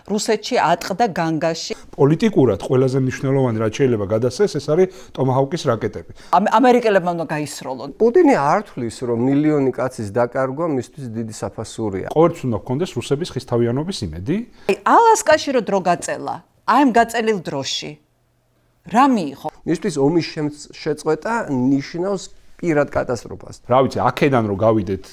რუსეთში ატყდა განგაში. პოლიტიკურად ყველაზე მნიშვნელოვანი რაც შეიძლება გადასცეს ეს არის ტომაჰავკის რაკეტები. ამერიკელებმა უნდა გაისროლონ. პუტინი არ თვლის რომ მილიონი კაცის დაკარგვა მისთვის დიდი საფასურია. ყოველთვის უნდა გქონდეს რუსების ხისთავიანობის იმედი. ალასკაში რო დრო გაწელა, აი ამ გაწელილ დროში რა მიიღო? მისთვის ომის შეწყვეტა ნიშნავს პირად კატასტროფას. რა ვიცი, აქედან რო გავიდეთ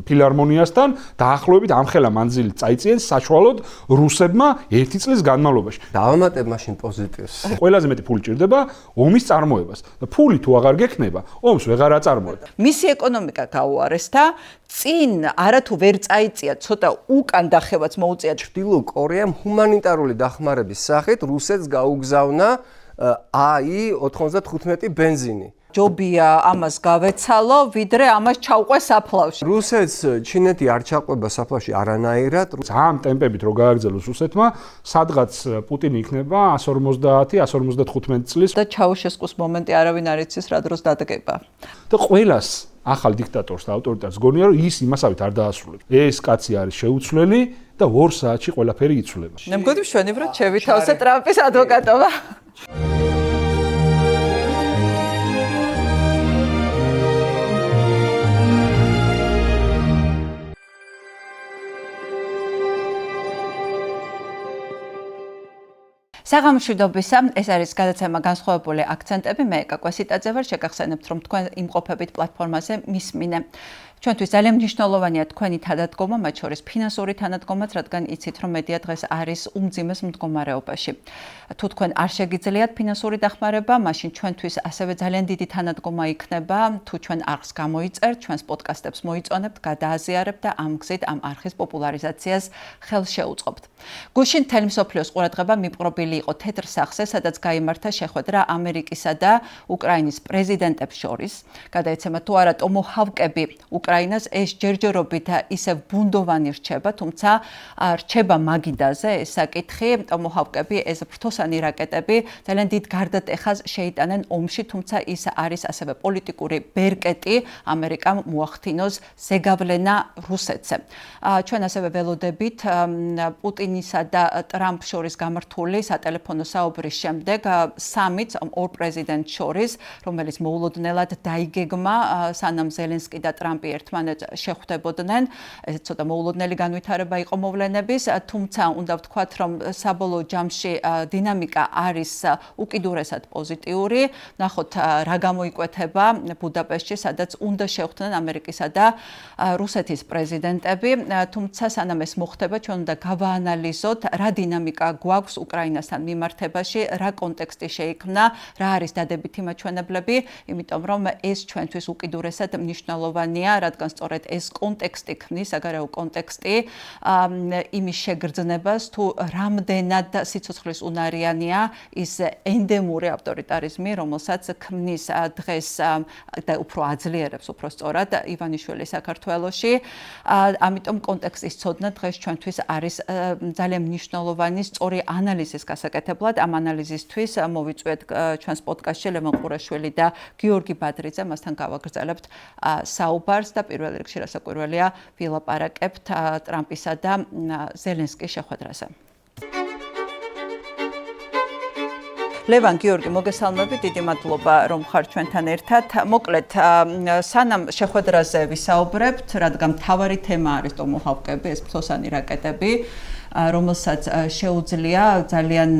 ფილარმონიასთან, დაახლოებით ამხელა მანძილით წაიწიეს საშუალოდ რუსებმა 1 წლის განმავლობაში. დავამატებ მაშინ პოზიტივს. ყველაზე მეტი ფული ჭირდება ომის წარმოებას და ფული თუ აღარ გექნება, ომს ვეღარ აწარმოებ. მისი ეკონომიკა გაუარეს და წინ არათუ ვერ წაიწია, ცოტა უკან დახევაც მოუწია. ჩრდილო კორეამ ჰუმანიტარული დახმარების სახით რუსეთს გაუგზავნა AI-95 ბენზინი. ჯობია ამას გავეცალო, ვიდრე ამას ჩავყვე საფლავში. რუსეთს ჩინეთი არ ჩაყვება საფლავში არანაირად. ამ ტემპებით რო გააგრძელოს რუსეთმა, სადღაც პუტინი იქნება 150-155 წლის და ჩაუშესკუს მომენტი არავინ არ იცის რა დროს დადგება. და ყველას ახალ დიქტატორს და ავტორიტარს გონია რომ ის იმასავით არ დაასრულებს. ეს კაცი არის შეუცვლელი და 2 საათში ყველაფერი იცვლება. მე მგონი მშვენივრად შევითავსე ტრამპის ადვოკატობა. საღამოშვიდობისა, ეს არის გადაცემა განსხვავებული აქცენტები, მე ეკა კვესიტაძე ვარ, შეგახსენებთ რომ თქვენ იმყოფებით პლატფორმაზე მისმინე. ჩვენთვის ძალიან მნიშვნელოვანია თქვენი თანადგომა, მათ შორის ფინანსური თანადგომაც, რადგან იცით რომ მედია დღეს არის უმძიმეს მდგომარეობაში. თუ თქვენ არ შეგიძლიათ ფინანსური დახმარება, მაშინ ჩვენთვის ასევე ძალიან დიდი თანადგომა იქნება, თუ ჩვენ არხს გამოიწერთ, ჩვენს პოდკასტებს მოიწონებთ, გადააზიარებთ და ამ გზით ამ არხის პოპულარიზაციას ხელს შეუწყობთ. გუშინ მთელი მსოფლიოს ყურადღება მიპყრობილი იყო თეთრ სახლზე, სადაც გაიმართა შეხვედრა ამერიკისა და უკრაინის პრეზიდენტებს შორის. გადაეცემა თუ არა ტომაჰავკები უკრაინას ეს ჯერჯერობით ისევ ბუნდოვანი რჩება, თუმცა რჩება მაგიდაზე ეს საკითხი, ტომაჰავკები, ეს ფრთოსანი რაკეტები ძალიან დიდ გარდატეხას შეიტანენ ომში, თუმცა ის არის ასევე პოლიტიკური ბერკეტი ამერიკამ მოახდინოს ზეგავლენა რუსეთზე. ჩვენ ასევე ველოდებით პუტინისა და ტრამპ შორის გამართული სატელეფონო საუბრის შემდეგ სამიტს ორ პრეზიდენტ შორის, რომელიც მოულოდნელად დაიგეგმა, სანამ ზელენსკი და ტრამპი ერთმანეთს შეხვდებოდნენ. ეს ცოტა მოულოდნელი განვითარება იყო მოვლენების, თუმცა უნდა ვთქვათ, რომ საბოლოო ჯამში დინამიკა არის უკიდურესად პოზიტიური. ნახოთ რა გამოიკვეთება ბუდაპეშტში, სადაც უნდა შეხვდნენ ამერიკისა და რუსეთის პრეზიდენტები, თუმცა სანამ ეს მოხდება, ჩვენ უნდა გავაანალიზოთ, რა დინამიკა გვაქვს უკრაინასთან მიმართებაში, რა კონტექსტი შეიქმნა, რა არის დადებითი მაჩვენებლები, იმიტომ რომ ეს ჩვენთვის უკიდურესად მნიშვნელოვანია, რადგან სწორედ ეს კონტექსტი ქმნის, საგარეო კონტექსტი იმის შეგრძნებას, თუ რამდენად სიცოცხლის უნარიანია ის ენდემური ავტორიტარიზმი, რომელსაც ქმნის დღეს და უფრო აძლიერებს უფრო სწორად ივანიშვილი საქართველოში. ამიტომ კონტექსტის ცოდნა დღეს ჩვენთვის არის ძალიან მნიშვნელოვანი სწორი ანალიზის გასაკეთებლად. ამ ანალიზისთვის მოვიწვიეთ ჩვენს პოდკასტში ლევან ყურაშვილი და გიორგი ბადრიძე, მასთან გავაგრძელებთ საუბარს და პირველ რიგში რასაკვირველია ვილაპარაკებთ ტრამპისა და ზელენსკის შეხვედრაზე. ლევან, გიორგი, მოგესალმებით, დიდი მადლობა რომ ხართ ჩვენთან ერთად. მოკლედ, სანამ შეხვედრაზე ვისაუბრებთ, რადგან მთავარი თემა არის ტომაჰავკები, ეს ფრთოსანი რაკეტები, რომელსაც შეუძლია ძალიან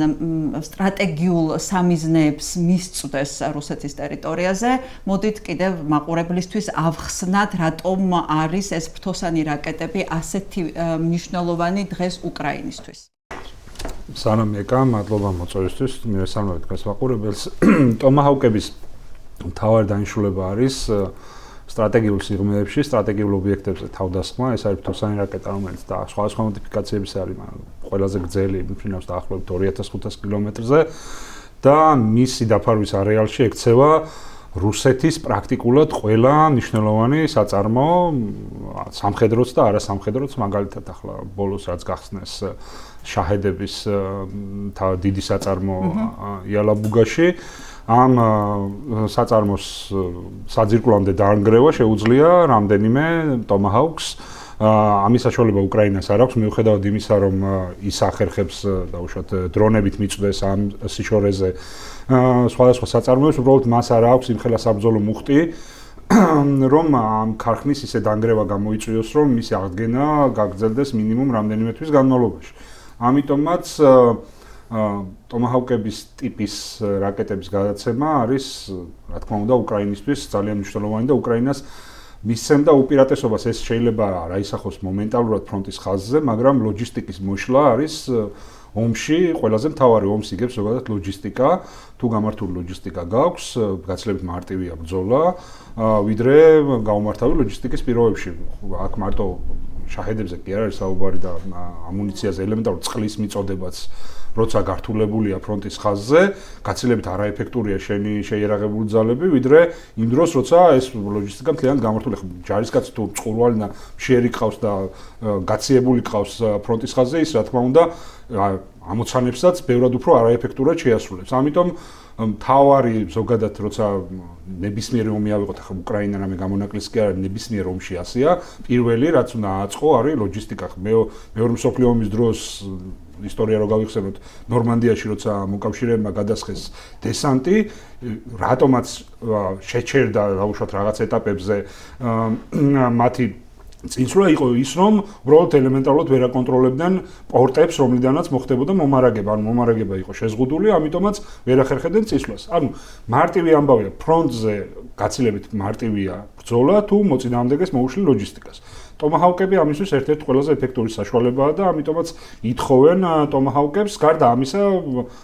სტრატეგიულ სამიზნეებს მისწვდეს რუსეთის ტერიტორიაზე. მოდით კიდევ მაყურებლისთვის ავხსნათ, რატომ არის ეს ფრთოსანი რაკეტები ასეთი მნიშვნელოვანი დღეს უკრაინისთვის. სანამ ეკა, მადლობა მოწვევისთვის, მივესალმებით გას მაყურებელს. ტომაჰავკების მთავარი დანიშნულება არის სტრატეგიულ სიღრმეებში, სტრატეგიულ ობიექტებზე თავდასხმა, ეს არის ფრთოსანი რაკეტა, რომელიც და სხვადასხვა მოდიფიკაციების არის, მაგრამ ყველაზე გრძელი მიფრინავს დაახლოებით 2500 კილომეტრზე და მისი დაფარვის არეალში ექცევა რუსეთის პრაქტიკულად ყველა მნიშვნელოვანი საწარმო, სამხედროც და არასამხედროც, მაგალითად ახლა ბოლოს რაც გახსნეს შაჰედების დიდი საწარმო იალაბუგაში, ამ საწარმოს საძირკვლამდე დაანგრევა შეუძლია რამდენიმე ტომაჰავკს ამის საშუალება უკრაინას არ აქვს, მიუხედავად იმისა, რომ ის ახერხებს დაუშვათ დრონებით მიწვდეს ამ სიშორეზე სხვადასხვა საწარმოებს, უბრალოდ მას არ აქვს იმხელა საბრძოლო მუხტი, რომ ამ ქარხნის ისე დანგრევა გამოიწვიოს, რომ მისი აღდგენა გაგრძელდეს მინიმუმ რამდენიმე თვის განმავლობაში. ამიტომაც ტომაჰავკების ტიპის რაკეტების გადაცემა არის, რა თქმა უნდა, უკრაინისთვის ძალიან მნიშვნელოვანი და უკრაინას მისცემდა უპირატესობას. ეს შეიძლება არ აისახოს მომენტალურად ფრონტის ხაზზე, მაგრამ ლოჯისტიკის მოშლა არის ომში ყველაზე მთავარი. ომს იგებს ზოგადად ლოჯისტიკა. თუ გამართული ლოჯისტიკა გაქვს, გაცილებით მარტივია ბრძოლა, ვიდრე გაუმართავი ლოჯისტიკის პირობებში. აქ მარტო შაჰედებზე კი არ არის საუბარი და ამუნიციაზე, ელემენტარულ წყლის მიწოდებაც როცა გართულებულია ფრონტის ხაზზე, გაცილებით არაეფექტურია შეიარაღებული ძალები, ვიდრე იმ დროს, როცა ეს ლოჯისტიკა მთლიანად გამართული ხდება. ჯარისკაცი თუ წყურვალი და მშიერი ყავს და გაციებული ყავს ფრონტის ხაზზე, ის რა თქმა უნდა ამოცანებსაც ბევრად უფრო არაეფექტურად შეასრულებს. ამიტომ მთავარი ზოგადად როცა ნებისმიერი ომი ავიღოთ, ახლა უკრაინა რამე გამონაკლისი კი არა, ნებისმიერ ომში ასია, პირველი რაც უნდა აწყო არის ლოჯისტიკა. მეორე მსოფლიო ომის დროს ისტორია რო გავიხსენოთ, ნორმანდიაში როცა მოკავშირეებმა გადასხეს დესანტი, რატომაც შეჩერდა დაუშვათ რაღაც ეტაპებზე მათი წინსვლა იყო ის, რომ უბრალოდ ელემენტარულად ვერ აკონტროლებდნენ პორტებს, რომლიდანაც მოხდებოდა მომარაგება. ანუ მომარაგება იყო შეზღუდული, ამიტომაც ვერ ახერხებდნენ წინსვლას. ანუ მარტივი ამბავია, ფრონტზე გაცილებით მარტივია ბრძოლა, თუ მოწინააღმდეგეს მოუშლი ლოჯისტიკას. ტომაჰავკები ამისთვის ერთ-ერთი ყველაზე ეფექტური საშუალებაა და ამიტომაც ითხოვენ ტომაჰავკებს. გარდა ამისა,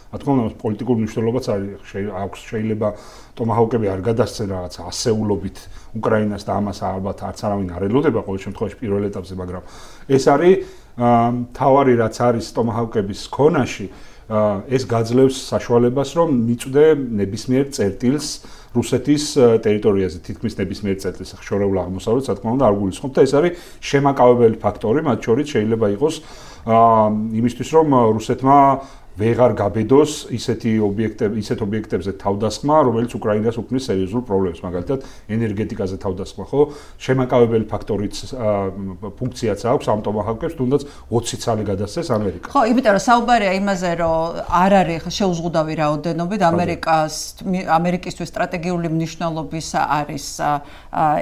რა თქმა უნდა, პოლიტიკური მნიშვნელობაც აქვს. შეიძლება ტომაჰავკები არ გადასცენ რაღაც ასეულობით უკრაინას და ამას ალბათ არც არავინ არ ელოდება ყოველ შემთხვევაში პირველ ეტაპზე, მაგრამ ეს არის თავარი რაც არის ტომაჰავკების ქონაში, ეს გაძლევს საშუალებას, რომ მიწვდე ნებისმიერ წერტილს რუსეთის ტერიტორიაზე, თითქმის ნებისმიერ წერტილს, შორეულ აღმოსავლეთს, რა თქმა უნდა, არ გულისხმობ და ეს არის შემაკავებელი ფაქტორი, მათ შორის შეიძლება იყოს იმისთვის, რომ რუსეთმა ვეღარ გაბედოს ისეთ ობიექტებზე თავდასხმა, რომელიც უკრაინას უქმნის სერიოზულ პრობლემებს, მაგალითად ენერგეტიკაზე თავდასხმა, ხო? შემაკავებელი ფაქტორიც ფუნქციაც აქვს ამ ტომაჰავკებს, თუნდაც 20 წალი გადასცეს ამერიკა. ხო, იმიტომ რომ საუბარია იმაზე, რომ არ არის შეუზღუდავი რაოდენობით ამერიკისთვის სტრატეგიული მნიშვნელობის არის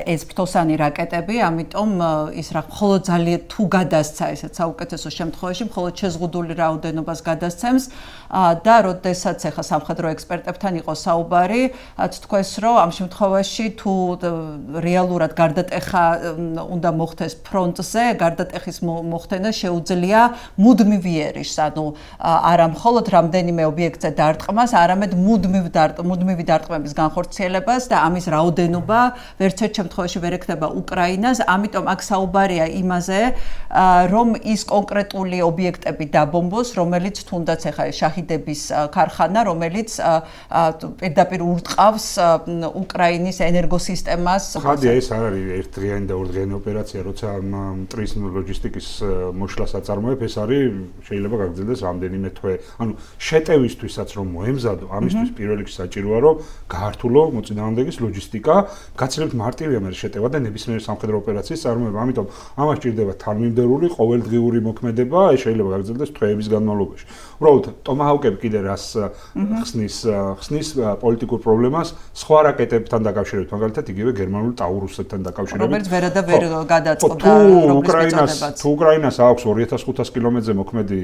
ეს ფრთოსანი რაკეტები, ამიტომ ის რა მხოლოდ ძალიან თუ გადასცა ესეც საუკეთესო შემთხვევაში, მხოლოდ შეზღუდული რაოდენობას გადასცემს. და როდესაც ახლა სამხედრო ექსპერტებთან იყო საუბარი, თქვეს, რომ ამ შემთხვევაში თუ რეალურად გარდატეხა უნდა მოხდეს ფრონტზე, გარდატეხის მოხდენა შეუძლია მუდმივი ერიშს, ანუ არა მხოლოდ რამდენიმე ობიექტზე დარტყმას, არამედ მუდმივი დარტყმების განხორციელებას და ამის რაოდენობა ვერც ერთ შემთხვევაში ვერ ექნება უკრაინას, ამიტომ აქ საუბარია იმაზე, რომ ის კონკრეტული ობიექტები დაბომბოს, რომელიც თუნდაც ახლა შაჰიდების ქარხანა, რომელიც პირდაპირ ურტყავს უკრაინის ენერგოსისტემას. ხადია, ეს არ არის ერთდღიანი და ორდღიანი ოპერაცია, როცა მტრის ლოჯისტიკის მოშლას აწარმოებ, ეს არის შეიძლება გაგრძელდეს რამდენიმე თვე. ანუ შეტევისთვისაც რომ მოემზადო, ამისთვის პირველ რიგში საჭიროა, რომ გაართულო მოწინააღმდეგის ლოჯისტიკა, გაცილებით მარტივია მე შეტევა და ნებისმიერ სამხედრო ოპერაციის წარმოება. ამიტომ ამას ჭირდება თანმიმდევრული ყოველდღიური მოქმედება, ეს შეიძლება გაგრძელდეს თვეების განმავლობაში. უბრალოდ ტომაჰავკები კიდე რას ხსნის პოლიტიკურ პრობლემას სხვა რაკეტებთან დაკავშირებით, მაგალითად იგივე გერმანულ ტაურუსებთან დაკავშირებით. რომელიც ვერ გადაწყდა თუ უკრაინას აქვს 2500 კილომეტრზე მოქმედი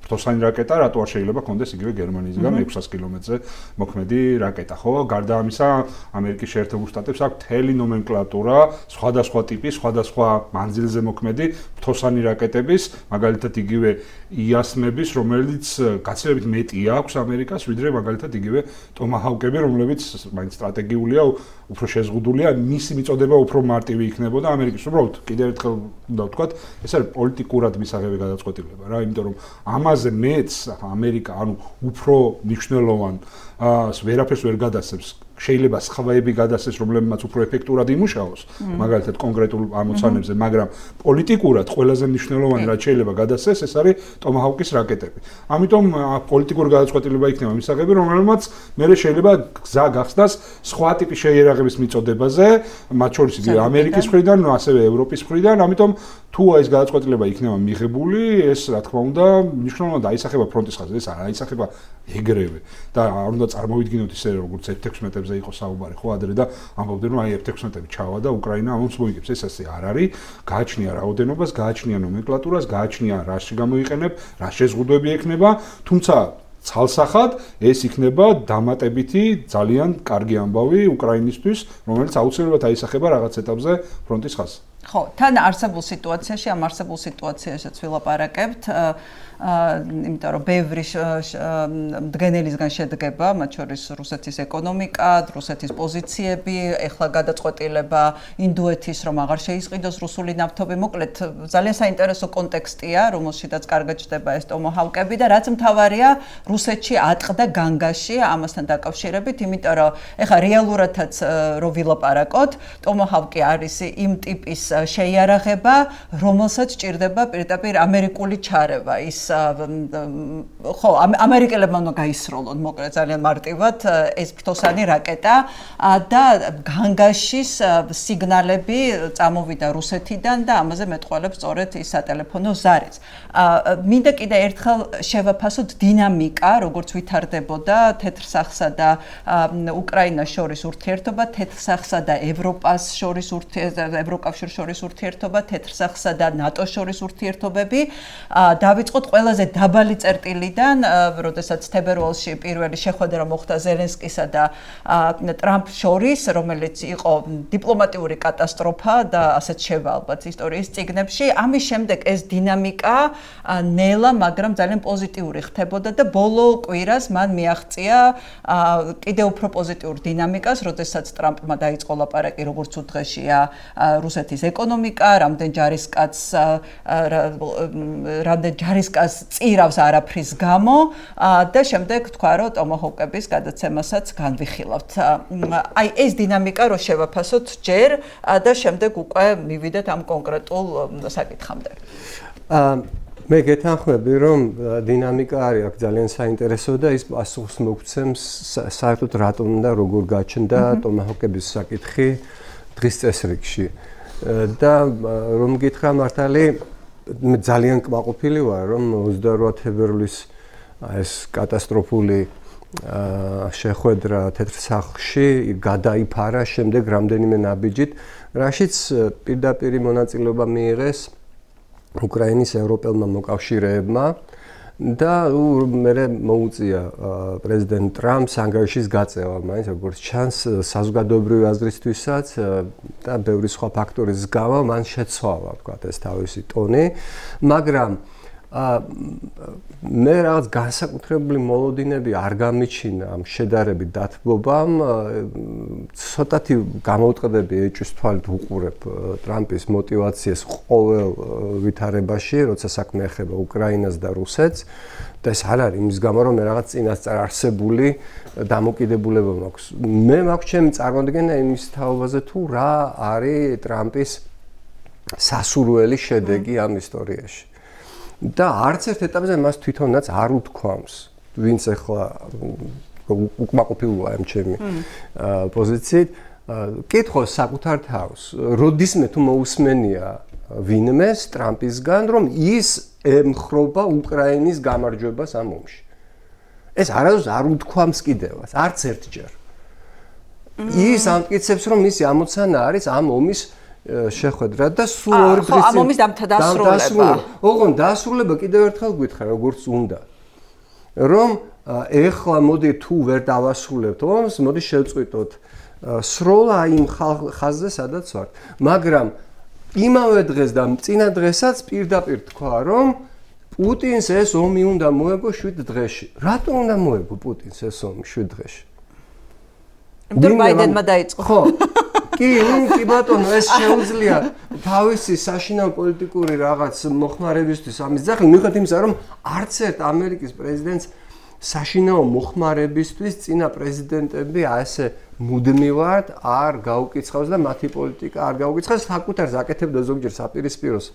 ფრთოსანი რაკეტა, რატო არ შეიძლება კონდეს იგივე გერმანიისგან 600 კილომეტრზე მოქმედი რაკეტა, ხო? გარდა ამისა, ამერიკის შეერთებულ შტატებს აქვს მთელი ნომენკლატურა, სხვადასხვა ტიპის, სხვადასხვა მანძილზე მოქმედი ფრთოსანი რაკეტების, მაგალითად იგივე იასმების, რომელიც გაცილებით მეტი აქვს ამერიკას, ვიდრე მაგალითად იგივე ტომაჰავკები, რომლებიც მაინც სტრატეგიულია, უფრო შეზღუდულია, მისი მიწოდება უფრო მარტივი იქნებოდა ამერიკის. უბრალოდ კიდევ ერთხელ უნდა ვთქვათ, ეს არის პოლიტიკურად მისაღები გადაწყვეტილება რა, იმიტომ რომ ამაზე მეც ამერიკა, ანუ უფრო მნიშვნელოვან ვერაფერს ვერ გადასცემს. შეიძლება სხვაები გადასცეს, რომლებმაც უფრო ეფექტურად იმუშაოს, მაგალითად კონკრეტულ ამოცანებზე, მაგრამ პოლიტიკურად ყველაზე მნიშვნელოვანი რაც შეიძლება გადასცეს, ეს არის ტომაჰავკის რაკეტები. ამიტომ პოლიტიკური გადაწყვეტილება იქნება მისაღები, რომელმაც მერე შეიძლება გზა გახსნას სხვა ტიპის შეიარაღების მიწოდებაზე, მათ შორის ამერიკის მხრიდან, ასევე ევროპის მხრიდან, ამიტომ თუ ეს გადაწყვეტილება იქნება მიღებული, ეს რა თქმა უნდა, მნიშვნელოვნად აისახება ფრონტის ხაზზე, ეს არ აისახება ეგრევე და არ უნდა წარმოვიდგინოთ ისე როგორც F-16-ებზე იყო საუბარი ხო ადრე და ამბობდნენ რომ აი F-16-ები ჩავა და უკრაინა ამას მოიგებს, ეს ასე არ არის, გააჩნია რაოდენობას, გააჩნია ნომენკლატურას, გააჩნია რაში გამოიყენებ, რა შეზღუდვები ექნება, თუმცა ცალსახად ეს იქნება დამატებითი ძალიან კარგი ამბავი უკრაინისთვის, რომელიც აუცილებლად აისახება რაღაც ეტაპზე ფრონტის ხაზზე. ხო, თან არსებულ სიტუაციაში, ამ არსებულ სიტუაციაშიც ვილაპარაკებთ, იმიტომ რომ ბევრი მდგენელისგან შედგება, მათ შორის რუსეთის ეკონომიკა, რუსეთის პოზიციები, ეხლა გადაწყვეტილება ინდოეთის რომ აღარ შეისყიდოს რუსული ნავთობი, მოკლედ ძალიან საინტერესო კონტექსტია, რომელშიც კარგად ჩდება ეს ტომაჰავკები და რაც მთავარია, რუსეთში ატყდა განგაში ამასთან დაკავშირებით, იმიტომ რომ ეხლა რეალურადაც რო ვილაპარაკოთ, ტომაჰავკი არის იმ ტიპის შეიარაღება, რომელსაც ჭირდება პირდაპირ ამერიკული ჩარევა. ის ხო, ამერიკელებმა უნდა გაისროლონ, მოკლედ ძალიან მარტივად ეს ფრთოსანი რაკეტა და განგაშის სიგნალები წამოვიდა რუსეთიდან და ამაზე მეტყველებს სწორედ ის სატელეფონო ზარიც. მინდა კიდე ერთხელ შევაფასოთ დინამიკა, როგორც ვითარდებოდა თეთრსახსა და უკრაინას შორის ურთიერთობა, თეთრსახსა და ევროპას შორის ევროკავშირს შორის ურთიერთობა, თეთრსახსა და ნატოს შორის ურთიერთობები. დავიწყოთ ყველაზე დაბალი წერტილიდან, როდესაც თებერვალში პირველი შეხვედრა მოხდა ზელენსკისა და ტრამპს შორის, რომელიც იყო დიპლომატიური კატასტროფა და ასეთ შევა ალბათ ისტორიის წიგნებში. ამის შემდეგ ეს დინამიკა ნელა, მაგრამ ძალიან პოზიტიური ხდებოდა და ბოლო კვირას მან მიაღწია კიდევ უფრო პოზიტიურ დინამიკას, როდესაც ტრამპმა დაიწყო ლაპარაკი, როგორც უდღეშია რუსეთის ეკონომიკა, რამდენ ჯარისკაც წირავს არაფრის გამო და შემდეგ თქვა, რომ ტომაჰავკების გადაცემასაც განვიხილავთ. აი ეს დინამიკა რო შევაფასოთ ჯერ და შემდეგ უკვე მივიდეთ ამ კონკრეტულ საკითხამდე. მე გეთანხმები, რომ დინამიკა არის აქ ძალიან საინტერესო და ის პასუხს მოგცემს საერთოდ რატომ და როგორ გაჩნდა ტომაჰავკების საკითხი დღის წესრიგში. და რომ გითხრა მართალი, მე ძალიან კმაყოფილი ვარ, რომ 28 თებერვლის ეს კატასტროფული შეხვედრა თეთრსახში გადაიფარა შემდეგ რამდენიმე ნაბიჯით, რაშიც პირდაპირ მონაწილეობა მიიღეს უკრაინის ევროპელმა მოკავშირეებმა და მე მოუწია პრეზიდენტ ტრამპს ანგარიშის გაწევა, მაინც როგორც ჩანს საზოგადოებრივი აზრისთვისაც და ბევრი სხვა ფაქტორის გამო მან შეცვალა, ვთქვათ, ეს თავისი ტონი, მაგრამ მე რაღაც განსაკუთრებული მოლოდინები არ გამიჩინა ამ შედარებით დათბობამ, ცოტათი გამოვტყდები ეჭვის თვალით უყურებ ტრამპის მოტივაციას ყოველ ვითარებაში, როცა საქმე ეხება უკრაინას და რუსეთს და ეს არ არის იმის გამო, რომ მე რაღაც წინასწარ არსებული დამოკიდებულება მაქვს. მე მაქვს ჩემი წარმოდგენა იმის თაობაზე თუ რა არის ტრამპის სასურველი შედეგი ამ ისტორიაში. და არც ერთ ეტაპზე მას თვითონაც არ უთქვამს, ვინც ახლა უკმაყოფილოა ამ ჩემი პოზიციით, კითხოს საკუთარ თავს, როდისმე თუ მოусმენია ვინმეს ტრამპისგან, რომ ის ემხრობა უკრაინის გამარჯვებას ამ ომში. ეს არასდროს არ უთქვამს კიდევაც, არც ერთჯერ. ის ამტკიცებს, რომ მისი ამოცანა არის ამ ომის შეხვედრა და სულ ორი დღის ამ ომის დასრულება. ოღონდ დასრულება კიდევ ერთხელ გითხრა, როგორც უნდა. რომ ეხლა მოდი თუ ვერ დავასრულებთ ომს, მოდი შევწყვიტოთ სროლა იმ ხაზზე, სადაც ვართ. მაგრამ იმავე დღეს და წინა დღესაც პირდაპირ თქვა, რომ პუტინს ეს ომი უნდა მოეგო 7 დღეში. რატომ უნდა მოეგო პუტინს ეს ომი 7 დღეში? იმიტომ ბაიდენმა დაიწყო. ხო. კი ბატონო, ეს შეუძლია თავისი საშინაო პოლიტიკური რაღაც მოხმარებისთვის ამის ძახილ, მიუხედავად იმისა, რომ არც ერთ ამერიკის პრეზიდენტს საშინაო მოხმარებისთვის წინა პრეზიდენტები ასე მუდმივად არ გაუკიცხავს და მათი პოლიტიკა არ გაუკიცხავს, საკუთარს აკეთებდა ზოგჯერ საპირისპიროს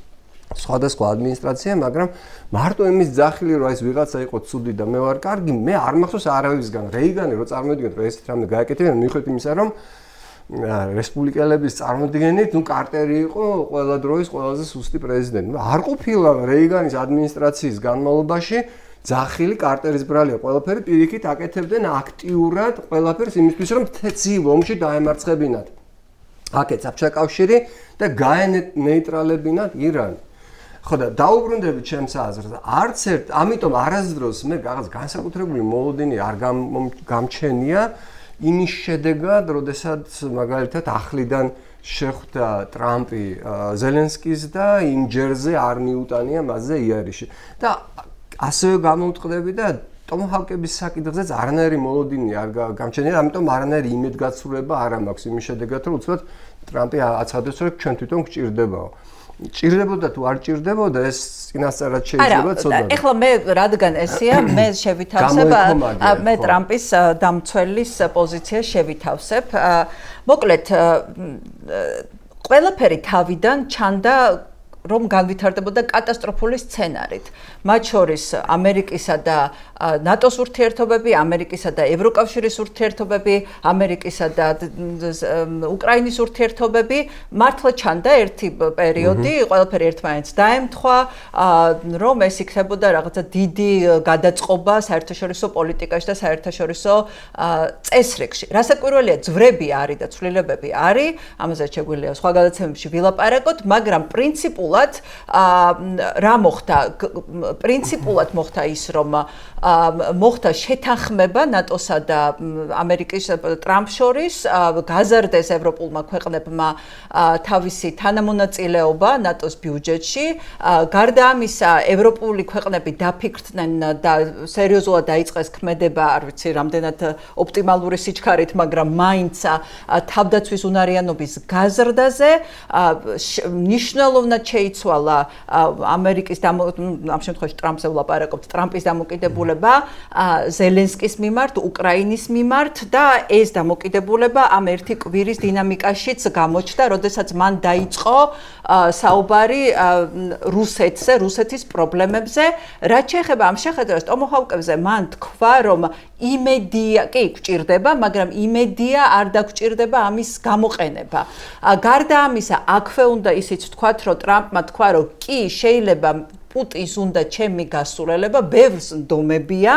სხვადასხვა ადმინისტრაცია, მაგრამ მარტო იმის ძახილი რომ ეს ვიღაცა იყო ცუდი და მე ვარ კარგი, მე არ მახსოვს არავისგან. რეიგანი რო წარმოვიდგინოთ, რომ ესეთ რამე გააკეთებინა, მიუხედავად იმისა, რომ რესპუბლიკელების წარმოდგენით, კარტერი იყო ყველა დროის ყველაზე სუსტი პრეზიდენტი. არ ყოფილა რეიგანის ადმინისტრაციის განმავლობაში ძახილი კარტერის ბრალია, ყველაფერი პირიქით აკეთებდნენ აქტიურად ყველაფერს იმისთვის, რომ თეცივ ომში დაემარცხებინათ. აქეთ საბჭოთა კავშირი და გაენეიტრალებინათ ირანი. ხო და დაუბრუნდებით ჩემს აზრს, არც ერთ, ამიტომ არასდროს მე რაღაც განსაკუთრებული მოლოდინი არ გამჩენია იმის შედეგად, როდესაც მაგალითად ახლიდან შეხვდა ტრამპი ზელენსკის და იმ ჯერზე არ მიუტანია მასზე იერიში. და ასევე გამოვტყდები და ტომჰავკების საკითხზეც არანაირი მოლოდინი არ გამჩენია, ამიტომ არანაირი იმედგაცრუება არ მაქვს იმის შედეგად, რომ უცბად ტრამპი აცხადებს, რომ ჩვენ თვითონ გჭირდებაო. ჭირდებოდა თუ არ ჭირდებოდა ეს წინასწარად შეიძლება ცოტა. არა, ეხლა მე რადგან ესეა, მე შევითავსებ, მე ტრამპის დამცველის პოზიციას შევითავსებ. მოკლედ, ყველაფერი თავიდან ჩანდა რომ განვითარდებოდა კატასტროფული სცენარით. მათ შორის ამერიკისა და ნატოს ურთიერთობები, ამერიკისა და ევროკავშირის ურთიერთობები, ამერიკისა და უკრაინის ურთიერთობები, მართლა ჩანდა ერთი პერიოდი, ყველაფერი ერთმანეთს დაემთხვა, რომ ეს იქნებოდა რაღაცა დიდი გადაწყობა საერთაშორისო პოლიტიკაში და საერთაშორისო წესრიგში. რასაკვირველია, ძვრები არის და ცვლილებები არის, ამაზე შეგვიძლია სხვა გადაცემებში ვილაპარაკოთ, მაგრამ პრინციპულად რა მოხდა? პრინციპულად მოხდა ის, რომ მოხდა შეთანხმება ნატოსა და ამერიკის ტრამპ შორის, გაზარდეს ევროპულმა ქვეყნებმა თავისი თანამონაწილეობა ნატოს ბიუჯეტში. გარდა ამისა, ევროპული ქვეყნები დაფიქრდნენ და სერიოზულად დაიწყეს ქმედება, არ ვიცი, რამდენად ოპტიმალური სიჩქარით, მაგრამ მაინც თავდაცვის უნარიანობის გაზრდაზე, მნიშვნელოვნად შეიცვალა ამერიკის ამ შემთხვევაში ტრამპზე ვლაპარაკობთ, ტრამპის დამოკიდებულება ზელენსკის მიმართ, უკრაინის მიმართ და ეს დამოკიდებულება ამ ერთი კვირის დინამიკაშიც გამოჩნდა, როდესაც მან დაიწყო საუბარი რუსეთზე, რუსეთის პრობლემებზე. რაც შეეხება ამ შეხედვას ტომოჰავკებზე, მან თქვა, რომ იმედია, კი, გვჭირდება, მაგრამ იმედია არ დაგჭირდება ამის გამოყენება. გარდა ამისა, აქვე უნდა ისიც ვთქვათ, რომ ტრამპმა თქვა, რომ კი, შეიძლება პუტინს უნდა ჩემი გასულელება, ბევრს ნდომებია,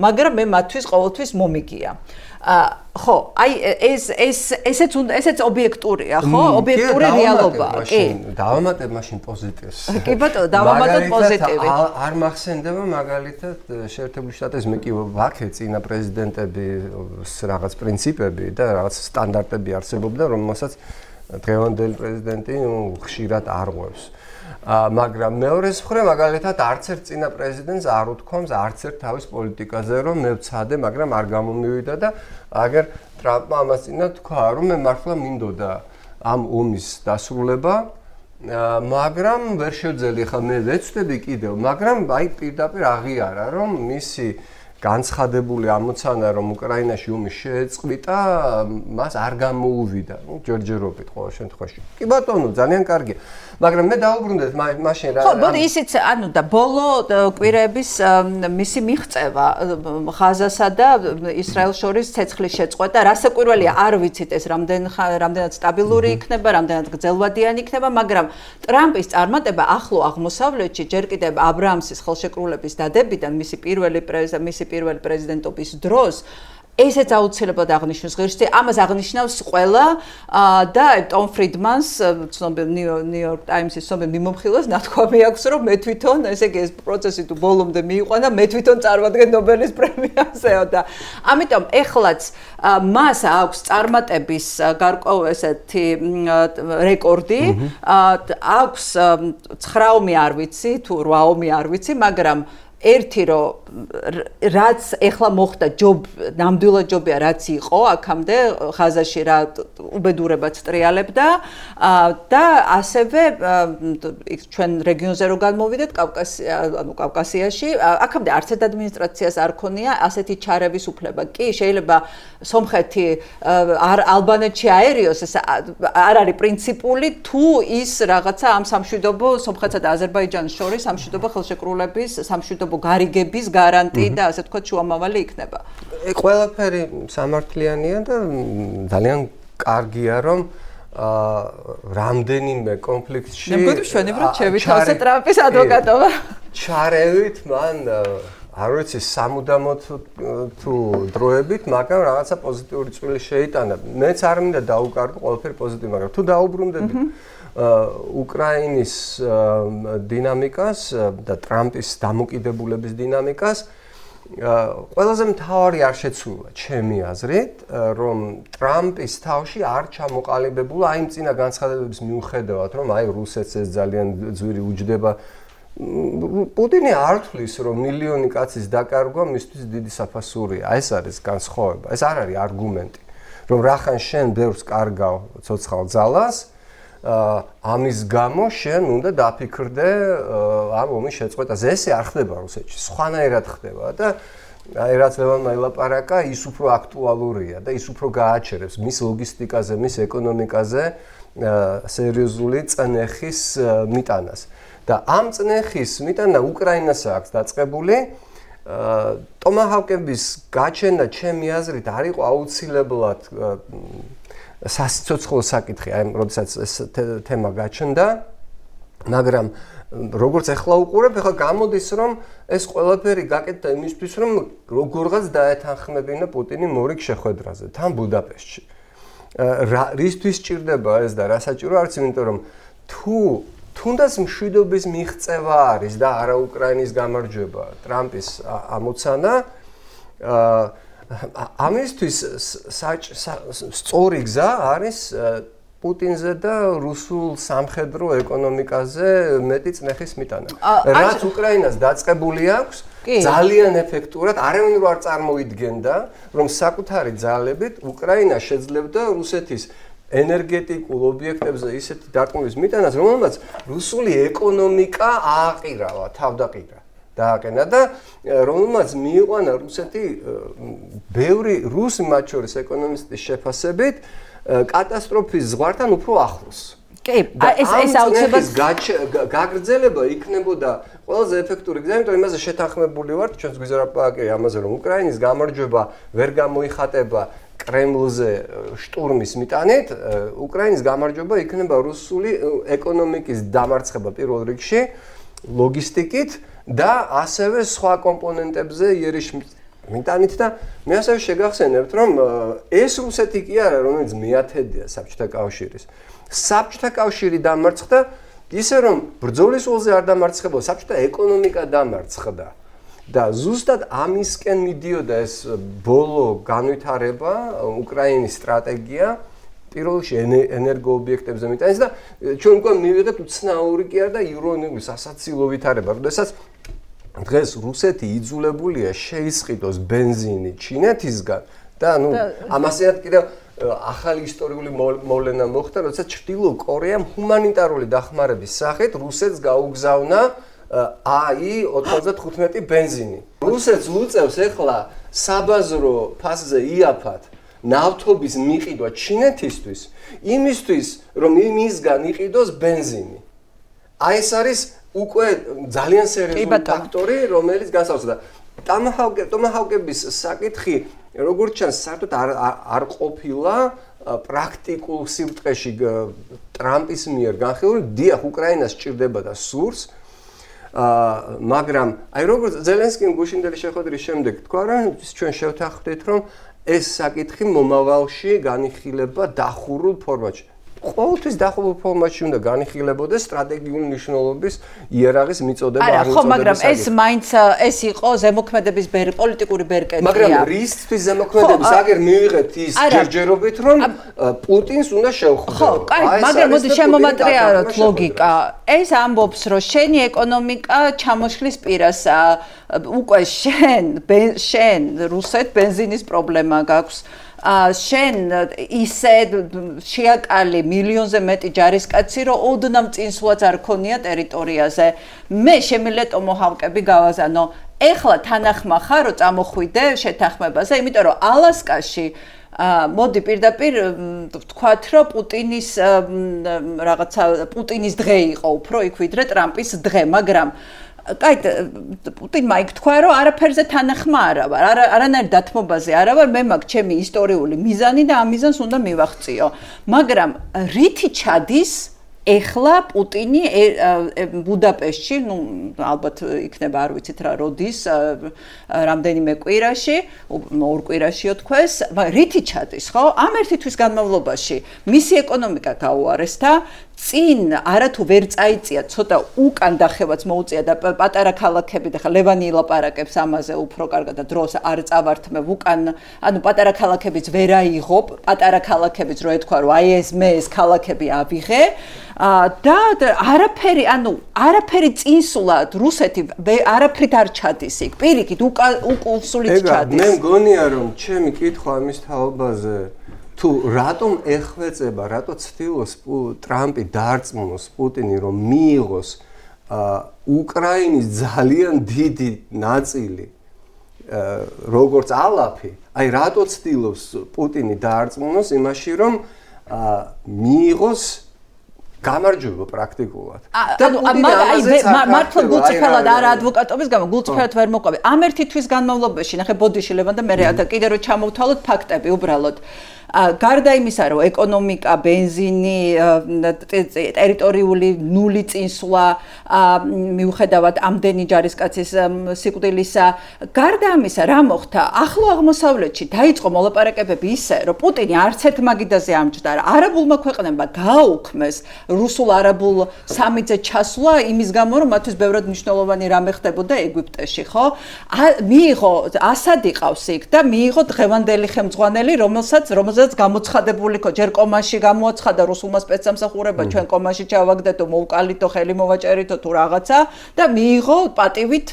მაგრამ მე მათთვის ყოველთვის მომიგია. ხო, აი ესეც ობიექტურია, ხო? ობიექტური რეალობაა. კი. დავამატებ მაშინ პოზიტივს. კი ბატონო, დავამატოთ პოზიტივი. არ მახსენდება მაგალითად შეერთებული შტატების მე კი ვაქე წინა პრეზიდენტების რაღაც პრინციპები და რაღაც სტანდარტები არსებობდა, რომელსაც დღევანდელი პრეზიდენტი ხშირად არღვევს. მაგრამ მეორეს მხრივ მაგალითად არც ერთ წინა პრეზიდენტს არ უთქვამს არც ერთ თავის პოლიტიკაზე რომ მე ვცადე, მაგრამ არ გამომივიდა და აგერ ტრამპმა ამას წინა თქვა რომ მე მართლა მინდოდა ამ ომის დასრულება, მაგრამ ვერ შევძელი, ხა მე ვეცდები კიდევ, მაგრამ აი პირდაპირ აღიარა რომ მისი განცხადებული ამოცანა რომ უკრაინაში ომი შეეწყვიტა, მას არ გამოუვიდა, ჯერჯერობით ყოველ შემთხვევაში. კი ბატონო, ძალიან კარგია. მაგრამ მე დაუბრუნდეთ მაშინ რა. ხო, მოდი ისიც, ანუ და ბოლო კვირების მისი მიღწევა ღაზასა და ისრაელს შორის ცეცხლის შეწყვეტა, რასაკვირველია, არ ვიცით ეს რამდენად სტაბილური იქნება, რამდენად გრძელვადიანი იქნება, მაგრამ ტრამპის წარმატება ახლო აღმოსავლეთში ჯერ კიდევ აბრაამსის ხელშეკრულების დადებიდან მისი პირველი პრეზიდენტობის დროს ესეც აუცილებლად აღნიშნავს ღირსი, ამას აღნიშნავს ყველა და ტომ ფრიდმანს, ცნობილ ნიუ-იორკ ტაიმსის ცნობილ მიმოხილვას ნათქვამი აქვს, რომ მე თვითონ, ესე იგი ეს პროცესი თუ ბოლომდე მიიყვანა, მე თვითონ წარმოვადგენ ნობელის პრემიაზეო და ამიტომ ეხლაც მას აქვს წარმატების გარკვეული ესეთი რეკორდი, აქვს 9 ომი არ ვიცი, თუ 8 ომი არ ვიცი, მაგრამ ერთი რომ რაც ეხლა მოხდა ნამდვილად ჯობია რაც იყო აქამდე ხაზაში რა უბედურებაც ტრიალებდა და ასევე ჩვენ რეგიონზე რო განმოვიდეთ კავკასიაში აქამდე არც ერთ ადმინისტრაციას არ ქონია ასეთი ჩარევის უფლება კი შეიძლება სომხეთი ალბანეთში აერიოს ეს არ არის პრინციპული თუ ის რაღაცა ამ სამშვიდობო სომხეთსა და აზერბაიჯანის შორის სამშვიდობო ხელშეკრულების სამშვიდობო გარიგების გარანტი და ასე თქვა შუამავალი იქნება. ყველაფერი სამართლიანია და ძალიან კარგია რომ რამდენიმე კონფლიქტში ნებგვით შევენებრო შევითავსე ტრამპის ადვოკატობა. ჩარევით მან არ ვიცი სამუდამოდ თუ დროებით, მაგრამ რაღაცა პოზიტიური წვლილი შეიტანა. მეც არ მინდა დაუკარგო ყველაფერი პოზიტივი, მაგრამ თუ დაუბრუნდებით უკრაინის დინამიკას და ტრამპის დამოკიდებულების დინამიკას ყველაზე მთავარი არ შეცვლა ჩემი აზრით, რომ ტრამპის თავში არ ჩამოყალიბებულა აი წინა განცხადებების მიუხედავად, რომ აი რუსეთს ეს ძალიან ძვირი უჯდება პუტინი არ თვლის, რომ მილიონი კაცის დაკარგვა მისთვის დიდი საფასურია. ეს არის განსხვავება. ეს არ არის არგუმენტი, რომ რახან შენ ბევრს კარგავ ცოცხალ ძალას ამის გამო შენ უნდა დაფიქრდე ამ ომის შეწყვეტაზე. ესე არ ხდება რუსეთში, სხვანაირად ხდება და აი რაც ლევანმა ელაპარაკა, ის უფრო აქტუალურია და ის უფრო გააჩერებს მის ლოგისტიკაზე, მის ეკონომიკაზე სერიოზული წნეხის მიტანას. და ამ წნეხის მიტანა უკრაინას აქვს დაწყებული. ტომაჰავკების გაჩენა ჩემი აზრით არ იყო აუცილებლად სასიცოცხლო საკითხი, აი როდესაც ეს თემა გაჩნდა, მაგრამ როგორც ახლა უყურებ, ახლა გამოდის რომ ეს ყველაფერი გაკეთდა იმისთვის, რომ როგორღაც დაეთანხმებინა პუტინი მორიგ შეხვედრაზე თან ბუდაპეშტში. რისთვის ჭირდება ეს და რა საჭირო არის, იმიტომ რომ თუნდაც მშვიდობის მიღწევა არის და არა უკრაინის გამარჯვება, ტრამპის ამოცანა ამისთვის სწორი გზა არის პუტინზე და რუსულ სამხედრო ეკონომიკაზე მეტი წნეხის მიტანა. რაც უკრაინას დაწყებული აქვს, ძალიან ეფექტურად, არავინ არ წარმოიდგენდა, რომ საკუთარი ძალებით უკრაინა შეძლებდა რუსეთის ენერგეტიკულ ობიექტებზე ისეთი დარტყმების მიტანას, რომელმაც რუსული ეკონომიკა ააყირავა, თავდაყირა. დააყენა და რომელმაც მიიყვანა რუსეთი ბევრი რუსი მათ შორის ეკონომისტის შეფასებით კატასტროფის ზღვართან უფრო ახლოს. კი, ეს აუცილებლად გაგრძელება იქნებოდა ყველაზე ეფექტური გზა, იმიტომ იმაზე შეთანხმებული ვართ ჩვენს გვიზარაპაკი ამაზე, რომ უკრაინის გამარჯვება ვერ გამოიხატება კრემლზე შტურმის მიტანით, უკრაინის გამარჯვება იქნება რუსული ეკონომიკის დამარცხება პირველ რიგში, ლოგისტიკით და ასევე სხვა კომპონენტებზე იერიშ მიტანით და მე ასევე შეგახსენებთ, რომ ეს რუსეთი კი არა, რომელიც მეათედია საბჭოთა კავშირის. საბჭოთა კავშირი დამარცხდა ისე, რომ ბრძოლის ველზე არ დამარცხებულა, საბჭოთა ეკონომიკა დამარცხდა. და ზუსტად ამისკენ მიდიოდა ეს ბოლო განვითარება, უკრაინის სტრატეგია, პირველ რიგში ენერგოობიექტებზე მიტანის და ჩვენ უკვე მივიღეთ უცნაური კი არა და ირონიული სასაცილო ვითარება, როდესაც დღეს რუსეთი იძულებულია შეისყიდოს ბენზინი ჩინეთისგან და ამასეად კიდევ ახალი ისტორიული მოვლენა მოხდა, როდესაც ჩრდილო კორეამ ჰუმანიტარული დახმარების სახით რუსეთს გაუგზავნა AI-95 ბენზინი. რუსეთს უწევს ახლა საბაზრო ფასზე იაფად ნავთობის მიყიდვა ჩინეთისთვის, იმისთვის, რომ იმისგან იყიდოს ბენზინი. აი ეს არის უკვე ძალიან სერიოზული ფაქტორი, რომელიც განსხვავდება. ტომაჰავკების საკითხი, როგორც ჩანს, საერთოდ არ ყოფილა პრაქტიკულ სიბრტყეში ტრამპის მიერ განხილული. დიახ, უკრაინას სჭირდება და სურს, მაგრამ აი როგორც ზელენსკიმ გუშინდელი შეხვედრის შემდეგ თქვა, რომ ჩვენ შევთანხმდით, რომ ეს საკითხი მომავალში განიხილება დახურულ ფორმატში. ყოველთვის დაახლოებულ ფორმატში უნდა განიხილებოდეს სტრატეგიული მნიშვნელობის იარაღის მიწოდება არა, ხო, მაგრამ ეს მაინც ეს იყო ზემოქმედების პოლიტიკური ბერკეტია. მაგრამ რისკთვის ზემოქმედების აგერ მივიღეთ ის ჯერჯერობით, რომ პუტინს უნდა შევხვდეთ. ხო, კაი, მაგრამ მოდი შემომატრიალოთ ლოგიკა. ეს ამბობს, რომ შენი ეკონომიკა ჩამოშლის პირასაა. უკვე შენ რუსეთ ბენზინის პრობლემა გაქვს. შენ ისე შეაკალი მილიონზე მეტი ჯარისკაცი, რომ ოდნავ წინსვლაც არ ქონია ტერიტორიაზე. მე შემიძლია ტომოჰავკები გავაზანო. ეხლა თანახმა ხარ, რომ წამოხვიდე შეთანხმებაზე, იმიტომ რომ ალასკაში მოდი პირდაპირ ვთქვათ, რომ პუტინის დღე იყო უფრო იქ ვიდრე ტრამპის დღე, მაგრამ კაი, პუტინმა იქ თქვა, რომ არაფერზე თანახმა არა ვარ, არანაირ დათმობაზე არა ვარ, მე მაქვს ჩემი ისტორიული მიზანი და ამ მიზანს უნდა მივახციო. მაგრამ რითი ჩადის ეხლა პუტინი ბუდაპეშტში, ალბათ იქნება არ ვიცით რა როდის, რამდენიმე კვირაში, ორ კვირაშიო თქვეს, რითი ჩადის, ხო? ამ ერთი თვის განმავლობაში მისი ეკონომიკა გაუარესდა, წინ არათუ ვერ წაიწია, ცოტა უკან დახევაც მოუწია და პატარა ქალაქები და ხა ლევანი ილაპარაკებს ამაზე უფრო კარგად და დროს არ წავართმევ უკან, ანუ პატარა ქალაქებიც ვერ აიღო, პატარა ქალაქებიც რო ეთქვა, რომ აი მე ეს ქალაქები ავიღე და არაფერი, ანუ არაფერი წინსულად რუსეთი არაფრით არ ჩადის იქ. პირიქით უკულსულით ჩადის. მე მგონია რომ ჩემი კითხვა ამის თაობაზე თუ რატომ ეხვეწება, რატო ცდილობს ტრამპი დარწმუნოს პუტინი რომ მიიღოს უკრაინის ძალიან დიდი ნაწილი როგორც ალაფი, აი რატო ცდილობს პუტინი დაარწმუნოს იმაში რომ მიიღოს გამარჯვება პრაქტიკულად. და მართლა გულწრფელად არა ადვოკატობის გამო, გულწრფელად ვერ მოყვები. ამ ერთი თვის განმავლობაში, ნახე ბოდიში ლევან და მე და კიდე რომ ჩამოვთვალოთ ფაქტები უბრალოდ. გარდა იმისა, რომ ეკონომიკა, ბენზინი, ტერიტორიული ნული წინსვლა, მიუხედავად ამდენი ჯარისკაცის სიკვდილისა, გარდა ამისა, რა მოხდა? ახლო აღმოსავლეთში დაიწყო მოლაპარაკებები ისე, რომ პუტინი არც ერთ მაგიდაზე ამჯდა, არაბულმა ქვეყნებმა გააუქმეს რუსულ-არაბულ სამიძე ჩასვლა იმის გამო, რომ მათთვის ბევრად მნიშვნელოვანი რამე ხდებოდა ეგვიპტეში, ხო? მიიღო ასადი ყავს იქ და მიიღო დღევანდელი ხელმძღვანელი, რომელსაც გამოცხადებული ხო ჯერ კომაში გამოაცხადა რუსულმა სპეცსამსახურება ჩვენ კომაში ჩავაგდეთო მოვკალითო ხელი მოვაჭერითო თუ რაღაცა და მიიღო პატივით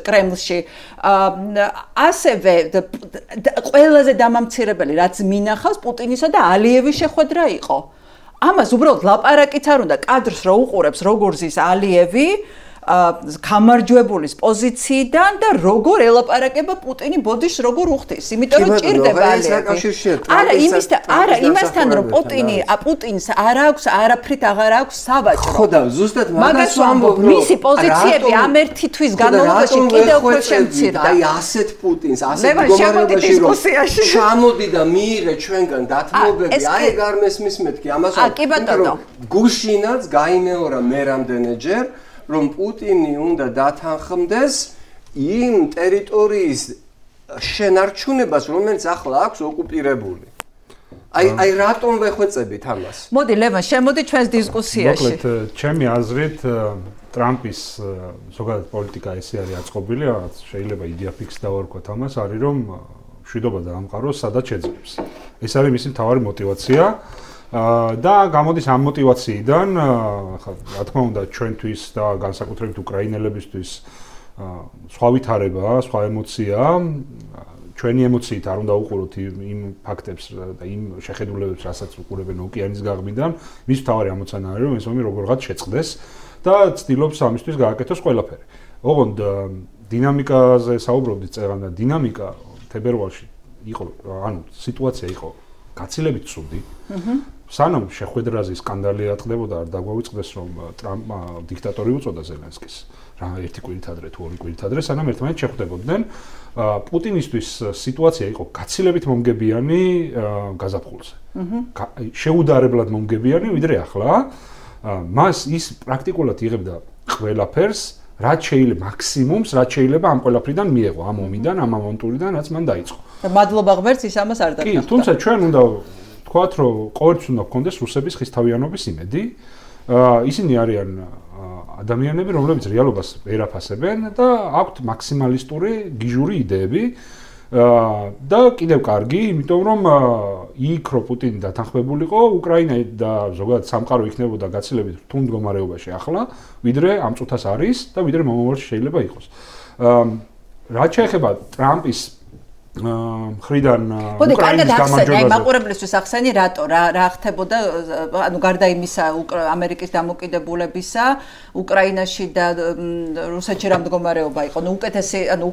კრემლში ასევე ყველაზე დამამცირებელი რაც მინახავს პუტინისა და ალიევის შეხვედრა იყო ამას უბრალოდ ლაპარაკიც არ უნდა კადრს რო უყურებს როგორ ზის ალიევი გამარჯვებულის პოზიციიდან და როგორ ელაპარაკება პუტინი ბოდიშს როგორ უხდის იმიტომ რომ ჭირდება არა იმასთან რომ პუტინს არ აქვს არაფრით აღარ აქვს სავაჭრო ხო და ზუსტად მაგას ვამბობ რომ მისი პოზიციები ამ ერთი თვის განმავლობაში კიდევ უფრო შემცირდა აი ასეთ პუტინს ასეთ მდგომარეობაში რომ ჩამოდი და მიიღე ჩვენგან დათმობები აი ეგ არ მესმის მეთქი ამას რომ გუშინაც გაიმეორა მე რამდენჯერ რომ პუტინი უნდა დათანხმდეს იმ ტერიტორიის შენარჩუნებას, რომელიც ახლა აქვს ოკუპირებული. აი რატომ ვეხვეწებით ამას? მოდი ლევან, შემოდი ჩვენს დისკუსიაში. მოკლედ, ჩემი აზრით, ტრამპის ზოგადად პოლიტიკა ესე არის აწყობილი, რაღაც შეიძლება იდეა ფიქსი დავარქვათ ამას, არის რომ მშვიდობა დაამყაროს, სადაც შეძლებს. ეს არის მისი მთავარი мотиваცია. და გამოდის ამ мотиваციიდან, ხა რა თქმა უნდა ჩვენთვის და განსაკუთრებით უკრაინელებისთვის სხვა ვითარება, სხვა ემოცია, ჩვენი ემოციით არ უნდა უყუროთ იმ ფაქტებს და იმ შეხედულებებს, რასაც უყურებენ ოკეანის გაღმიდან, მის მთავარი ამოცანა არის რომ ეს ომი როგორღაც შეწყდეს და ცდილობს ამისთვის გააკეთოს ყველაფერი. ოღონდ დინამიკაზე საუბრობდით წეგან და დინამიკა თებერვალში იყო, ანუ სიტუაცია იყო გაცილებით ცუდი. სანამ შეხვედრაზე სკანდალი ატყდებოდა, არ დაგვაუწყდეს რომ ტრამპმა დიქტატორი უწოდა ზელენსკის. რა ერთი კვირით ადრე თუ ორი კვირით ადრე, სანამ ერთმანეთს შეხვდებოდნენ, პუტინისთვის სიტუაცია იყო გაცილებით მომგებიანი გაზაფხულზე. შეუდარებლად მომგებიანი, ვიდრე ახლა. მას ის პრაქტიკულად იღებდა ყველაფერს, რაც შეიძლება მაქსიმუმს, რაც შეიძლება ამ ყველაფრიდან მიეღო, ამ ომიდან, ამ ავანტურიდან, რაც მან დაიწყო. და მადლობა ღმერთს ის ამას არ დაგახდა. კი, თუმცა ჩვენ უნდა ვთქვათ, რომ ყოველთვის უნდა გქონდეს რუსების ხისთავიანობის იმედი. ისინი არიან ადამიანები, რომლებიც რეალობას ვერ აფასებენ და აქვთ მაქსიმალისტური გიჟური იდეები. და კიდევ კარგი, იმიტომ რომ იქ რო პუტინი დათანხმებულიყო, უკრაინა და ზოგადად სამყარო იქნებოდა გაცილებით რთულ მდგომარეობაში ახლა, ვიდრე ამ წუთას არის და ვიდრე მომავალში შეიძლება იყოს. რაც შეეხება ტრამპის მხრიდან უკრაინის გამარჯვებაზე. აი მაყურებლისთვის ახსენი რატო რა ხდებოდა, ანუ გარდა იმისა ამერიკის დამოკიდებულებისა, უკრაინაში და რუსეთში რა მდგომარეობა იყო? ნუ უკეთესი, ანუ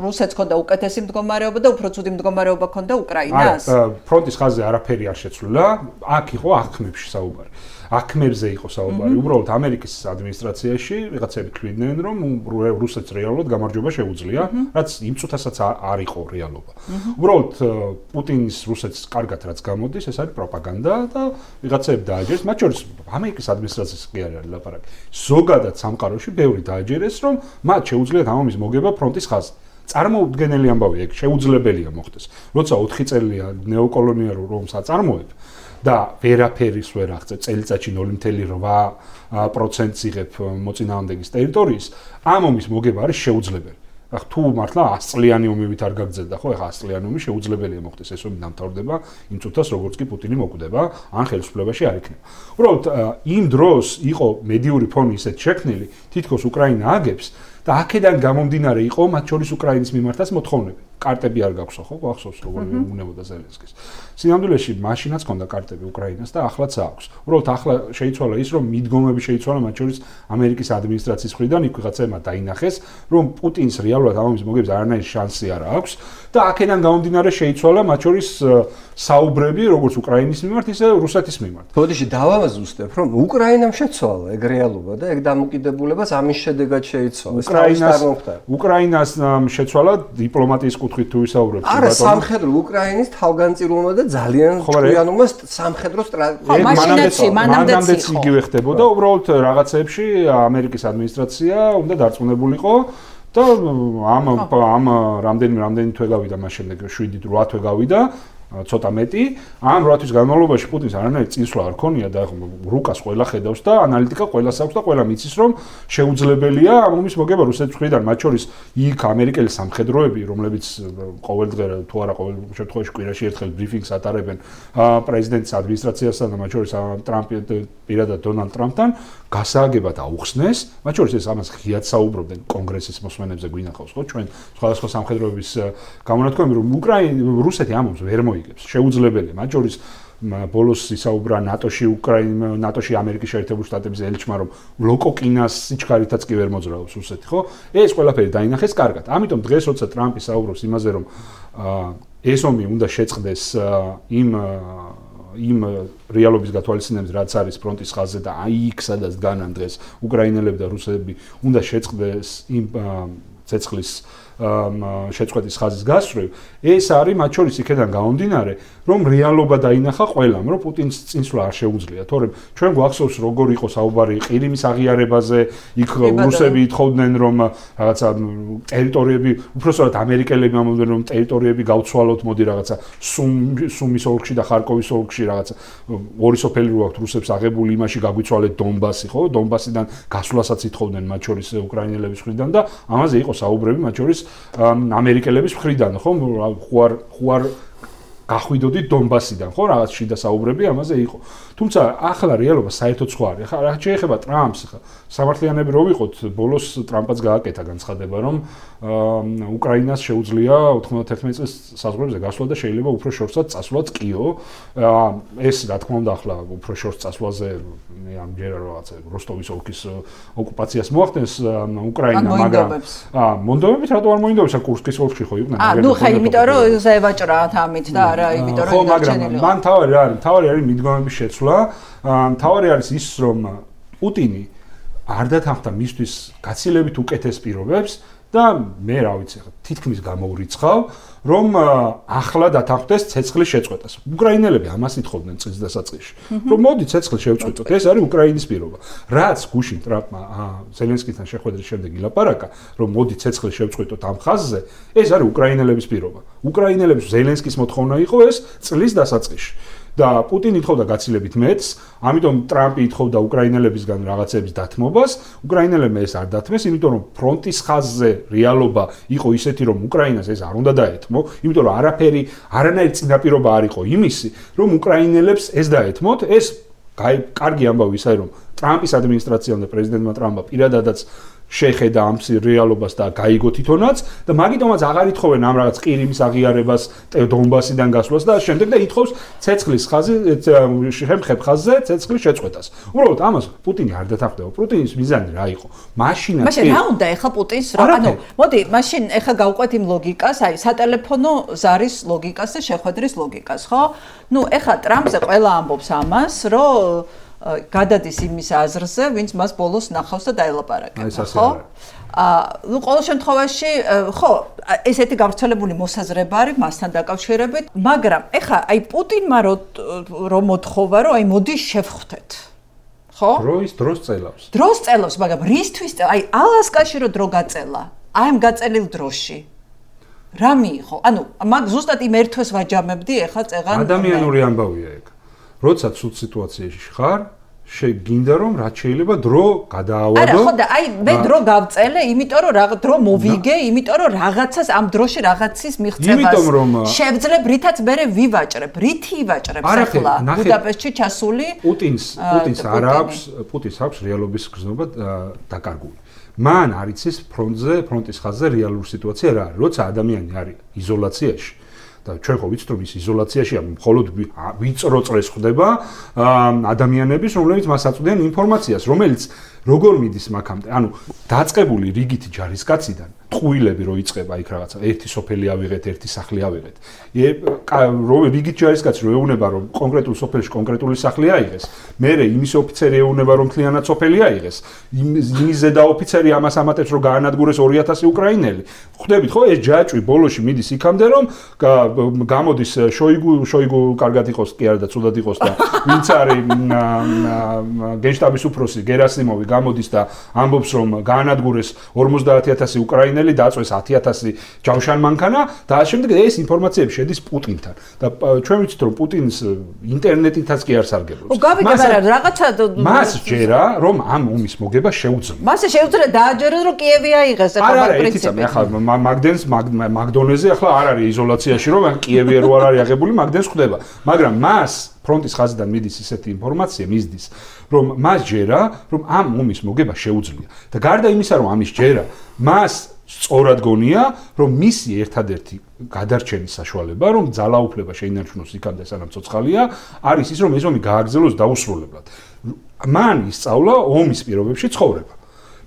რუსეთს ჰქონდა უკეთესი მდგომარეობა და უფრო ცუდი მდგომარეობა ჰქონდა უკრაინას. ფრონტის ხაზზე არაფერი არ შეცვლილა, აქ იყო აღქმებში საუბარი. აღქმებზე იყო საუბარი. უბრალოდ ამერიკის ადმინისტრაციაში ვიღაცები თვლიდნენ, რომ რუსეთს რეალურად გამარჯვება შეუძლია, რაც იმ წუთასაც არ იყო რეალობა. უბრალოდ პუტინის რუსეთს კარგად რაც გამოდის, ეს არის პროპაგანდა და ვიღაცები დააჯერეს, მათ შორის ამერიკის ადმინისტრაციის კი არ არის ლაპარაკი. ზოგადად სამყაროში ბევრი დააჯერეს, რომ მათ შეუძლიათ ამ ომის მოგება ფრონტის ხაზზე. წარმოუდგენელი ამბავია, ეგ შეუძლებელია მოხდეს. როცა 4 წელია ნეოკოლონიალურ ომს აწარმოებ და ვერაფერის ვერ აღწევ წელიწადში 0.8% იღებ მოწინააღმდეგის ტერიტორიის, ამ ომის მოგება არის შეუძლებელი. ახ თუ მართლა 100 წლიანი ომივით არ გაგრძელდა, ხო, ახ 100 წლიანი ომი შეუძლებელია მოხდეს, ეს ომი დამთავრდება იმ წუთას, როგორც კი პუტინი მოკვდება, ან ხელისუფლებაში არ იქნება. უბრალოდ იმ დროს იყო მედიური ფონი ისეთ შექმნილი, თითქოს უკრაინა აგებს და აქედან გამომდინარე იყო მათ შორის უკრაინის მიმართაც მოთხოვნები. კარტები არ გაქვსო, ხო, გახსოვს როგორ მეუბნებოდა ზელენსკის. სინამდვილეში მაშინაც ჰქონდა კარტები უკრაინას და ახლაც აქვს. უბრალოდ ახლა შეიცვალა ის, რომ მიდგომები შეიცვალა მათ შორის ამერიკის ადმინისტრაციის მხრიდან, იქ ვიღაცებმა დაინახეს, რომ პუტინს რეალურად ამ ომის მოგების არანაირი შანსი არ აქვს და აქედან გამომდინარე შეიცვალა მათ შორის საუბრები, როგორც უკრაინის მიმართ, ისე რუსეთის მიმართ. ბოდიში დავამაზუსტებ, რომ უკრაინამ შეცვალა ეგ რეალობა და ეგ დამოკიდებულებას ამის შედეგად შეიცვალა. უკრაინას შეცვალა დიპლომატიის კუთხით თუ ვისაუბრებთ. არა, სამხედრო უკრაინის თავგანწირულმა და ძალიან ჭკვიანობა სამხედრო სტრატეგია. მანამდეც იგივე ხდებოდა, უბრალოდ რაღაცეებში ამერიკის ადმინისტრაცია უნდა დარწმუნებულიყო და ამ რამდენი თვე გავიდა მას შემდეგ 7-8 თვე გავიდა. ცოტა მეტი, ამ 8 თვის განმავლობაში პუტინს არანაირი წინსვლა არ ქონია და რუკას ყველა ხედავს და ანალიტიკა ყველას აქვს და ყველა მიცის რომ შეუძლებელია ამ ომის მოგება რუსეთის მხრიდან, მათ შორის იქ ამერიკელი სამხედროები, რომლებიც ყოველდღე თუ არა ყოველ შემთხვევაში კვირაში ერთხელ ბრიფინგს ატარებენ პრეზიდენტის ადმინისტრაციასთან და მათ შორის ტრამპი პირადად დონალდ ტრამპთან გასააგებად აუხსნეს, მათ შორის ეს ამას ღიად საუბრობდნენ კონგრესის მოსმენებზე გვინახავს, ხო, ჩვენ სხვადასხვა სამხედროების გამონათქვამი, რომ რუსეთი ამ ომს ვერ მოიგებს, შეუძლებელია, მათ შორის ბოლოს ისაუბრა ნატოში ამერიკის შეერთებული შტატების ელჩმა, რომ ლოკოკინას სიჩქარითაც კი ვერ მოძრაობს რუსეთი, ხო? ეს ყველაფერი დაინახეს კარგად. ამიტომ დღეს როცა ტრამპი საუბრობს იმაზე, რომ ეს ომი უნდა შეწყდეს იმ რეალობის გათვალისწინებით, რაც არის ფრონტის ხაზზე და აი იქ სადაც დგანან დღეს უკრაინელები და რუსები უნდა შეწყდეს იმ ცეცხლის შეწყვეტის ხაზის გასწვრივ, ეს არის მათ შორის იქიდან გამომდინარე, რომ რეალობა დაინახა ყველამ, რომ პუტინს წინსვლა არ შეუძლია, თორემ ჩვენ გვახსოვს როგორ იყო საუბარი ყირიმის აღიარებაზე, იქ რუსები ითხოვდნენ, რომ რაღაცა ტერიტორიები, უბრალოდ ამერიკელები ამბობდნენ, რომ ტერიტორიები გავცვალოთ, მოდი რაღაცა სუმის ოლქში და ხარკოვის ოლქში რაღაცა ორი სოფელი რო აქვს რუსებს აღებული, იმაში გაგვიცვალეთ დონბასი, ხო? დონბასიდან გასვლასაც ითხოვდნენ მათ შორის უკრაინელების მხრიდან და ამაზე იყო საუბრები მათ შორის ამერიკელების მხრიდან, ხო? ხوار გახვიდოდით დონბასიდან, ხო? რაღაც შიდა საუბრები ამაზე იყო. თუმცა ახლა რეალობა საერთოდ სხვა არის. ახლა რა შეეხება ტრამპს, სამართლიანები რო ვიყოთ, ბოლოს ტრამპაც გააკეთა განცხადება, რომ უკრაინას შეუძლია 91 წლის საზღვრებზე გასვლა და შეიძლება უფრო შორსაც წასვლაც კიო. ეს რა თქმა უნდა ახლა უფრო შორს წასვლაზე ამჯერად რაღაცა როსტოვის ოლქის ოკუპაციას მოახდენს უკრაინა, მაგრამ მონდომებით რატო არ მოინდომეს კურსკის ოლქში ხო იყვნენ? ნუ ხა იმიტომ რომ ზევაჭრათ ამით და არა იმიტომ რომ მაგრამ მან თავარი არის მიდგომების შეცვლა. თავარი არის ის რომ პუტინი არ დათანხმდა მისთვის გაცილებით უკეთეს პირობებს და მე რა ვიცი ხა თითქმის გამოურიცხავ რომ ახლა დათანხმდეს ცეცხლის შეწყვეტას. უკრაინელები ამას ითხოვდნენ წლის დასაწყისში. რომ მოდი ცეცხლი შევწყვეტოთ. ეს არის უკრაინის პირობა. რაც გუშინ ტრამპმა ზელენსკისთან შეხვედრის შემდეგ ილაპარაკა, რომ მოდი ცეცხლი შევწყვეტოთ ამ ხაზზე, ეს არის უკრაინელების პირობა. უკრაინელებს ზელენსკის მოთხოვნა იყო ეს წლის დასაწყისში. და პუტინი ითხოვდა გაცილებით მეტს, ამიტომ ტრამპი ითხოვდა უკრაინელებისგან რაღაცების დათმობას, უკრაინელებმა ეს არ დათმეს, იმიტომ რომ ფრონტის ხაზზე რეალობა იყო ისეთი, რომ უკრაინას ეს არ უნდა დაეთმო, იმიტომ რომ არანაირი წინაპირობა არ იყო იმისი, რომ უკრაინელებს ეს დაეთმოთ, ეს კარგი ამბავი ისაა, რომ ტრამპის ადმინისტრაციამ და პრეზიდენტმა ტრამპმა პირადადაც შეხედა ამ რეალობას და გაიგო თვითონაც და მაგიტომაც აღარ ითხოვენ ამ რაღაც ყირიმის აღიარებას, დონბასიდან გასვლას და შემდეგ და ითხოვს ცეცხლის შემხებ ხაზზე ცეცხლის შეწყვეტას. უბრალოდ ამას პუტინი არ დათანხმდება. პუტინის მიზანი რა იყო? მაშინ რა უნდა ეხლა პუტინს რა? ანუ მოდი, მაშინ ეხლა გავყვეთ იმ ლოგიკას, აი სატელეფონო ზარის ლოგიკას და შეხვედრის ლოგიკას, ხო? ნუ ეხლა ტრამპზე ყველა ამბობს ამას, რომ გადადის იმის აზრზე, ვინც მას ბოლოს ნახავს და დაელაპარაკება, ხო? ნუ ყოველ შემთხვევაში, ხო, ესეთი გავრცელებული მოსაზრება არის მასთან დაკავშირებით, მაგრამ ეხლა აი პუტინმა რომ მოთხოვა, რომ აი მოდი შევხვდეთ. ხო? დროს წელავს. დროს წელავს, მაგრამ რისთვის აი ალასკაში რო დრო გაწელა, აი ამ გაწელილ დროში. რა მიიღო? ანუ მაგ ზუსტად იმ ერთვეს ვაჯამებდი ეხლა წეღან. ადამიანური ამბავია ეგ. როცა ცუდ სიტუაციაში ხარ, შეგინდა რომ რაც შეიძლება დრო გადაავადო. არა, ხო და აი მე დრო გავწელე, იმიტომ რომ დრო მოვიგე, იმიტომ რომ რაღაცას ამ დროში რაღაცის მიღწევას შევძლებ, რითაც მე ვივაჭრებ, რითი ივაჭრებს ახლა ბუდაპეშტში ჩასული. პუტინს აქვს რეალობის გრძნობა დაკარგული. მან არ იცის ფრონტის ხაზზე რეალური სიტუაცია რა არის, როცა ადამიანი არის იზოლაციაში. და ჩვენ ხო ვიცით რომ ის იზოლაციაშია, მხოლოდ ვიწრო წრეს ხდება ადამიანების, რომლებიც მას აწვდიან ინფორმაციას, რომელიც როგორ მიდის მაგამდე, ანუ დაწყებული რიგითი ჯარისკაციდან ტყუილები რო იწყება იქ რაღაცა, ერთი სოფელი ავიღეთ, ერთი სახლი ავიღეთ. რიგით ჯარისკაცი რო ეუნება რომ კონკრეტულ სოფელში კონკრეტული სახლი აიღეს, მერე იმის ოფიცერი ეუნება რომ მთლიანად სოფელი აიღეს, იმის ზედა ოფიცერი ამას ამატებს რომ გაანადგურეს 2000 უკრაინელი. ხვდებით ხო, ეს ჯაჭვი ბოლოში მიდის იქამდე რომ გამოდის შოიგუ კარგად იყოს კი არა და ცუდად იყოს და ვინც არის გენშტაბის უფროსი გერასიმოვი გამოდის და ამბობს რომ გაანადგურეს 50000 უკრაინელი დაწვეს 10000 ჯავშან მანქანა და ამ შემდეგ ეს ინფორმაციები შედის პუტინთან და ჩვენ ვიცით რომ პუტინს ინტერნეტითაც კი არ სარგებლობს. მას ჯერა რომ ამ ომის მოგება შეუძლია. მასე შეუძლია დააჯეროს რომ კიევი აიღეს ახლა პრინციპი. ახლა მაგდონეზე ახლა არ არის იზოლაციაში რომ კიევი რო არ არის აღებული მაგდენს ხვდება. მაგრამ მას ფრონტის ხაზიდან მიდის ისეთი ინფორმაცია მისდის რომ მას ჯერა რომ ამ ომის მოგება შეუძლია. და გარდა იმისა რომ ამის ჯერა მას სწორად გონია რომ მისი ერთადერთი გადარჩენის საშუალება რომ ძალაუფლება შეინარჩუნოს იქამდე სანამ ცოცხალია არის ის რომ ეს ომი გააგრძელოს დაუსრულებლად. მან ისწავლა ომის პირობებში ცხოვრება.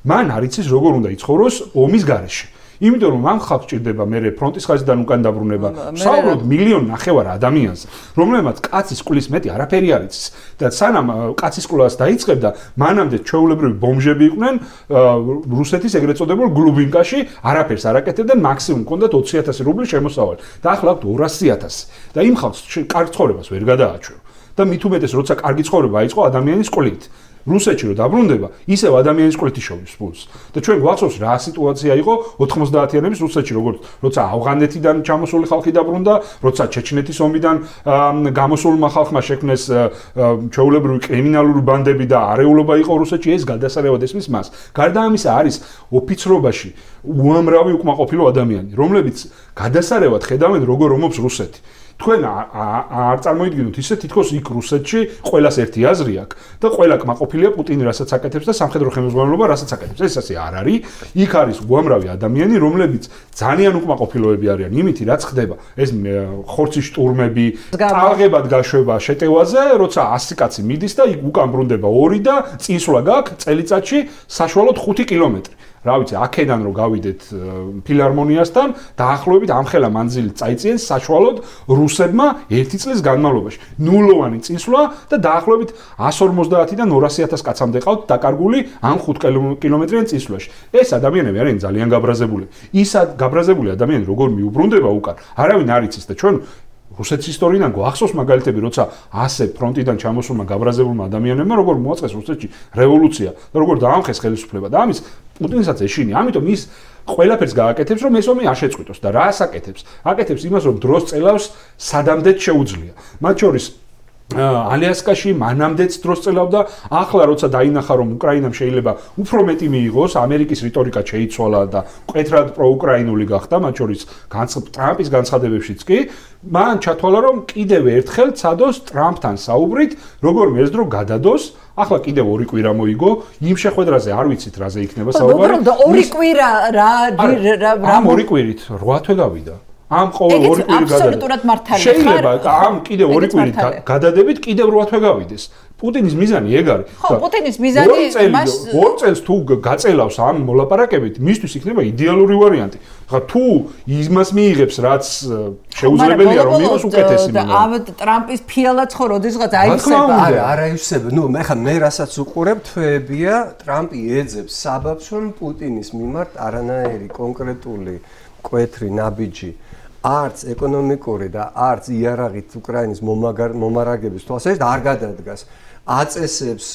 მან არ იცის როგორ უნდა იცხოვროს ომის გარეშე. იმიტომ რომ ამ ხალხს ჭირდება მე ფრონტის ხაზიდან უკან დაბრუნება, საუბრობთ 1.5 მილიონი ადამიანზე, რომლებმაც კაცის ყulis მეტი არაფერი არ იცის და სანამ კაცის ყulas დაიწყებდა, მანამდე ჩვეულებრივი ბომჟები იყვნენ რუსეთის ეგრეთ წოდებულ გლუბინკაში, არაფერს არ აკეთებდნენ, მაქსიმუმ ჰქონდათ 20000 რუბლი შემოსავალი და ახლა აქვს 200000 და იმ ხალხს კარგ ცხოვრებას ვერ გადააჩვევ და მით უმეტეს როცა კარგი ცხოვრება აიწყო ადამიანის ყולით. რუსეთში რო დაბრუნდება, ისევ ადამიანის ყოლითი შოვის ფულს. და ჩვენ გვახსოვს რა სიტუაცია იყო 90-იანების რუსეთში, როცა ავღანეთიდან ჩამოსული ხალხი დაბრუნდა, როცა ჩეჩნეთის ომიდან გამოსულმა ხალხმა შექმნეს ჩვეულებრივი კრიმინალური ბანდები და არეულობა იყო რუსეთში, ეს გადასარევად ესმის მას. გარდა ამისა არის ოფიცრობაში უამრავი უკმაყოფილო ადამიანი, რომლებიც გადასარევად ხედავენ როგორ ომობს რუსეთი. თქვენ არ წარმოიდგინოთ ისე თითქოს იქ რუსეთში ყველას ერთი აზრი აქვს და ყველა კმაყოფილია პუტინი რასაც აკეთებს და სამხედრო ხელმძღვანელობა რასაც აკეთებს. ეს ასე არ არის. იქ არის უამრავი ადამიანი, რომლებიც ძალიან უკმაყოფილოები არიან იმით, რაც ხდება. ეს ხორცის штурმები, ტალღებად გაშვება შეტევაზე, როცა 100 კაცი მიდის და იქ უკან ბრუნდება 2 და წინსვლა გაქვს წელიწადში საშუალოდ 5 კილომეტრი. რა ვიცი, აქედან რო გავიდეთ ფილარმონიასთან, დაახლოებით ამხელა მანძილი წაიწიეს საშუალოდ რუსებმა 1 წლის განმავლობაში. ნულოვანი წინსვლა და დაახლოებით 150-დან 200.000 კაცამდე ყავთ დაკარგული ამ 5 კილომეტრიან წინსვლაში. ეს ადამიანები არიან ძალიან გაბრაზებული. ისად გაბრაზებული ადამიანი როგორ მიუბრუნდება უკან, არავინ არ იცის და ჩვენ რუსეთის ისტორიიდან გვახსოვს მაგალითები, როცა ასე ფრონტიდან ჩამოსულმა გაბრაზებულმა ადამიანებმა როგორ მოაწყეს რუსეთში რევოლუცია და როგორ დაამხეს ხელისუფლება და ამის პუტინსაც ეშინია. ამიტომ ის ყველაფერს გააკეთებს, რომ ეს ომი არ შეწყვიტოს და რას აკეთებს? აკეთებს იმას, რომ დროს წელავს სადამდეც შეუძლია. მათ შორის ალიასკაში მანამდეც დროს წელავდა, ახლა როცა დაინახა რომ უკრაინამ შეიძლება უფრო მეტი მიიღოს, ამერიკის რიტორიკა შეიცვალა და მკვეთრად პროუკრაინული გახდა, მათ შორის ტრამპის განცხადებებშიც კი, მან ჩათვალა რომ კიდევ ერთხელ ცადოს ტრამპთან საუბრით, როგორ მესდრო გადადოს, ახლა კიდევ 2 კვირა მოიგო, იმ შეხვედრაზე არ ვიცით რაზე იქნება საუბარი. უბრალოდ 2 კვირა რა ამ 2 კვირით 8 თვე გავიდა. ამ ყოველ 2 კვირი აბსოლუტურად მართალი ხარ. შეიძლება ამ კიდევ 2 კვირით გადადებით კიდევ 8 თვე გავიდეს. პუტინის მიზანი ეგ არის. ხო, პუტინის მიზანი მას 2 წელს თუ გაწელავს ამ მოლაპარაკებით, მისთვის იქნება იდეალური ვარიანტი. ხა თუ იმას მიიღებს, რაც შეუძლებელია რომ მიიღოს უკეთესი მიღება. ამ ტრამპის ფიალაც ხო როდესღაც აიხსება. არა აიხსება. ნუ მე რასაც უყურებ, თვეებია, ტრამპი ეძებს საბაბს, რომ პუტინის მიმართ არანაირი კონკრეტული მკვეთრი ნაბიჯი არც ეკონომიკური და არც იარაღით უკრაინის მომარაგების თვალსაზრისით არ გადადგას. აწესებს,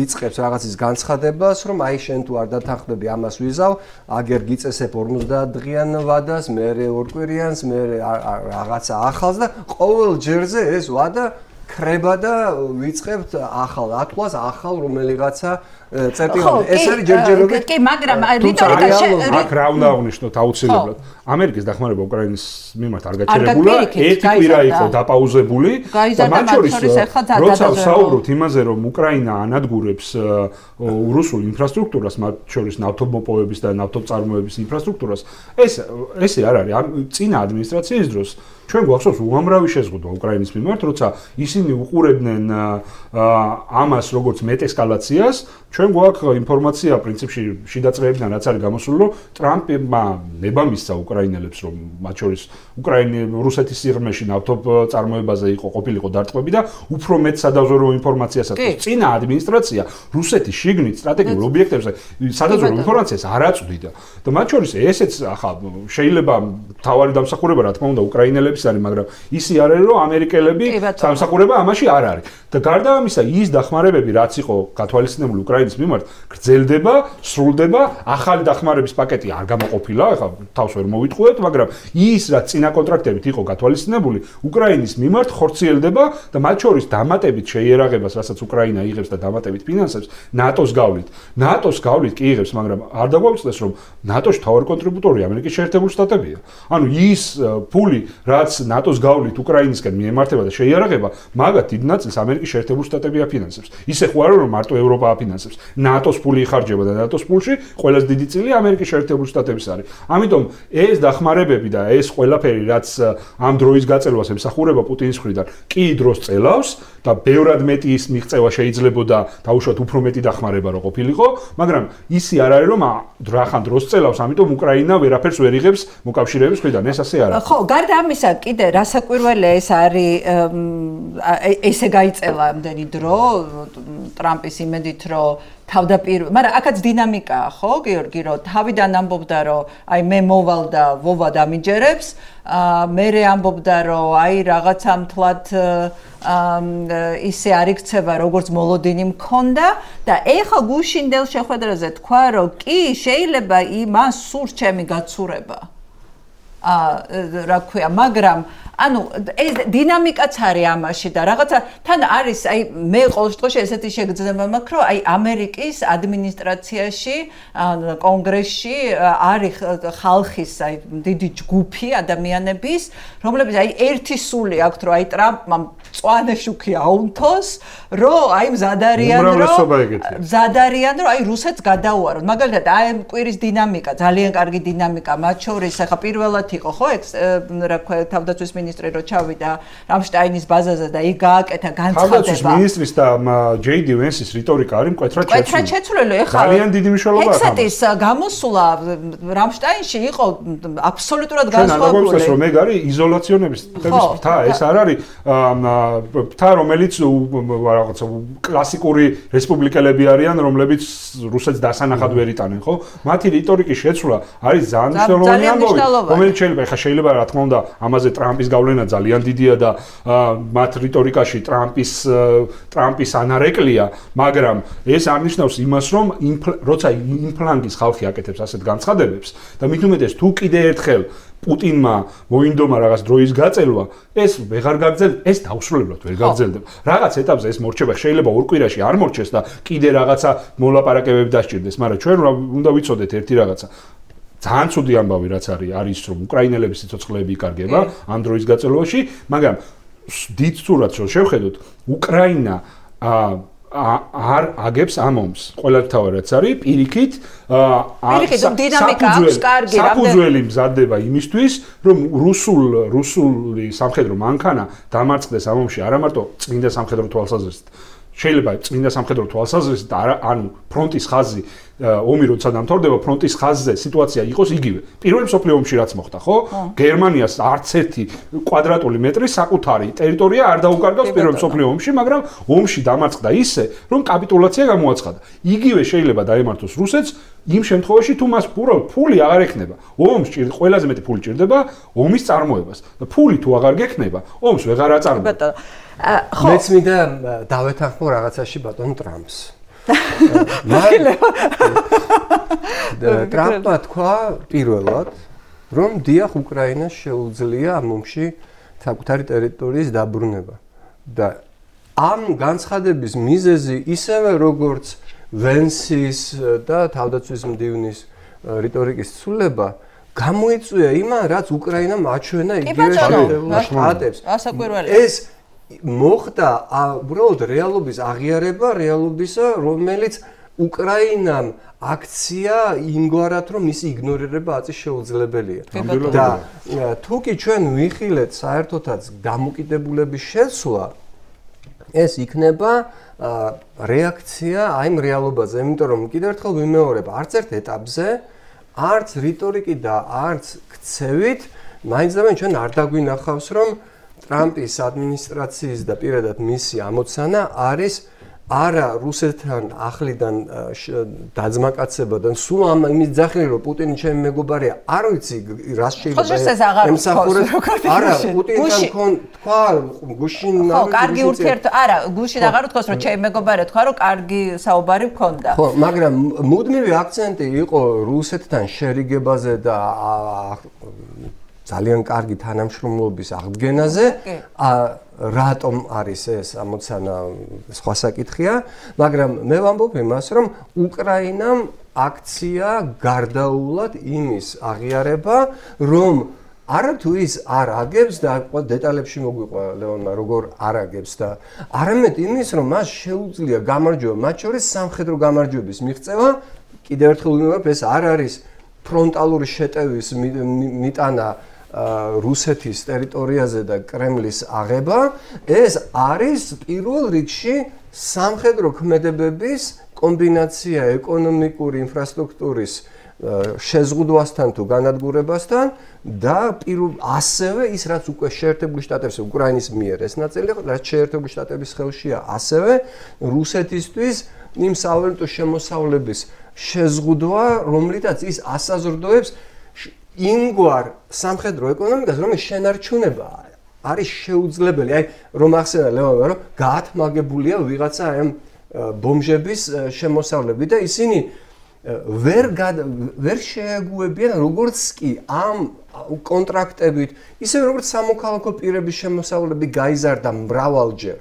იწყებს რაღაცის განცხადებას, რომ აი შენ თუ არ დათანხმდები ამას ვიზავ, აგერ გიწესებ 50 დღიან ვადას, მერე 2 კვირიანს, მერე რაღაცა ახალს და ყოველ ჯერზე ეს ვადა ქრება და ვიწყებთ ახალ ათვლას, ახალ რომელიღაცა წერტილები. ეს არის ჯერჯერობით. კი, მაგრამ რიტორიკა აქ რა უნდა აღნიშნოთ აუცილებლად. ამერიკის დახმარება უკრაინის მიმართ არ გაჩერებულა, 1 კვირა იყო დაპაუზებული და მათ შორის როცა საუბრობთ იმაზე, რომ უკრაინა ანადგურებს რუსულ ინფრასტრუქტურას, მათ შორის ნავთობმოპოვების და ნავთობწარმოების ინფრასტრუქტურას, ესე არ არის. წინა ადმინისტრაციის დროს ჩვენ გვახსოვს უამრავი შეზღუდვა უკრაინის მიმართ, როცა ისინი უყურებდნენ ამას როგორც მეტესკალაციას, ჩვენ გვაქვს ინფორმაცია პრინციპში შიდა წრეებიდან რაც არის გამოსული, რომ ტრამპმა ნება მისცა უკრაინელებს, რომ მათ შორის რუსეთის სიღრმეში ნავთობწარმოებაზე ყოფილიყო დარტყმები და უფრო მეტ სადაზვერვო ინფორმაციასაც წინა ადმინისტრაცია რუსეთის შიგნით სტრატეგიულ ობიექტებზე სადაზვერვო ინფორმაციას არ აწვდიდა. და მათ შორის ესეც ახლა შეიძლება თავარი დამსახურება რა თქმა უნდა უკრაინელების არის, მაგრამ ისი არ არის, რომ ამერიკელები დამსახურება ამაში არ არის. და გარდა ამისა, ის დახმარებები რაც იყო გათვალისწინებული უკრაინის მიმართ, გრძელდება, სრულდება, ახალი დახმარების პაკეტი არ გამოყოფილა, ახლა თავს ვერ მოვიტყუებთ, მაგრამ ის რაც წინა კონტრაქტებით იყო გათვალისწინებული, უკრაინის მიმართ ხორციელდება და მათ შორის დამატებით შეიარაღებას, რასაც უკრაინა იღებს და დამატებით ფინანსებს, ნატოს გავლით. ნატოს გავლით კი იღებს, მაგრამ არ დაგვაუწყდეს, რომ ნატოში თავარი კონტრიბუტორი ამერიკის შეერთებული შტატებია. ანუ ის ფული, რაც ნატოს გავლით უკრაინისკენ მიემართება და შეიარაღება, მაგათ დიდ ნაწილს ამერიკის შეერთებული შტატები აფინანსებს. ისე ხო არა, რომ მარტო ევროპა აფინანსებს. ნატოს ფული იხარჯება და ნატოს ფულში ყველაზე დიდი წილი ამერიკის შეერთებული შტატების არის. ამიტომ ეს დახმარებები და ეს ყველაფერი, რაც ამ დროის გაწელვას ემსახურება პუტინის მხრიდან, კი დროს წელავს და ბევრად მეტი ის მიღწევა შეიძლებოდა დაუშვათ უფრო მეტი დახმარება რო ყოფილიყო, მაგრამ ისი არ არის, რომ რახან დროს წელავს, ამიტომ უკრაინა ვერაფერს ვერ იღებს მოკავშირეების მხრიდან. ეს ასე არ არის. ხო, გარდა ამისა, კიდე რასაკვირველია ეს არის ესე გაიწელა ამდენი დრო ტრამპის იმედით, რომ თავდაპირველ, მაგრამ აქაც დინამიკაა, ხო, გიორგი, რომ თავიდან ამბობდა, რომ აი მე მოვალ და ვოვა დამიჯერებს, მერე ამბობდა, რომ აი რაღაცა მთლად ისე არ იქცევა, როგორც მოლოდინი მქონდა და ეხლა გუშინდელ შეხვედრაზე თქვა, რომ კი, შეიძლება იმას სურს ჩემი გაცურება. რა ქვია, მაგრამ ანუ ეს დინამიკაც არის ამაში და რაღაცა თან არის აი მე ყოველ შემთხვევაში ესეთი შეგრძნება მაქვს რომ აი ამერიკის ადმინისტრაციაში კონგრესში არის ხალხის აი დიდი ჯგუფი ადამიანების რომლებიც აი ერთი სული აქვთ რომ აი ტრამპმა მწვანე შუქი აუნთოს რომ აი მზადარიან რომ აი რუსეთს გადაუაროთ მაგალითად აი კვირის დინამიკა ძალიან კარგი დინამიკა მათ შორის ახლა პირველად იყო ხო რა ქვია თავდაცვის მინისტრი რო ჩავიდა რამშტაინის ბაზაზე და იქ გააკეთა განცხადება. თავდაცვის მინისტრის და ჯეი-დი ვენსის რიტორიკა არის მკვეთრად შეცვლილი. ეხლა ძალიან დიდი მნიშვნელობა აქვს. ექსატის გამოსვლა რამშტაინში იყო აბსოლუტურად განსხვავებული. ჩვენ რომ ეგ არის იზოლაციონების თემის ფთა, ეს არ არის ფთა, რომელიც რაღაცა კლასიკური რესპუბლიკელები არიან, რომლებიც რუსეთს დასანახად ვერ იტანენ, ხო? მათი რიტორიკის შეცვლა არის ძალიან მნიშვნელოვანი ამბავი, რომელიც შეიძლება რა თქმა უნდა ამაზე ტრამპის გავლენა ძალიან დიდია და მათ რიტორიკაში ტრამპის ანარეკლია, მაგრამ ეს არნიშნავს იმას, რომ როცა იმ ფლანგის ხალხი აკეთებს ასეთ განცხადებებს და მით უმეტეს თუ კიდე ერთხელ პუტინმა მოინდომა რაღაც დროის გაწელვა, ეს ვეღარ გაგრძელდება, ეს დაუსრულებლად ვერ გაგრძელდება. რაღაც ეტაპზე ეს მორჩება, შეიძლება ორ კვირაში არ მორჩეს და კიდე რაღაცა მოლაპარაკებები დასჭირდეს, მაგრამ ჩვენ უნდა ვიცოდეთ ერთი რაღაცა. ძალიან ცუდი ამბავი რაც არის რომ უკრაინელების სიცოცხლეები იკარგება ამ დროის გაწელვაში, მაგრამ დიდ ცურათს რომ შევხედოთ, უკრაინა არ აგებს ამ ომს. ყველართავად არის პირიქით დინამიკა აქვს კარგი, საფუძველი მზადდება იმისთვის, რომ რუსული სამხედრო მანქანა დამარცხდეს ამ ომში არა მარტო წმინდა სამხედრო თვალსაზრისით. შეიძლება წმინდა სამხედრო თვალსაზრისით ანუ ფრონტის ხაზი ომი როცა დამთავრდება ფრონტის ხაზზე სიტუაცია იყოს იგივე. პირველ მსოფლიო ომში რაც მოხდა, ხო? გერმანიას არც ერთი კვადრატული მეტრი საკუთარი ტერიტორია არ დაუკარგავს პირველ მსოფლიო ომში, მაგრამ ომში დამარცხდა ისე, რომ კაპიტულაცია გამოაცხადა. იგივე შეიძლება დაემართოს რუსეთს იმ შემთხვევაში, თუ მას ფული აღარ ექნება. ომს ყველაზე მეტი ფული ჭირდება ომის წარმოებას. და ფული თუ აღარ გექნება, ომს ვეღარ აწარმოებს. მეც მინდა დავეთანხმო რაღაცაში ბატონ ტრამპს. ტრამპმა თქვა პირველად, რომ დიახ უკრაინას შეუძლია ამ ომში საკუთარი ტერიტორიის დაბრუნება. და ამ განცხადების მიზეზი ისევე როგორც ვენსის და თავდაცვის მდივნის რიტორიკის ცვლილება გამოიწვია იმან, რაც უკრაინამ აჩვენა იგივე შტატებს. ეს მოხდა უბრალოდ რეალობის აღიარება, რეალობისა, რომელიც უკრაინამ აქცია იმგვარად, რომ მისი იგნორირება აწის შეუძლებელია. და თუ კი ჩვენ ვიხილეთ საერთოდაც დამოკიდებულების შესვლა, ეს იქნება რეაქცია აი ამ რეალობაზე, იმიტომ რომ კიდევ ერთხელ ვიმეორებ, არც ერთ ეტაპზე, არც რიტორიკი და არც ქცევით, მაინც და მაინც ჩვენ არ დაგვინახავს, რომ ტრამპის ადმინისტრაციის და პირადად მისი ამოცანა არის არა რუსეთთან ახლიდან დაძმაკაცება და სულ ამ იმის ძახილი რომ პუტინი ჩემი მეგობარია, არ ვიცი რას შეიძლება ემსახურებს. არა, პუტინთან თქვა გუშინ კარგი ურთიერთობა, არა, გუშინ აღარ უთქვას რომ ჩემი მეგობარია, თქვა რომ კარგი საუბარი მქონდა. ხო, მაგრამ მუდმივი აქცენტი იყო რუსეთთან შერიგებაზე და ძალიან კარგი თანამშრომლობის აღდგენაზე. რატომ არის ეს ამოცანა სხვა საკითხია, მაგრამ მე ვამბობ იმას, რომ უკრაინამ აქცია გარდაულად იმის აღიარება, რომ არათუ ის არ აგებს და დეტალებში მოგვიყვა ლეონმა როგორ არ აგებს და არამედ იმის, რომ მას შეუძლია გამარჯვება, მათ შორის სამხედრო გამარჯვების მიღწევა. კიდევ ერთხელ ვიმეორებ, ეს არ არის ფრონტალური შეტევის მიტანა რუსეთის ტერიტორიაზე და კრემლის აღება, ეს არის პირველ რიგში სამხედრო ქმედებების კომბინაცია ეკონომიკური ინფრასტრუქტურის შეზღუდვასთან თუ განადგურებასთან და ასევე ის რაც უკვე შეერთებული შტატების უკრაინის მიერ ეს ნაწილი, რაც შეერთებული შტატების ხელშია, ასევე რუსეთისთვის იმ სავალუტო შემოსავლების შეზღუდვა, რომლითაც ის ასაზრდოებს იმგვარ სამხედრო ეკონომიკას, რომელიც შენარჩუნება არის შეუძლებელი. აი, რომ ახსენა ლეონმა, რომ გაათმაგებულია ვიღაცა ამ ბომჟების შემოსავლები და ისინი ვერ შეეგუებიან როგორც კი ამ კონტრაქტებით, ისე როგორც სამოქალაქო პირების შემოსავლები გაიზარდა მრავალჯერ.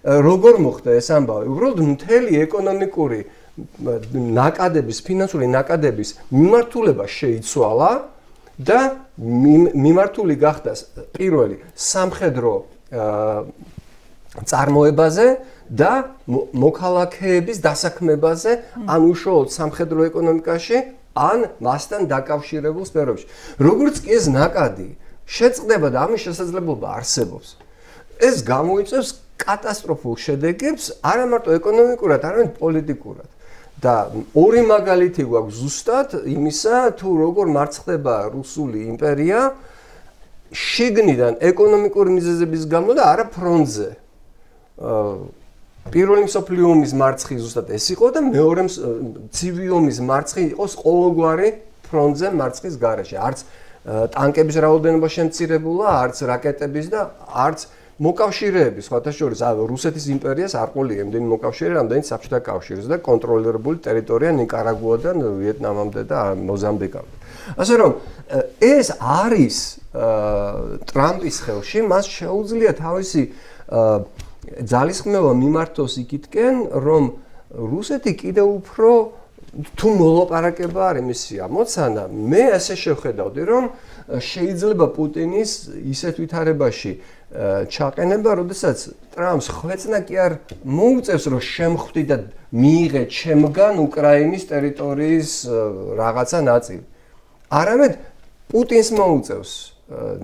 როგორ მოხდა ეს ამბავი? უბრალოდ მთელი ეკონომიკური ნაკადების, ფინანსური ნაკადების მიმართულება შეიცვალა და მიმართული გახდა პირველი სამხედრო წარმოებაზე და მოქალაქეების დასაქმებაზე, ან უშუალოდ სამხედრო ეკონომიკაში, ან მასთან დაკავშირებულ სფეროებში. როგორც კი ეს ნაკადი შეწყდება და ამის შესაძლებლობა არსებობს, ეს გამოიწვევს კატასტროფულ შედეგებს არა მარტო ეკონომიკურად, არამედ პოლიტიკურად. და ორი მაგალითი გვაქვს ზუსტად იმისა, თუ როგორ მარცხდება რუსული იმპერია შიგნიდან ეკონომიკური მიზეზების გამო და არა ფრონტზე. პირველი მსოფლიო ომის მარცხი ზუსტად ეს იყო და მეორე ცივი ომის მარცხი იყოს ყოველგვარი ფრონტზე მარცხის გარეშე. არც ტანკების რაოდენობა შემცირებულა, არც რაკეტების და არც მოკავშირეების, სხვათა შორის, რუსეთის იმპერიას არ ყოლია იმდენი მოკავშირე, რამდენიც საბჭოთა კავშირს და კონტროლირებული ტერიტორია ნიკარაგუადან ვიეტნამამდე და მოზამბიკამდე. ასე რომ ეს არის ტრამპის ხელში, მას შეუძლია თავისი ძალისხმევა მიმართოს იქითკენ, რომ რუსეთი კიდევ უფრო თუ მოლაპარაკება არის მისი ამოცანა, მე ასე შევხედავდი, რომ შეიძლება პუტინის ისეთ ვითარებაში ჩაყენება, როდესაც ტრამპს ხვეწნა კი არ მოუწევს, რომ შემხვდი და მიიღე ჩემგან უკრაინის ტერიტორიის რაღაცა ნაწილი. არამედ პუტინს მოუწევს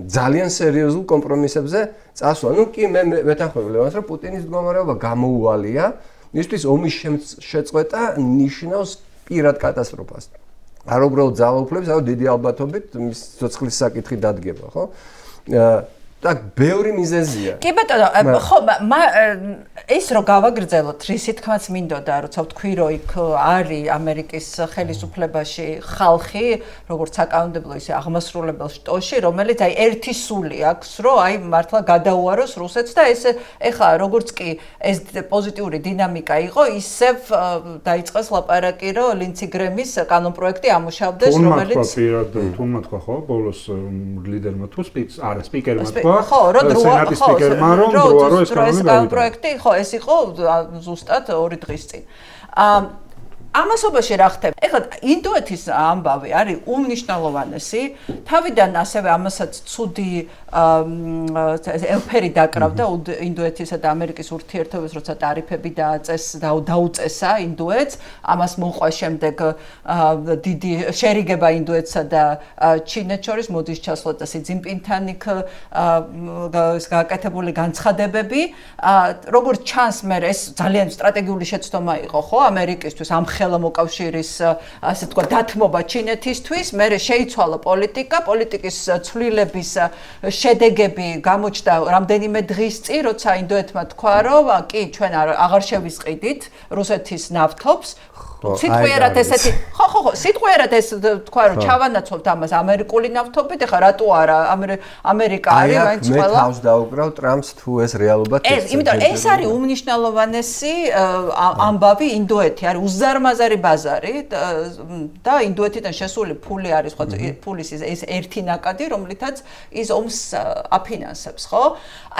ძალიან სერიოზულ კომპრომისებზე წასვლა. ნუ კი მე ვეთანხმები ლევანს, რომ პუტინის მდგომარეობა გამოუვალია, მისთვის ომის შეწყვეტა ნიშნავს პირად კატასტროფას. არ უბრალოდ ძალაუფლებს, არა დიდი ალბათობით მის ცოცხლის საკითხი დადგება, ხო? და ბევრი მიზეზია. კი ბატონო, ხო, ის რო გავაგრძელოთ, რის თქმაც მინდოდა, როცა ვთქვი, რომ იქ არის ამერიკის ხელისუფლებაში ხალხი, როგორც საკანონმდებლო, ისე აღმასრულებელ შტოში, რომელიც აი ერთი სული აქვს, რომ აი მართლა გადაუაროს რუსეთს და ეს ეხლა როგორც კი ეს პოზიტიური დინამიკა იყო, ისევ დაიწყეს ლაპარაკი, რომ ლინცი გრემის კანონპროექტი ამუშავდეს, რომელიც თუნმა თქვა ხო, ბოლოს ლიდერმა თუ სპიკერმა ხო, სენატის სპიკერმა რომ ეს კანონპროექტი, ხო, ეს იყო ზუსტად 2 დღის წინ. ამასობაში რა ხდება? ეხლა ინდოეთის ამბავი არის უმნიშვნელოვანესი, თავიდან ასევე ამასაც ცუდი ელფერი დაკრავდა ინდოეთისა და ამერიკის ურთიერთობებს, როცა ტარიფები დაუწესა ინდოეთს, ამას მოყვა შემდეგ დიდი შერიგება ინდოეთსა და ჩინეთს შორის, მოდის ჩასვლა და სი ძინპინთან იქ გაკეთებული განცხადებები, როგორც ჩანს, მე ეს ძალიან სტრატეგიული შეცდომა იყო, ხო, ამერიკისთვის ამ მოკავშირის ასე თქვა დათმობა ჩინეთისთვის, მერე შეიცვალა პოლიტიკის ცვლილების შედეგები გამოჩნდა რამდენიმე დღის წინ, როცა ინდოეთმა თქვა, რომ კი ჩვენ აღარ შევისყიდით რუსეთის ნავთობს. სიტყვიერად ესეთი ხო სიტყვიერად ეს თქვა რომ ჩავანაცვლოთ ამას ამერიკული ნავთობით ეხლა რატო არა ამერიკა არის მაინც ყველა მე თავს დაუკრავ ტრამპს თუ ეს რეალობა ეს იმიტომ ეს არის უმნიშვნელოვანესი ამბავი ინდოეთი არის უზარმაზარი ბაზარი და ინდოეთიდან შესული ფული არის ხო ფულის ეს ერთი ნაკადი რომლითაც ის ომს აფინანსებს ხო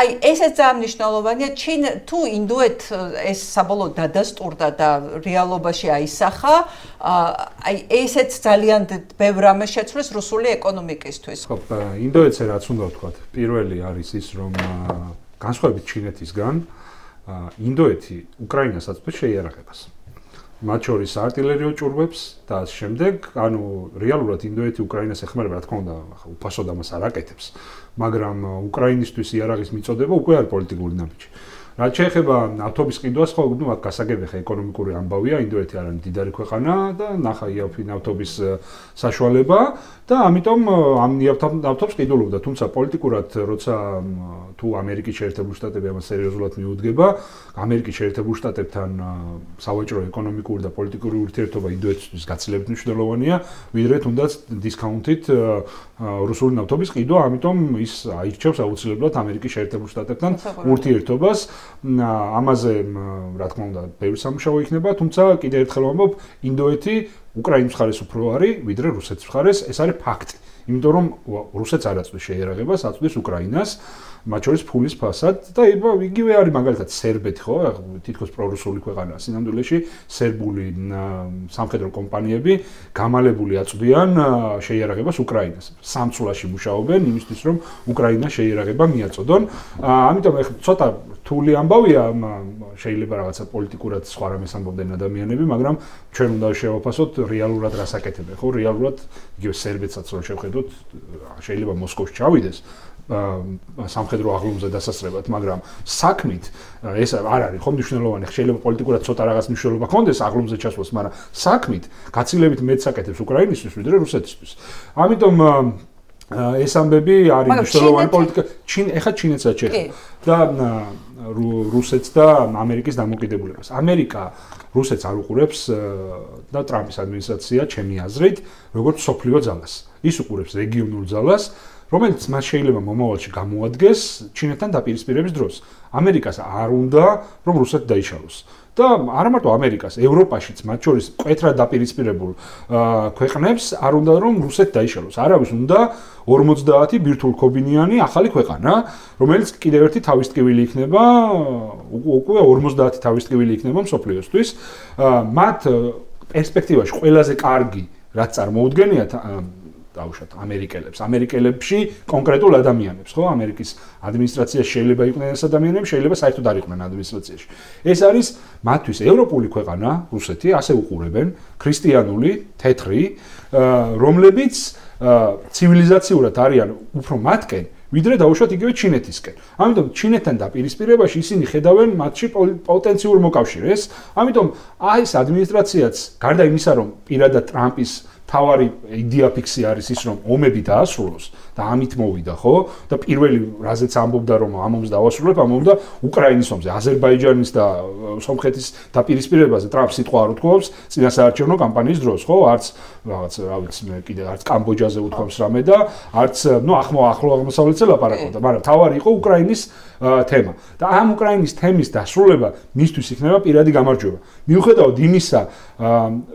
აი ესეც ძალიან მნიშვნელოვანია თუ ინდოეთ ეს საბოლოოდ დადასტურდა და რეალობაში ისახა აი ესეც ძალიან ბევრ რამეს შეცვლის რუსული ეკონომიკისთვის. ხო, ინდოეთზე რაც უნდა ვთქვათ, პირველი არის ის, რომ განსხვავებით ჩინეთისგან, ინდოეთი უკრაინას აწვდის შეიარაღებას. მათ შორის არტილერიო ჭურვებს და ამ შემდეგ, ანუ რეალურად ინდოეთი უკრაინას ეხმარება, რა თქმა უნდა, უფასოდ ამას არ აკეთებს, მაგრამ უკრაინისთვის იარაღის მიწოდება უკვე არის პოლიტიკური ნაბიჯი. რაც შეეხება ნავთობის ყიდვას, ხო, ნუ აქ გასაგები ხა ეკონომიკური ამბავია, ინდოეთი არ არის მდიდარი ქვეყანა და ნახა იაფი ნავთობის საშუალება და ამიტომ ამ ნავთობს ყიდულობდა, თუმცა პოლიტიკურად როცა თუ ამერიკის შეერთებული შტატები ამას სერიოზულად მიუდგება, ამერიკის შეერთებულ შტატებთან სავაჭრო ეკონომიკური და პოლიტიკური ურთიერთობა ინდოეთისთვის გაცილებით მნიშვნელოვანია, ვიდრე თუნდაც დისკაუნტით რუსული ნავთობის ყიდვა, ამიტომ ის აირჩევს აუცილებლად ამერიკის შეერთებულ შტატებთან ურთიერთობას. ამაზე რა თქმა უნდა ბევრი სამუშაო იქნება, თუმცა კიდევ ერთხელ ვამბობ, ინდოეთი უკრაინის მხარეს უფრო არის, ვიდრე რუსეთის მხარეს, ეს არის ფაქტი. იმიტომ რომ რუსეთს არ აწვდის შეიარაღებას, აწვდის უკრაინას, მათ შორის ფულის ფასად და იგივე არის მაგალითად სერბეთი, ხო, თითქოს პრორუსული ქვეყანაა. სინამდვილეში სერბული სამხედრო კომპანიები გამალებული აწვდიან შეიარაღებას უკრაინას. სამწულაში მუშაობენ იმისთვის, რომ უკრაინას შეიარაღება მიაწოდონ. ამიტომ ეხლა ცოტა რთული ამბავია, შეიძლება რაღაცა პოლიტიკურად სხვა რამეს ამბობდნენ ადამიანები, მაგრამ ჩვენ უნდა შევაფასოთ რეალურად რას აკეთებენ, ხო? რეალურად იგივე სერბეთსაც რომ შევხედოთ, შეიძლება მოსკოვში ჩავიდეს სამხედრო აღლუმზე დასასრებად, მაგრამ საქმით ეს არ არის ხო მნიშვნელოვანი, შეიძლება პოლიტიკურად ცოტა რაღაც მნიშვნელობა ქონდეს აღლუმზე ჩასვლას, მაგრამ საქმით გაცილებით მეტს აკეთებს უკრაინისთვის, ვიდრე რუსეთისთვის. ამიტომ ეს ამბები არის მნიშვნელოვანი პოლიტიკა, ეხლა ჩინეთსაც შეეხება და რუსეთს და ამერიკის დამოკიდებულებას. ამერიკა რუსეთს არ უყურებს და ტრამპის ადმინისტრაცია, ჩემი აზრით, როგორც სოფლიო ძალას. ის უყურებს რეგიონულ ძალას, რომელიც მას შეიძლება მომავალში გამოადგეს ჩინეთთან დაპირისპირების დროს. ამერიკას არ უნდა რომ რუსეთი დაიშალოს. და არა მარტო ამერიკას, ევროპაშიც, მათ შორის მკვეთრად დაპირისპირებულ ქვეყნებს არ უნდა რომ რუსეთი დაიშალოს. არავის უნდა 50 ბირთვულქობინიანი ახალი ქვეყანა, რომელიც კიდევ ერთი თავისტკივილი იქნება, უკვე 50 თავისტკივილი იქნება მსოფლიოსთვის. მათ პერსპექტივაში ყველაზე კარგი რაც წარმოუდგენიათ დაუშვათ ამერიკელებში კონკრეტულ ადამიანებს, ხო? ამერიკის ადმინისტრაციაში შეიძლება იყვნენ ეს ადამიანები, შეიძლება საერთოდ არ იყვნენ ადმინისტრაციაში. ეს არის მათთვის ევროპული ქვეყანა, რუსეთი, ასე უყურებენ, ქრისტიანული, თეთრი, რომლებიც ცივილიზაციურად არიან უფრო მათკენ, ვიდრე დაუშვათ იგივე ჩინეთისკენ. ამიტომ ჩინეთთან დაპირისპირებაში ისინი ხედავენ მათში პოტენციურ მოკავშირეს. ამიტომ ეს ადმინისტრაციაც გარდა იმისა, რომ პირადად ტრამპის თავარი იდეა ფიქსი არის ის, რომ ომები დაასრულოს და ამით მოვიდა, ხო? და პირველი რაზეც ამბობდა, რომ ამ ომს დავასრულებ, ამბობდა უკრაინის ომზე, აზერბაიჯანის და სომხეთის დაპირისპირებაზე ტრამპ სიტყვა არ უთქვამს წინასაარჩევნო კამპანიის დროს, ხო? არც რაღაც, რა ვიცი, მე კიდე არც კამბოჯაზე უთქვამს რამე და არც, ახლო აღმოსავლეთზე ლაპარაკობდა, მაგრამ თავარი იყო უკრაინის თემა. და ამ უკრაინის თემის დასრულება მისთვის იქნება პირადი გამარჯვება. მიუხედავად იმისა,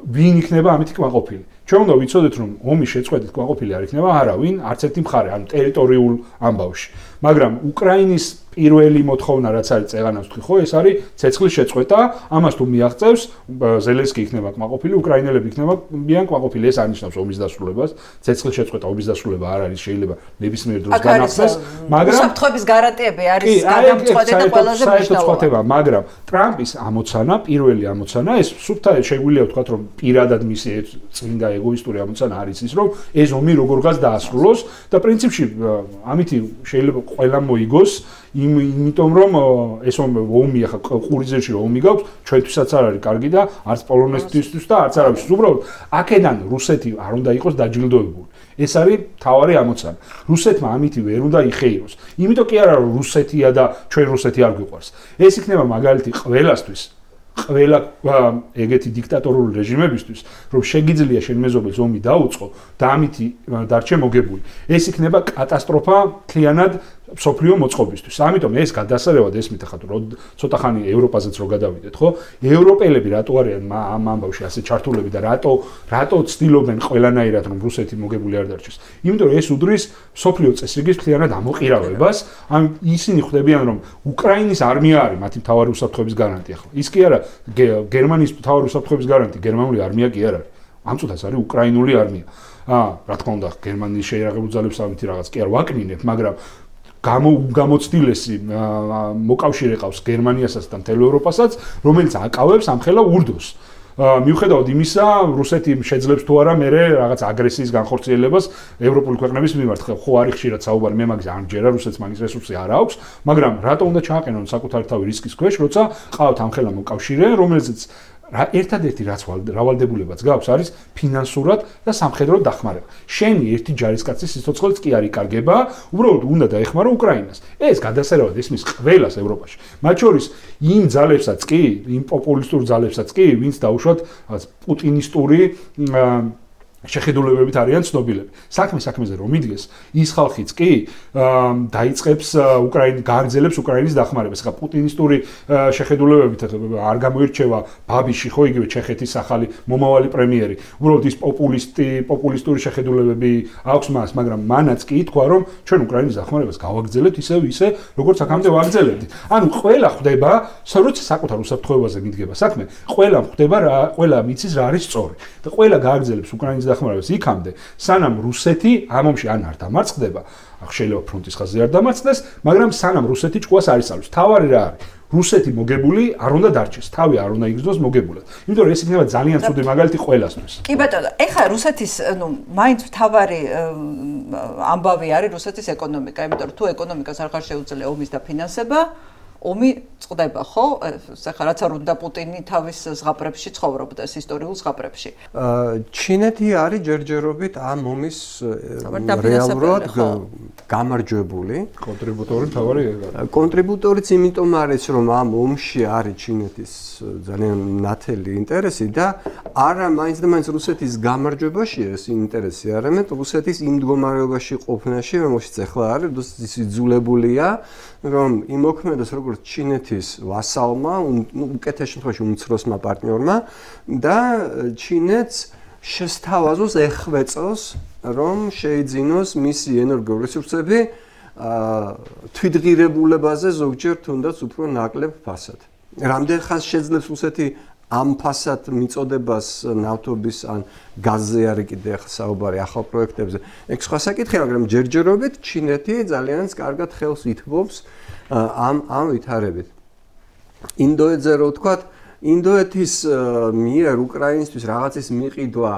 ვინ იქნება ამით კმაყოფილი. ჩვენ უნდა ვიცოდეთ, რომ ომის შეწყვეტით კმაყოფილი არ იქნება არავინ, არც ერთი მხარე, ანუ ტერიტორიულ ამბავში. მაგრამ უკრაინის პირველი მოთხოვნა რაც არის წეღანას თქვი, ხო, ეს არის ცეცხლის შეწყვეტა, ამას თუ მიაღწევს, ზელენსკი იქნება კმაყოფილი, უკრაინელები იქნებიან კმაყოფილი, ეს არნიშნავს ომის დასრულებას, ცეცხლის შეწყვეტა, ომის დასრულება არ არის, შეიძლება ნებისმიერ დროს განახსნას, მაგრამ უსაფრთხოების გარანტიები არის გადამწყვეტი და ყველაზე მნიშვნელოვანი. მაგრამ ტრამპის ამოცანა, პირველი ამოცანა, ეს სუფთა შეგვიძლია ვთქვათ, რომ პირადად მისი წმინდა ეგოისტური ამოცანა არის ის, რომ ეს ომი როგორღაც დაასრულოს და პრინციპში ამითი შეიძლება ყველამ მოიგოს იმიტომ რომ ეს ომი ახლა ყურიზეში ომი გაქვს ჩვენთვისაც არ არის კარგი და არც პოლონეთისთვის და არც არავის უბრალოდ აქედან რუსეთი არ უნდა იყოს დაჯილდოებული ეს არის თავარი ამოცანა რუსეთმა ამითი ვერ უნდა იხეიროს იმიტომ კი არა რომ რუსეთია და ჩვენ რუსეთი არ გვიყვარს ეს იქნება მაგალითი ყველასთვის ყველა ეგეთი დიქტატორული რეჟიმებისთვის რომ შეგიძლია შენ მეზობელს ომი დაუწყო და ამითი დარჩე მოგებული ეს იქნება კატასტროფა მთლიანად სოფლიო მოწყობისთვის ამიტომ ეს გადასარევად ესმით ახლა რომ ცოტა ხანი ევროპაზეც რო გადავიდეთ ხო ევროპელები რატო არიან ამ ამბავში ასე ჩართულები და რატო ცდილობენ ყველანაირად რომ რუსეთი მოგებული არ დარჩეს იმიტომ რომ ეს უდრის სოფლიო წესრიგის მთლიანად ამოყირავებას ამ ისინი ხვდებიან რომ უკრაინის არმია არის მათი მთავარი უსაფრთხოების გარანტი ახლა ის კი არა გერმანიის მთავარი უსაფრთხოების გარანტი გერმანული არმია კი არ არის ამ წუთას არის უკრაინული არმია რა თქმა უნდა გერმანიის შეიარაღებულ ძალებს ამითი რაღაც კი არ ვაკნინებ მაგრამ გამოცდილესი მოკავშირე ყავს გერმანიასაც და მთელ ევროპასაც რომელიც აკავებს ამხელა ურდოს მიუხედავად იმისა რუსეთი შეძლებს თუ არა მე რაღაც აგრესიის განხორციელებას ევროპული ქვეყნების მიმართ ხო არის ხშირად საუბარი მე მაგის არ მჯერა რუსეთს მაგის რესურსი არ აქვს მაგრამ რატო უნდა ჩააყენონ საკუთარი თავი რისკის ქვეშ როცა ყავთ ამხელა მოკავშირე რომელზეც ერთადერთი რაც რავალდებულებაც გაქვს არის ფინანსურად და სამხედროდ დახმარება. შენი ერთი ჯარისკაცის სიცოცხლეც კი არ იკარგება, უბრალოდ უნდა დაეხმარო უკრაინას. ეს გადასარევად ესმის ყველას ევროპაში. მათ შორის იმ ძალებსაც კი, იმ პოპულისტურ ძალებსაც კი, ვინც დაუშვათ პუტინისტური შეხედულებებით არიან ცნობილები. საქმეზე რომ იდგეს, ის ხალხიც კი დაიწყებს გააგრძელებს უკრაინის დახმარებას. ხა პუტინისტური შეხედულებებით არ გამოირჩევა ბაბიში, ხო იგივე ჩეხეთის ახალი მომავალი პრემიერი. უბრალოდ ის პოპულისტური შეხედულებები აქვს მას, მაგრამ მანაც კი თქვა, რომ ჩვენ უკრაინის დახმარებას გავაგრძელებთ ისე, როგორც აქამდე ვაგრძელებდით. ანუ ყველა ხვდება, როცა საკუთარ უსაფრთხოებაზე მიდგება საქმე, ყველა მიცის რა არის სწორი. და ყველა გააგრძელებს უკრაინის დახმარებას იქამდე, სანამ რუსეთი ამ ომში არ დამარცხდება, შეიძლება ფრონტის ხაზზე არ დამარცხდეს, მაგრამ სანამ რუსეთი ჭკუას არ ისწავლის. თავარი რა არის? რუსეთი მოგებული არ უნდა დარჩეს, თავი არ უნდა იგრძნოს მოგებულად. იმიტომ რომ ეს იქნება ძალიან ცუდი მაგალითი ყველასთვის. კი ბატონო, ეხლა რუსეთის, მაინც თავარი ამბავი არის რუსეთის ეკონომიკა, იმიტომ რომ თუ ეკონომიკას არ ხარ შეუძლია ომის დაფინანსება, ომი წყდება, ხო? ეხლა რაც არ უნდა პუტინი თავის ზღაპრებში ცხოვრობდეს, ისტორიულ ზღაპრებში. ჩინეთი არის ჯერჯერობით ამ ომის რეალურად გამარჯვებული. კონტრიბუტორი თავარი კონტრიბუტორიც იმიტომ არის, რომ ამ ომში არის ჩინეთის ძალიან ნათელი ინტერესი და არა მაინც და მაინც რუსეთის გამარჯვებაში ეს ინტერესი, არამედ რუსეთის იმ მდგომარეობაში ყოფნაში, რომელშიც ახლა არის, ის იძულებულია, რომ იმოქმედოს როგორც როგორც ჩინეთის ვასალმა, უკეთეს შემთხვევაში უმცროსმა პარტნიორმა და ჩინეთს შესთავაზოს ეხვეწოს, რომ შეიძინოს მისი ენერგო რესურსები თვითღირებულებაზე ზოგჯერ თუნდაც უფრო ნაკლებ ფასად. რამდენ ხანს შეძლებს რუსეთი ამ ფასად მიწოდებას ნავთობის ან გაზზე არის კიდე საუბარი ახალ პროექტებზე. ეგ სხვა საკითხია, მაგრამ ჯერჯერობით ჩინეთი ძალიან კარგად ხელს ითბობს ამ ვითარებით. ინდოეთზე რო ვთქვათ, ინდოეთის მიერ უკრაინისთვის რაღაცის მიყიდვა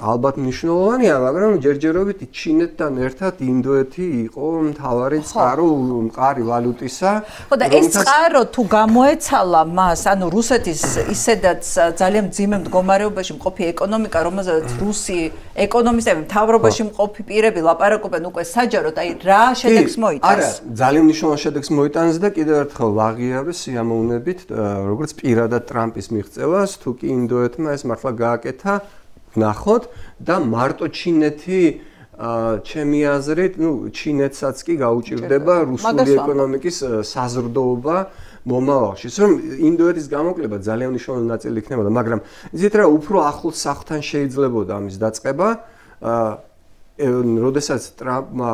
ალბათ მნიშვნელოვანია, მაგრამ ჯერჯერობით ჩინეთთან ერთად ინდოეთი იყო მთავარი წყარო მყარი ვალუტისა. ხო და ეს წყარო თუ გამოეცალა მას, ანუ რუსეთის ისედაც ძალიან მძიმე მდგომარეობაში მყოფი ეკონომიკა, რომელზეც რუსი ეკონომისტები მთავრობაში მყოფი პირები ლაპარაკობენ უკვე საჯაროდ, აი რა შედეგს მოიტანს? არა, ძალიან მნიშვნელოვან შედეგს მოიტანს და კიდევ ერთხელ ვაღიარებ სიამოვნებით, როგორც პირადად ტრამპის მიღწევას, თუ კი ინდოეთმა ეს მართლა გააკეთა ნახოთ და მარტო ჩინეთი ჩემი აზრით, ჩინეთსაც კი გაუჭირდება რუსული ეკონომიკის საზრდოობა მომავალში. რომ ინდოეთის გამოკლება ძალიან მნიშვნელოვანი ნაწილი იქნებოდა, მაგრამ იცით რა, უფრო ახლოს სახთან შეიძლებოდა ამის დაწყება. როდესაც ტრამპმა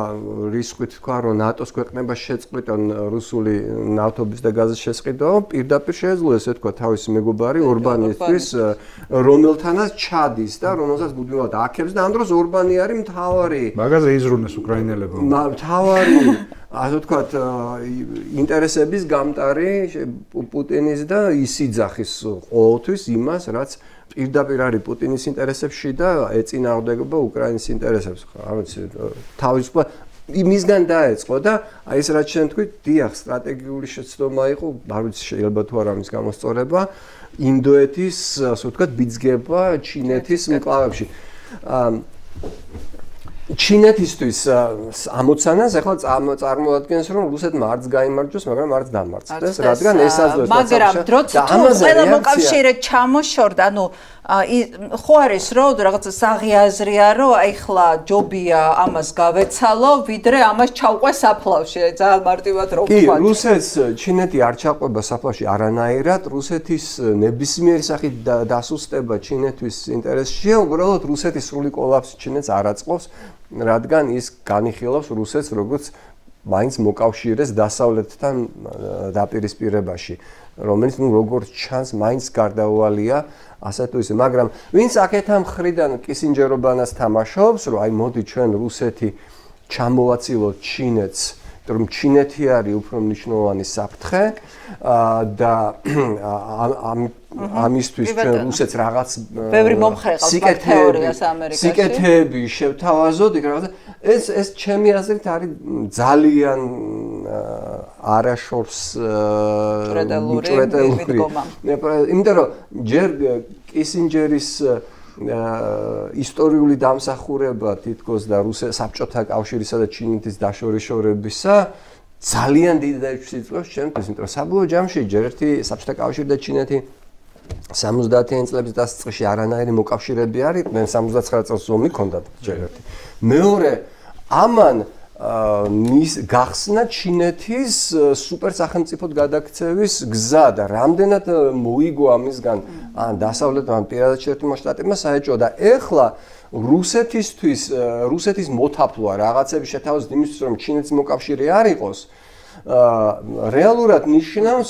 რისხვით თქვა, რომ ნატოს ქვეყნებას შეწყვიტონ რუსული ნავთობის და გაზის შესყიდვა, პირდაპირ შეეძლო ესე თქვა თავისი მეგობარი ორბანისთვის, რომელთანაც ჩადის და რომელსაც გუდმივად აქებს და ამ დროს ორბანი არის მთავარი. მაგაზე იზრუნეს უკრაინელებმა. მთავარი, ასე ვთქვათ, ინტერესების გამტარი პუტინის და ის იძახის ყოველთვის იმას, რაც პირდაპირ არის პუტინის ინტერესებში და ეწინააღმდეგება უკრაინის ინტერესებს. არ ვიცი, თავისუფლად იმისგან დაეწყო და აი ეს რაც შენ თქვი, დიახ, სტრატეგიული შეცდომა იყო, არ ვიცი შეიძლება თუ არა ამის გამოსწორება, ინდოეთის, ასე ვთქვათ, ბიძგება ჩინეთის მკლავებში. ჩინეთისთვის ამოცანას ახლა წარმოადგენს, რომ რუსეთმა არც გაიმარჯვოს, მაგრამ არც დამარცხდეს, რადგან ესაზღვრება. მაგრამ დროც თუ ყველა მოკავშირე ჩამოშორდა, ანუ ხო არის რომ რაღაცა საღიაზრია, რომ აი ხლა ჯობია ამას გავეცალო, ვიდრე ამას ჩავყვე საფლავში, ძალიან მარტივად რო ვთქვა. კი, რუსეთს ჩინეთი არ ჩაყვება საფლავში არანაირად, რუსეთის ნებისმიერი სახით დასუსტება ჩინეთის ინტერესშია, უბრალოდ რუსეთის სრული კოლაფსი ჩინეთს არ აწყობს, რადგან ის განიხილავს რუსეთს როგორც მაინც მოკავშირეს დასავლეთთან დაპირისპირებაში, რომელიც როგორც ჩანს მაინც გარდაუვალია ასე თუ ისე, მაგრამ ვინც აქეთა მხრიდან კისინჯერობანას თამაშობს, რომ აი მოდი ჩვენ რუსეთი ჩამოვაცილოთ ჩინეთს, რომ ჩინეთი არის უფრო მნიშვნელოვანი საფრთხე და ამისთვის ჩვენ რუსეთს რაღაც ბევრი მომხრე ყავს თეორიას ამერიკაში. სიკეთეები შევთავაზოთ, იქ რაღაცა ეს ჩემი აზრით არის ძალიან არაშორს ჭრედელური მიდგომა. იმიტომ რომ ჯერ კისინჯერის ისტორიული დამსახურება თითქოს და საბჭოთა კავშირისა და ჩინეთის დაშორიშორებისა ძალიან დიდი დაიწყოს ჩემთვის, იმიტომ რომ საბოლოო ჯამში ჯერ ერთი საბჭოთა კავშირი და ჩინეთი 70-იან წლების დასაწყისში არანაირი მოკავშირეები არ იყვნენ, 79 წელს ომი ჰქონდათ ჯერ ერთი. მეორე, ამან მის გახსნა ჩინეთის სუპერსახელმწიფოდ გადაქცევის გზა და რამდენად მოიგო ამისგან ან დასავლეთმა ან პირადად შეერთებულმა შტატებმა საეჭვო და ეხლა რუსეთის მოთაფლვა რაღაცების შეთავაზებით იმისთვის რომ ჩინეთის მოკავშირე არ იყოს რეალურად ნიშნავს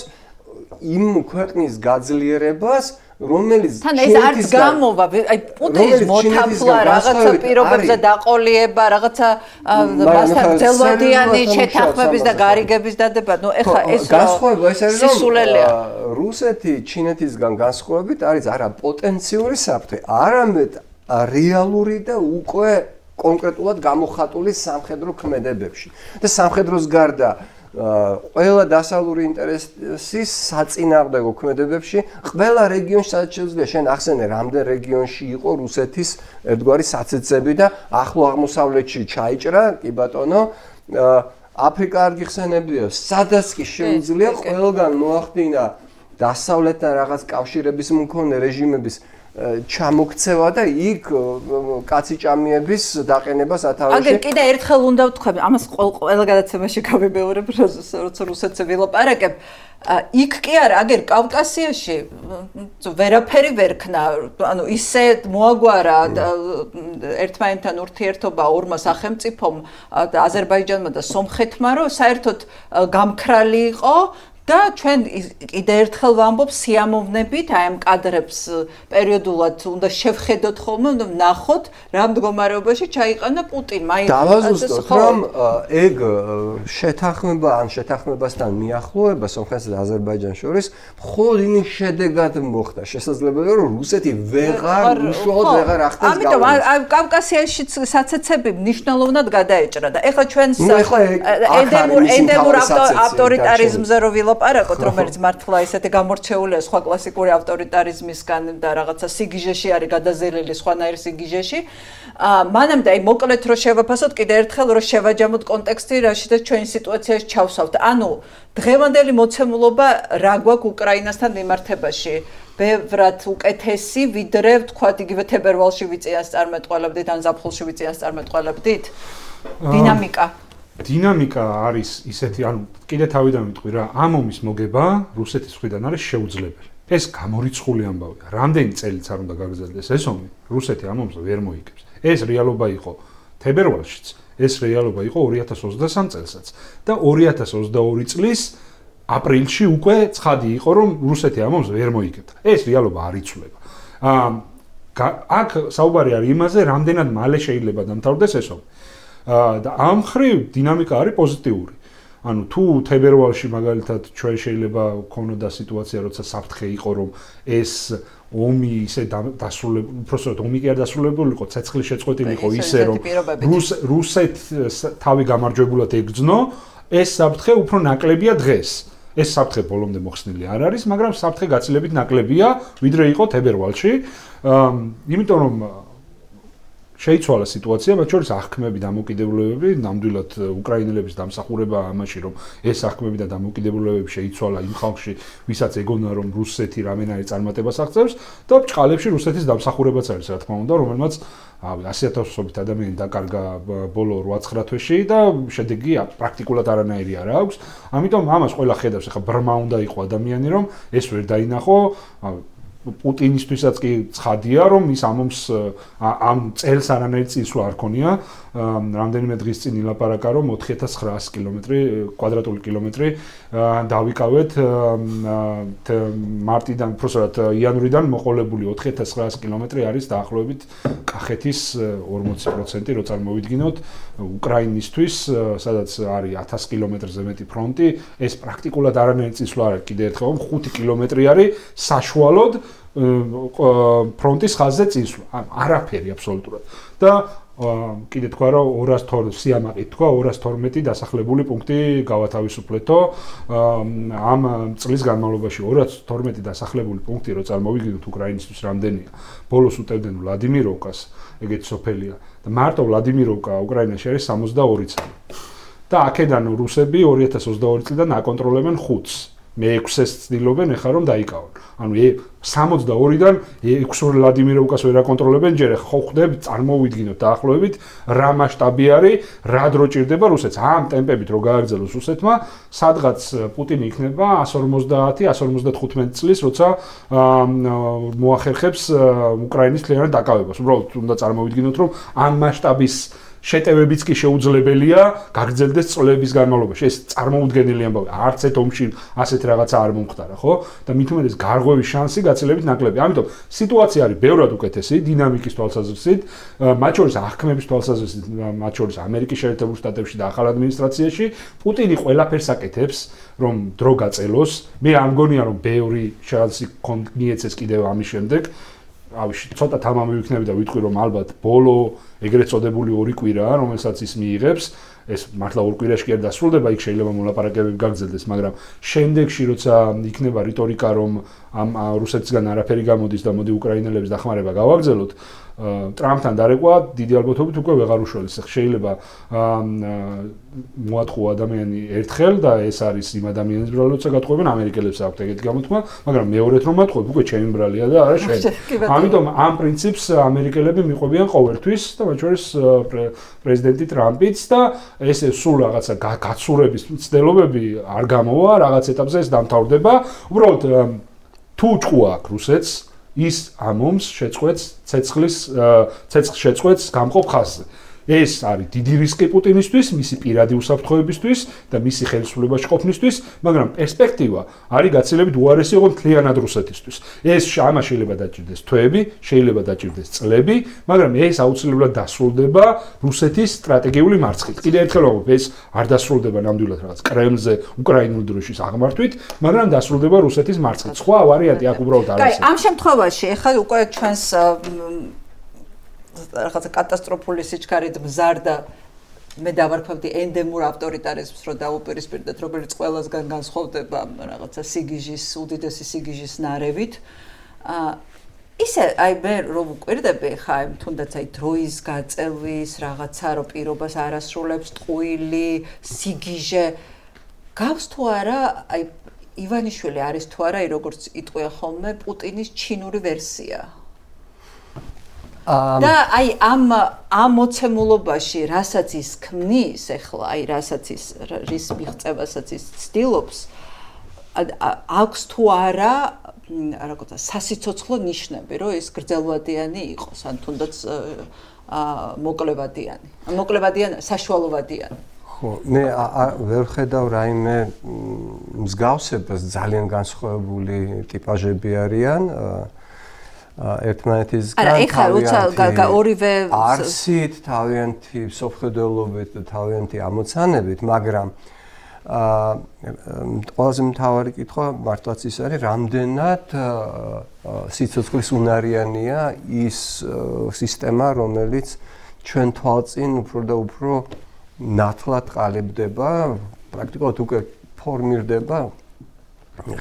იმ ქვეყნის გაძლიერებას რომელიც თან ეს არც გამოვა, აი პუტინის მოთაფლა რაღაცა პირობებზე დაყოლიება, რაღაცა მასთან ძელვადიანი შეთანხმების და გარიგების დადება, ნუ ეხლა ეს განსხვავება ეს არის რომ რუსეთი ჩინეთისგან განსხვავებით არის არა პოტენციური საფრთხე, არამედ რეალური და უკვე კონკრეტულად გამოხატული სამხედრო ქმედებებში. და სამხედროს გარდა ყველა დასავლური ინტერესის საწინააღმდეგო ქმედებებში, ყველა რეგიონში სადაც შეუძლია შენ ახსენე, რამდენ რეგიონში იყო რუსეთის ერთგვარი საცეცები და ახლო აღმოსავლეთში ჩაიჭრა, კი ბატონო, აფრიკა არ გიხსენებია, სადაც კი შეუძლია ყველგან მოახდინა დასავლეთთან რაღაც კავშირების მქონე რეჟიმების ჩამოქცევა და იქ კაციჭამიების დაყენება სათავეში. აგერ კიდე ერთხელ უნდა ვთქვი, ამას ყველა გადაცემაში გავიმეორებ, როცა რუსეთზე ვილაპარაკებ. იქ კი არა, აგერ კავკასიაში ვერაფერი ვერ ქნა, ანუ ისე მოაგვარა ერთმანეთთან ურთიერთობა ორმა სახელმწიფომ, აზერბაიჯანმა და სომხეთმა, რომ საერთოდ გამქრალი იყო და ჩვენ კიდე ერთხელ ვამბობ სიამოვნებით აი ამ კადრებს პერიოდულად უნდა შევხედოთ ხოლმე, უნდა ვნახოთ რა მდგომარეობაში ჩაიყანა პუტინმა. აი დავაზუსტოთ, რომ ეგ შეთანხმება ან შეთანხმებასთან მიახლოება სომხეთსა და აზერბაიჯანს შორის მხოლოდ იმის შედეგად მოხდა. შესაძლებელია რომ რუსეთი ვეღარ უშუალოდ ვეღარ ახდენს გავლენას. ამიტომ კავკასიაში საცეცები მნიშვნელოვნად გადაეჭრა და ეხლა ჩვენს ენდემურ ავტორიტარიზმზე რო ვილაპარაკოთ, რომელიც მართლა ისეთი გამორჩეულია სხვა კლასიკური ავტორიტარიზმისგან და რაღაცა სიგიჟეში არის გადაზელილი სხვანაირ სიგიჟეში. მანამდე აი მოკლედ რო შევაფასოთ კიდე ერთხელ რო შევაჯამოთ კონტექსტი, რაშიდაც ჩვენი სიტუაციაში ჩავსავთ. ანუ დღევანდელი მოცემულობა რა გვაქვს უკრაინასთან მიმართებაში? ბევრად უკეთესი, ვიდრე ვთქვათ იგივე თებერვალში ვიწიას წარმეტყველებდით ან ზაფხულში ვიწიას წარმეტყველებდით? დინამიკა არის ისეთი, ანუ კიდე თავიდან ვიტყვი რა, ამ ომის მოგება რუსეთის მხრიდან არის შეუძლებელი. ეს გამორიცხული ამბავია. რამდენი წელიც არ უნდა გაგრძელდეს ეს ომი, რუსეთი ამ ომს ვერ მოიგებს. ეს რეალობა იყო თებერვალშიც, ეს რეალობა იყო 2023 წელსაც და 2022 წლის აპრილში უკვე ცხადი იყო, რომ რუსეთი ამ ომს ვერ მოიგებდა. ეს რეალობა არ იცვლება. აქ საუბარი არის იმაზე, რამდენად მალე შეიძლება დამთავრდეს ეს ომი. და ამ ხრივ დინამიკა არის პოზიტიური. ანუ თუ თებერვალში მაგალითად ჩვენ შეიძლება გქონოდა სიტუაცია, როცა საფრთხე იყო, რომ ეს ომი ისე დასრულებული, უბრალოდ ომი კი არ დასრულებული იყო, ცეცხლი შეწყვეტილი იყო ისე, რომ რუსეთს თავი გამარჯვებულად ეგძნო, ეს საფრთხე უფრო ნაკლებია დღეს. ეს საფრთხე ბოლომდე მოხსნილი არ არის, მაგრამ საფრთხე გაცილებით ნაკლებია, ვიდრე იყო თებერვალში. იმიტომ რომ შეიცვალა სიტუაცია, მათ შორის აღქმები დამოკიდებულებები, ნამდვილად უკრაინელების დამსახურება ამაში, რომ ეს აღქმები და დამოკიდებულებები შეიცვალა იმ ხალხში, ვისაც ეგონა რომ რუსეთი რამენაირი წარმატებას აღწევს და ბჭყალებში რუსეთის დამსახურებაც არის, რა თქმა უნდა, რომელმაც 100,000-ობით ადამიანი დაკარგა ბოლო 8-9 თვეში და შედეგი პრაქტიკულად არანაირი არ აქვს. ამიტომ ამას ყველა ხედავს, ახლა ბრმა უნდა იყო ადამიანი, რომ ეს ვერ დაინახო. პუტინისთვისაც კი ცხადია, რომ ის ამ წელს არანაირი წინსვლა არ ქონია. რამდენიმე დღის წინ ილაპარაკა, რომ 4900 კვადრატული კილომეტრი დავიკავეთ მარტიდან, უბრალოდ იანვრიდან მოყოლებული 4900 კილომეტრი არის დაახლოებით კახეთის 40%, რო წარმოვიდგინოთ უკრაინისთვის, სადაც არის 1000 კილომეტრზე მეტი ფრონტი, ეს პრაქტიკულად არანაირი წინსვლა არ არის. კიდე ერთხელ 5 კილომეტრი არის საშუალოდ ფრონტის ხაზზე წინსვლა. არაფერი აბსოლუტურად. და კიდე თქვა რომ 212 სიამაყით თქვა 212 დასახლებული პუნქტი გავათავისუფლეთო ამ წლის განმავლობაში 212 დასახლებული პუნქტი რო წარმოვიდგინოთ უკრაინისთვის რამდენია ბოლოს უტევდნენ ვლადიმიროვკას ეგეთი სოფელია და მარტო ვლადიმიროვკა უკრაინაში არის 62 წელი და აქედან რუსები 2022 წლიდან აკონტროლებენ 5-ს მე-6-ს ცდილობენ ეხლა რომ დაიკავონ. ანუ 62-დან 6 ვლადიმიროვკას ვერ აკონტროლებენ, ჯერ ხო ხდებ წარმოვიდგინოთ დაახლოებით რა მასშტაბი არის, რა დრო ჭირდება რუსეთს. ამ ტემპებით რო გააგრძელოს რუსეთმა, სადღაც პუტინი იქნება 150-155 წლის, როცა მოახერხებს უკრაინის მთლიანად დაკავებას. უბრალოდ უნდა წარმოვიდგინოთ, რომ ამ მასშტაბის შეტევებიც კი შეუძლებელია გაგრძელდეს წლების განმავლობაში. ეს წარმოუდგენელი ამბავია. არც ერთ ომში ასეთ რაღაცა არ მომხდარა, ხო? და მით უმეტეს გარღვევის შანსი გაცილებით ნაკლებია. ამიტომ სიტუაცია არის ბევრად უკეთესი დინამიკის თვალსაზრისით, მათ შორის აღქმების თვალსაზრისით, მათ შორის ამერიკის შეერთებულ შტატებში და ახალ ადმინისტრაციაში. პუტინი ყველაფერს აკეთებს, რომ დრო გაწელოს. მე არ მგონია, რომ ბევრი შანსი მიეცეს კიდევ ამის შემდეგ. ცოტა თამამი ვიქნები და ვიტყვი, რომ ალბათ ბოლო ეგრეთ წოდებული 2 კვირა, რომელსაც ის მიიღებს, ეს მართლა 2 კვირაში კი არ დასრულდება, იქ შეიძლება მოლაპარაკებები გაგრძელდეს, მაგრამ შემდეგში როცა იქნება რიტორიკა, რომ ამ რუსეთისგან არაფერი გამოდის და მოდი უკრაინელების დახმარება გავაგრძელოთ, ტრამპთან დარეკვა დიდი ალბათობით უკვე ვეღარ უშველის. შეიძლება მოატყუა ადამიანი ერთხელ და ეს არის იმ ადამიანის ბრალი, როცა გატყუებენ ამერიკელებს აქვთ ეგეთი გამოთქმა, მაგრამ მეორედ რომ მატყუებ, უკვე ჩემი ბრალია და არა შენი. ამიტომ ამ პრინციპს ამერიკელები მიყვებიან ყოველთვის და მათ შორის პრეზიდენტი ტრამპიც და ესე სულ რაღაცა გაცურების მცდელობები არ გამოვა, რაღაც ეტაპზე ეს დამთავრდება. უბრალოდ თუ ჭყუა აქვს რუსეთს ის ამომს შეწყვეტს ცეცხლის შეწყვეტს გამყოფ ხაზზე. ეს არის დიდი რისკი პუტინისთვის, მისი პირადი უსაფრთხოებისთვის და მისი ხელისუფლებაში ყოფნისთვის, მაგრამ პერსპექტივა არის გაცილებით უარესი იყო მთლიანად რუსეთისთვის. ეს ამას შეიძლება დაჭირდეს თვეები, შეიძლება დაჭირდეს წლები, მაგრამ ეს აუცილებლად დასრულდება რუსეთის სტრატეგიული მარცხით. კიდევ ერთხელ ვამბობ, ეს არ დასრულდება ნამდვილად რაღაც კრემლზე უკრაინული დროშის აღმართვით, მაგრამ დასრულდება რუსეთის მარცხით. სხვა ვარიანტი აქ უბრალოდ არ არის. კაი, ამ შემთხვევაში ახლა უკვე ჩვენს რაღაცა კატასტროფული სიჩქარით მზარდა მე დავარქვევდი ენდემურ ავტორიტარიზმს, რომ დაუპირისპირდეთ, რომელიც ყველასგან განსხვავდება რაღაცა სიგიჟის, უდიდესი სიგიჟის ნარევით. ისე აი მე რომ ვკვირდები ხა იმ თუნდაც აი დროის გაწევის რაღაცა რომ პირობას არასრულებს ტყუილი, სიგიჟე გავს თუ არა აი ივანიშვილი არის თუ არა როგორც იტყვია ხოლმე პუტინის ჩინური ვერსია. და აი ამ მოცემულობაში რასაც ის ქმნის ახლა აი რასაც ის რის მიღწევასაც ის ცდილობს აქვს თუ არა რაღაცა სასიცოცხლო ნიშნები რომ ეს გრძელვადიანი იყოს ან თუნდაც მოკლებადიანი საშუალოვადიანი ხო მე ვერ ხედავ რაიმე მსგავსებას ძალიან განსხვავებული ტიპაჟები არიან ერთმანეთისგან ორივე არსით თავიანთი სოფხედელობით და თავიანთი ამოცანებით, მაგრამ ყველაზე მთავარი კითხვა მართლაც ის არის, რამდენად სიცოცხლის უნარიანია ის სისტემა, რომელიც ჩვენ თვალწინ უფრო და უფრო ნათლად ყალიბდება, პრაქტიკულად უკვე ფორმირდება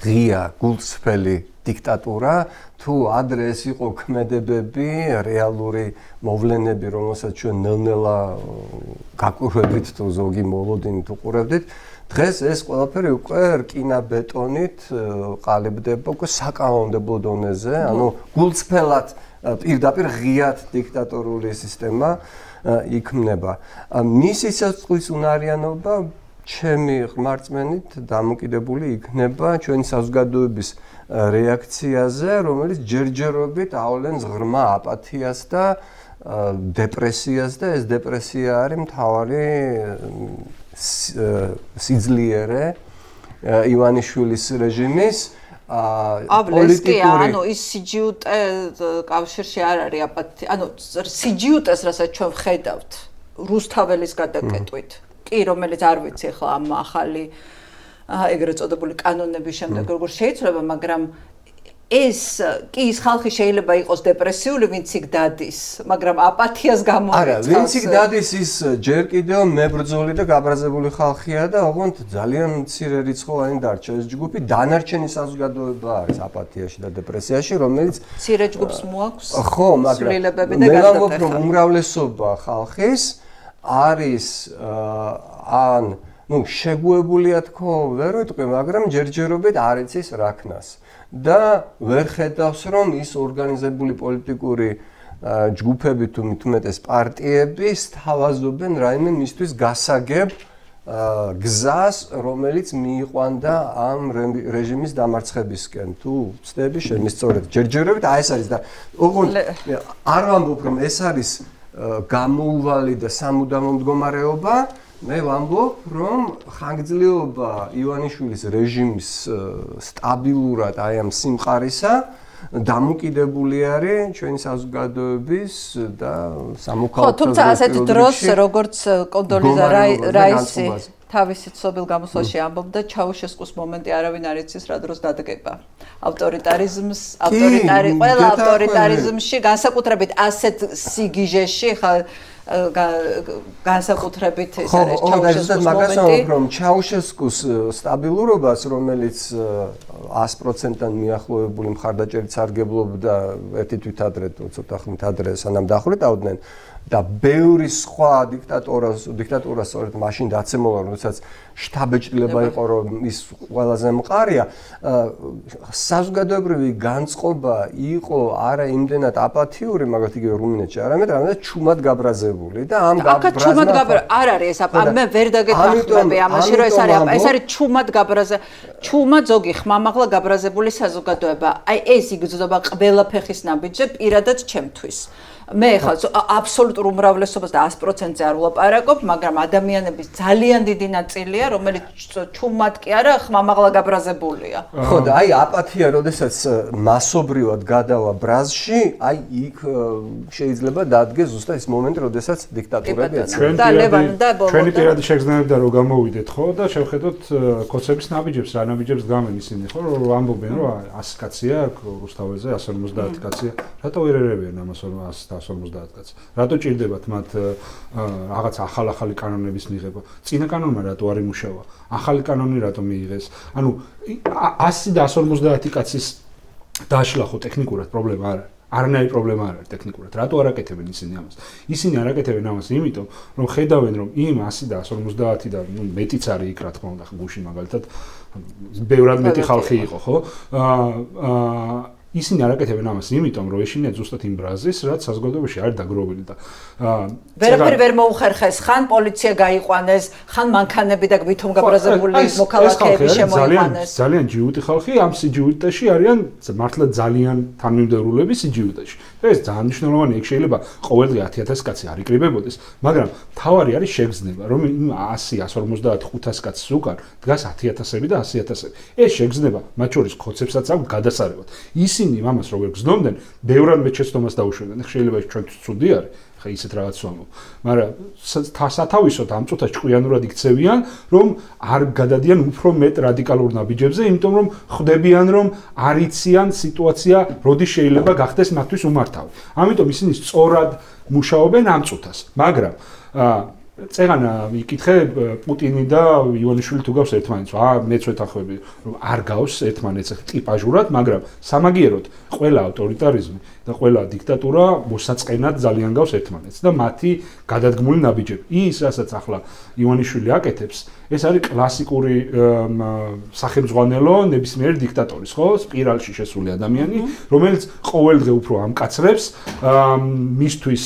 ღია გულწრფელი დიქტატურა თუ ადრე ეს იყო ქმედებები, რეალური მოვლენები, რომელსაც ჩვენ ნელ-ნელა გაკვირვებით თუ ზოგი მოლოდინით უყურებდით, დღეს ეს ყველაფერი უკვე რკინა-ბეტონით ყალიბდება, უკვე საკანონმდებლო დონეზე, ანუ გულწრფელად პირდაპირ ღიად დიქტატორული სისტემა იქმნება. მისი სიცოცხლის უნარიანობა ჩემი ღმერთმენით დამოკიდებული იქნება ჩვენი საზოგადოების რეაქციაზე, რომელიც ჯერჯერობით ავლენს ღრმა აპათიას და დეპრესიას და ეს დეპრესია არის მთავარი სიძლიერე ივანიშვილის რეჟიმის პოლიტიკური ანუ ის სიჯიუტე კავშირში არ არის აპათია, ანუ სიჯიუტეს რასაც ჩვენ ვხედავთ რუსთაველის გადაკეტვით კი რომელიც არ ვიცი ახლა ამ ახალი ეგრეთ წოდებული კანონების შემდეგ როგორ შეიძლება, მაგრამ ეს კი ის ხალხი შეიძლება იყოს დეპრესიული, ვინც იქ დადის, მაგრამ აპათიას გამოიწვევს. არა, ვინც იქ დადის ის ჯერ კიდევ მებრძოლი და გაბრაზებული ხალხია და ოღონდ ძალიან მცირე რიცხოვანი დარჩა ეს ჯგუფი, დანარჩენი საზოგადოება არის აპათიაში და დეპრესიაში, რომელიც მცირე ჯგუფს მოაქვს ხო, მაგრამ ცვლილებები და გადატეხა. უმრავლესობა ხალხის არის ან შეგუებულია თქო, ვერ ვიტყვი, მაგრამ ჯერჯერობით არ იცის რა ქნას. და ვერ ხედავს, რომ ის ორგანიზებული პოლიტიკური ჯგუფები თუ მithumetes პარტიები სთავაზობენ რაიმე მისთვის გასაგებ გზას, რომელიც მიიყვანდა ამ რეჟიმის დამარცხებისკენ. თუ ვწდები შემისწორეთ ჯერჯერობით, აი ეს არის და ოღონდ არ ვამბობ, რომ ეს არის გამოუვალი და სამუდამო მდგომარეობა, მე ვამბობ, რომ ხანგრძლივობა ივანიშვილის რეჟიმის სტაბილურად აი ამ სიმყარისა დამოკიდებული არის ჩვენი საზოგადოების და სამოქალაქო თუმცა ასეთ დროს როგორც კონდოლიზა რაისი თავისი ცნობილ გამოსვლაში ამბობდა, ჩაუშესკუს მომენტი არავინ არ იცის რა დროს დადგება. ყველა ავტორიტარიზმში განსაკუთრებით ასეთ სიგიჟეში განსაკუთრებით ეს არის ჩაუშესკუს მომენტი. მაგას რომ ჩაუშესკუს სტაბილურობას, რომელიც 100%-დან მიახლოებული მხარდაჭერით სარგებლობდა ერთი თვით ადრე, ცოტა ხნით ადრე სანამ დახვრეტავდნენ და ბევრი სხვა დიქტატურას სწორედ მაშინ დაცემულა, როდესაც შთაბეჭდილება იყო, რომ ის ყველაზე მყარია. საზოგადოებრივი განწყობა იყო არა იმდენად აპათიური, მაგათ იგივე რუმინეთში, არამედ ჩუმად გაბრაზებული და ამ გაბრაზმა არ არის ეს მე ვერ დაგეთანხმები ამაში, რომ ეს არის ჩუმად გაბრაზებული, ჩუმად ზოგი ხმამაღლა გაბრაზებული საზოგადოება. აი ეს იგრძნობა ყველა ფეხის ნაბიჯზე პირადად ჩემთვის. მე ხა აბსოლუტურ უმრავლესობას და 100%-ზე არ ვლაპარაკობ, მაგრამ ადამიანების ძალიან დიდი ნაწილია, რომელიც ჩუმად კი არა, ხმამაღლა გაბრაზებულია. ხო და აი აპათია, როდესაც მასობრივად გადავა ბრაზში, აი იქ შეიძლება დადგეს ზუსტად ეს მომენტი, როდესაც დიქტატურები ეცემა. ჩვენი პირადი შეგრძნებიდან რო გამოვიდეთ, ხო და შევხედოთ კოცების ნაბიჯებს, რა ნაბიჯებს გამენ ისინი, ხო, რომ ამბობენ, რომ 100 კაცია რუსთაველზე, 150 კაცია. რატო ვერ ერევიან ამას 150 კაცს? რატო ჭირდებათ მათ რაღაც ახალი კანონების მიღება? წინა კანონმა რატო არ იმუშავა? ახალი კანონი რატო მიიღეს? ანუ 100 და 150 კაცის დაშლა ხო ტექნიკურად პრობლემა არ არის. არანაირი პრობლემა არ არის ტექნიკურად. რატო არ აკეთებენ ისინი ამას? ისინი არ აკეთებენ ამას იმიტომ, რომ ხედავენ, რომ იმ 100 და 150 და მეტიც არის იქ, რა თქმა უნდა, გუშინ მაგალითად ბევრად მეტი ხალხი იყო, ხო? ისინი არ აკეთებენ ამას იმიტომ, რომ ეშინიათ ზუსტად იმ ბრაზის, რაც საზოგადოებაში არის დაგროვილი და ვერაფერი ვერ მოუხერხეს, ხან პოლიცია გაიყვანეს, ხან მანქანები და გვითომ გაბრაზებული მოქალაქეები შემოიყვანეს. ძალიან ჯიუტი ხალხი ამ სიჯიუტეში არიან მართლა ძალიან თანმიმდევრულები სიჯიუტეში. ეს ძალიან მნიშვნელოვანია, იქ შეიძლება ყოველდღე 10000 კაცი არ იკრიბებოდეს, მაგრამ თავარი არის შეგრძნება, რომ იმ 100, 150, 500 კაცის უკან დგას 10000-ები და 100000-ები. ეს შეგრძნება მათ შორის ხოცებსაც აქვს გადასარევად. ისინი ამას როგორ გზნობდნენ, ბევრად მეტ შეცდომას დაუშვებდნენ. შეიძლება ეს ჩვენთვის ცუდი არის, ხა ისეთ რაღაც ვამბობ. მაგრამ სათავისოდ ამ წუთას ჭკვიანურად იქცევიან, რომ არ გადადიან უფრო მეტ რადიკალურ ნაბიჯებზე, იმიტომ რომ ხვდებიან, რომ არ იციან სიტუაცია, როდის შეიძლება გახდეს მათთვის უმართავი. ამიტომ ისინი სწორად მუშაობენ ამ წუთას. მაგრამ წეგან იკითხე პუტინი და ივანიშვილი თუ გავს ერთმანეთს, მეც ვეთანხმები, რომ არ გავს ერთმანეთს ტიპაჟურად, მაგრამ სამაგიეროდ ყველა ავტორიტარიზმი და ყველა დიქტატურა მოსაწყენად ძალიან გავს ერთმანეთს და მათი გადადგმული ნაბიჯები. ის, რასაც ახლა ივანიშვილი აკეთებს, ეს არის კლასიკური სახელმძღვანელო ნებისმიერი დიქტატორის, ხო? სპირალში შესული ადამიანი, რომელიც ყოველდღე უფრო ამკაცრებს მისთვის,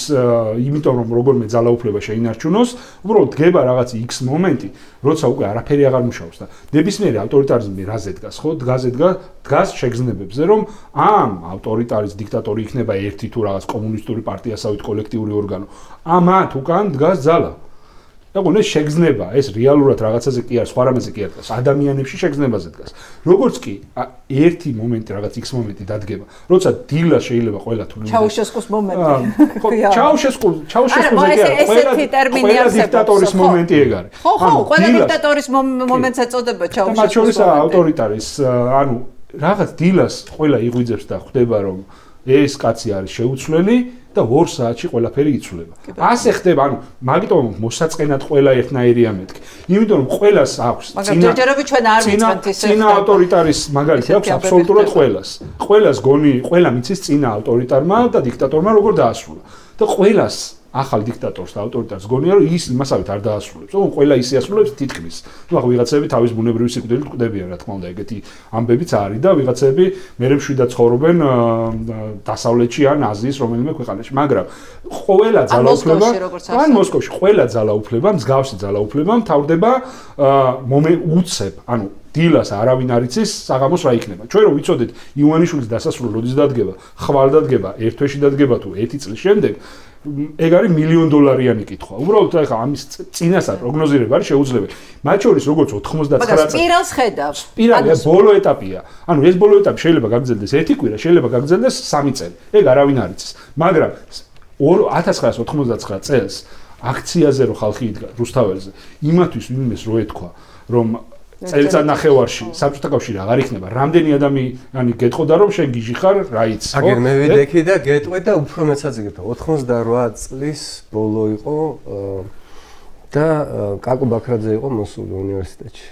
იმიტომ რომ როგორმე ძალაუფლება შეინარჩუნოს, უბრალოდ დგება რაღაც X მომენტი, როცა უკვე არაფერი აღარ მუშაობს და ნებისმიერი ავტორიტარიზმი რაზე დგას, ხო? დგას შეგრძნებებზე, რომ ამ ავტორიტარის დიქტატორი იქნება ერთი თუ რაღაც კომუნისტური პარტიასავით კოლექტიური ორგანო. ამათ უკან დგას ძალა. ეგონ ეს შეგრძნება, ეს რეალურად რაღაცაზე კი არის, სხვა რამეზე კი არ დგას, ადამიანებში შეგრძნებაზე დგას. როგორც კი ერთი მომენტი, რაღაც X მომენტი დადგება, როცა დილა შეიძლება ყველა თუ ჩაუშესკუს მომენტი. ხო, ჩაუშესკუზე კი არის, ყველა დიქტატორის მომენტი ეგ არის. ხო, ყველა დიქტატორის მომენტს ეწოდება ჩაუშესკუს. მათ შორის ავტორიტარის, ანუ რაღაც დილას ყველა იღვიძებს და ხვდება, რომ ეს კაცი არის შეუცვლელი და 2 საათში ყველაფერი იცვლება. ასე ხდება, ანუ მაგიტომ მოსაწყენად ყველა ერთნაირია მეთქი. იმიტომ რომ ყველას აქვს მაგრამ ჯერჯერობით ჩვენ არ ვიცით ისე. წინა ავტორიტარის მაგალითი აქვს აბსოლუტურად ყველას. ყველას გონი, ყველა მიცის წინა ავტორიტარმა და დიქტატორმა როგორ დაასრულა. და ყველას ახალ დიქტატორს და ავტორიტარს გონია რომ ის იმასავით არ დაასრულებს. ოღონდ ყველა ისე ასრულებს თითქმის. ნუ ახლა ვიღაცები თავის ბუნებრივი სიკვდილით კვდებიან, რა თქმა უნდა, ეგეთი ამბებიც არის და ვიღაცები მერე მშვიდად ცხოვრობენ დასავლეთში ან აზიის რომელიმე ქვეყანაში. მაგრამ ყველა ძალაუფლება, ან მოსკოვში ყველა ძალაუფლება, მსგავსი ძალაუფლება მთავრდება უცებ, ანუ დილას არავინ არ იცის საღამოს რა იქნება. ჩვენ რო ვიცოდეთ ივანიშვილის დასასრული როდის დადგება, ხვალ დადგება, ერთ თვეში დადგება თუ 1 წლის შემდეგ, ეგ არის $1,000,000-იანი კითხვა. უბრალოდ ახლა ამის წინასწარ პროგნოზირება არის შეუძლებელი. მათ შორის როგორც 99 მაგრამ სპირალს ხედავს. სპირალია ბოლო ეტაპია. ანუ ეს ბოლო ეტაპი შეიძლება გაგრძელდეს 1 კვირა, შეიძლება გაგრძელდეს 3 წელი. ეგ არავინ არ იცის. მაგრამ 1999 წელს აქციაზე რო ხალხი იდგა რუსთაველზე, იმათვის ვინმეს რო ეთქვა, რომ წელიწად ნახევარში საბჭოთა კავშირი აღარ იქნება. რამდენი ადამიანი გეტყოდა რომ შენ გიჟი ხარ, რაიც, ხო? აგერ მე ვიდექი და გეტყვე და უფრო მეცაც იგებდა. 98 წლის ბოლო იყო და კაკო ბაქრაძე იყო მოსული უნივერსიტეტში.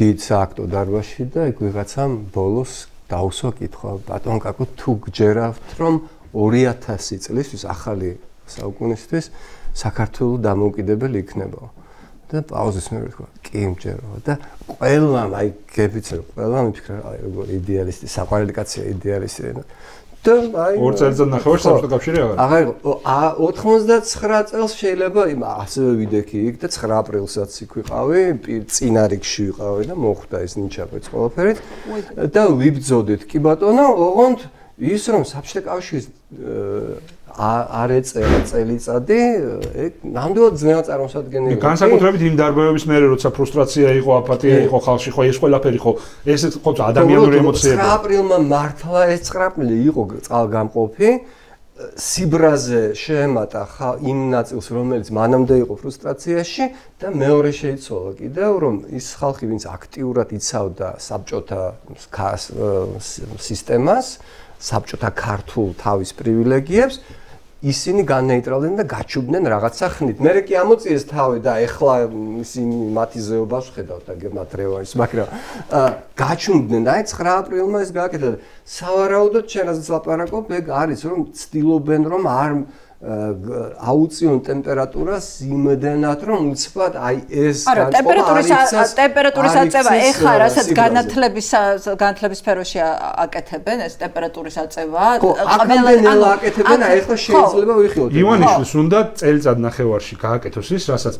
დიდ სააქტო დარბაზში და იქ ვიღაცამ ბოლოს დაუსვა კითხვა ბატონ კაკო თუ გჯერავთ რომ 2000 წლისთვის ახალი საუკუნისთვის საქართველოს დამოუკიდებელი იქნებაო და პაუზის მერე თქვა კი მჯეროა და ყველა აი გებიცე ყველა მიფიქრა აი როგორ იდეალისტი საყვარელი კაცია იდეალისტი და აი 2 წელიწად ნახევარ საბჭოთა კავშირი აღარ 99 წელს შეიძლება იმ ასევე ვიდექი იქ და 9 აპრილსაც იქ ვიყავი წინა რიგში ვიყავი და მოხვდა ეს ნიჩაბეც ყველაფერით და ვიბძოდით კი ბატონო ოღონდ ის რომ საბჭოთა კავშირის არ ეწერა წელიწადი ნამდვილად ძნელად წარმოსადგენელი განსაკუთრებით იმ დარბევების მერე როცა ფრუსტრაცია იყო აპათია იყო ხალხში ხო ეს ყველაფერი ხო ესეც ხო ადამიანური ემოციები 9 აპრილმა მართლა ეს 9 აპრილი იყო წყალგამყოფი სიბრაზე შეემატა იმ ნაწილს რომელიც მანამდე იყო ფრუსტრაციაში და მეორე შეიცვალა კიდევ რომ ის ხალხი ვინც აქტიურად იცავდა საბჭოთა სისტემას საბჭოთა ქართულ თავის პრივილეგიებს ისინი განეიტრალდნენ და გაჩუბდნენ რაღაცა ხნით. მე კი ამოწიეს თავი და ეხლა ისინი მათი ზეობას ვხედავთ და მათ რევანშს, მაგრამ გაჩუმდნენ და აი 9 აპრილმა ეს გააკეთა. სავარაუდოდ ჩვენ რასაც ლაპარაკობ, ეგ არის რომ ცდილობენ რომ არ აუწიონ ტემპერატურას იმდენად რომ უცბად აი ეს ტემპერატურის აწევა ეხლა რასაც განათლების სფეროში აკეთებენ ეს ტემპერატურის აწევა ყველა აკეთებენ აი ეხლა შეიძლება ვიხილოთ ივანიშვილს უნდა წელიწად ნახევარში გააკეთოს ის რასაც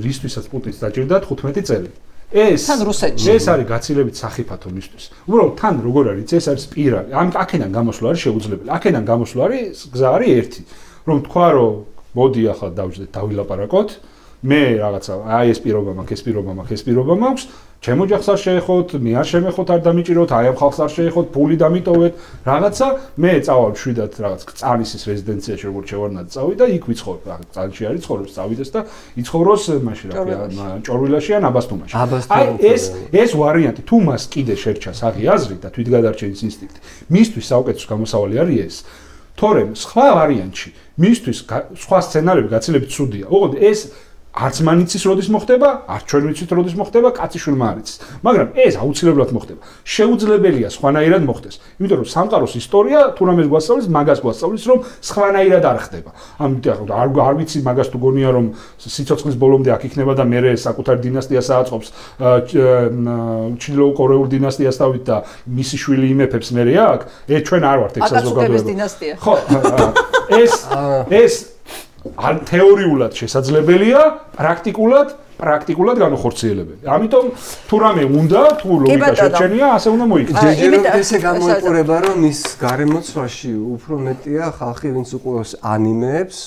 რისთვისაც პუტინს დაჭირდა 15 წელი ეს არის გაცილებით სახიფათო მისთვის. უბრალოდ თან როგორ არის ეს არის სპირალი. აქედან გამოსვლა არის შეუძლებელი. აქედან გამოსვლა არის გზა არის ერთი. რომ თქვა რომ მოდი ახლა დავждეთ დავილაპარაკოთ მე რაღაცა აი ეს პირობა მაქვს ჩემო ჯახს არ შეეხოთ მე არ შემეხოთ არ დამიჭიროთ აი ამ ხალხს არ შეეხოთ ფული დამიტოვეთ რაღაცა მე წავალ შვიდად რაღაც წანისის რეზიდენციაში როგორც შევარდნად წავიდა იქ ვიცხოვრობ რაღაც წანში არის ცხოვრობს წავიდეს და იცხოვროს მაშინ რა ქვია ჭორვილაში ან აბასთუმაში აი ეს ვარიანტი თუ მას კიდე შერჩას აღიაზრი და თვითგადარჩენის ინსტინქტი მისთვის საუკეთესო გამოსავალი არის ეს თორემ სხვა ვარიანტში მისთვის სხვა სცენარები გაცილებით ცუდია. ოღონდ ეს არც მანიცის როდის მოხდება, არც ჩვენ ვიცით როდის მოხდება, კაციშვილმა არ იცის. მაგრამ ეს აუცილებლად მოხდება. შეუძლებელია სხვანაირად მოხდეს. იმიტომ რომ სამყაროს ისტორია თუ რამეს გვასწავლის, მაგას გვასწავლის, რომ სხვანაირად არ ხდება. ამიტომ არ ვიცი მაგას თუ გონია რომ სიცოცხლის ბოლომდე აქ იქნება და მერე საკუთარ დინასტიას აწყობს ჩრდილოურ კორეულ დინასტიას თავით და მისი შვილი იმეფებს მერე აქ, ჩვენ არ ვართ ეგ საზოგადოება. ხო, ეს თეორიულად შესაძლებელია, პრაქტიკულად განახორციელებელი. ამიტომ თუ რამე უნდა, თუ ლოგიკა შეჩენია, ასე უნდა მოიქცეს. ჯერჯერობით ესე გამოიყურება, რომ ის გარემოცვაში უფრო მეტია ხალხი, ვინც უყურებს ანიმეებს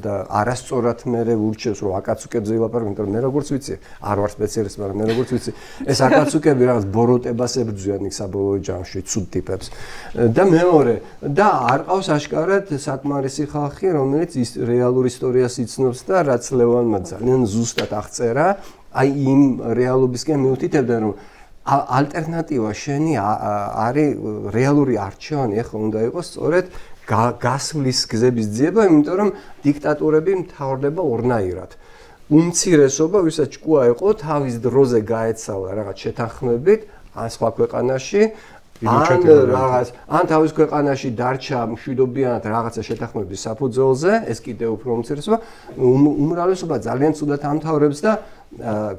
და არასწორად მერე ურჩევს, რომ აკაცუკებზე ილაპარაკო, იმიტომ რომ მე როგორც ვიცი, არ ვარ სპეციალისტი, მაგრამ მე როგორც ვიცი, ეს აკაცუკები რაღაც ბოროტებას ებრძვიან იქ საბოლოო ჯამში ცუდ ტიპებს. და მეორე, და არ ყავს აშკარად საკმარისი ხალხი, რომელიც ის რეალურ ისტორიას იცნობს და რაც ლევანმა ძალიან ზუსტად აღწერა აი იმ რეალობისკენ მიუთითებდნენ რომ ალტერნატივა შენი არის რეალური არჩევანი ახლა უნდა იყოს სწორედ გასვლის გზების ძიება იმიტომ რომ დიქტატურები მთავრდება ორნაირად უმცირესობა ვისაც ჭკუა იყო თავის დროზე გაეცალა რაღაც შეთანხმებით ან სხვა ქვეყანაში ან თავის ქვეყანაში დარჩა მშვიდობიანად რაღაცა შეთანხმების საფუძველზე, ეს კიდევ უფრო უმცირესობა, უმრავლესობა ძალიან ცუდად ამთავრებს და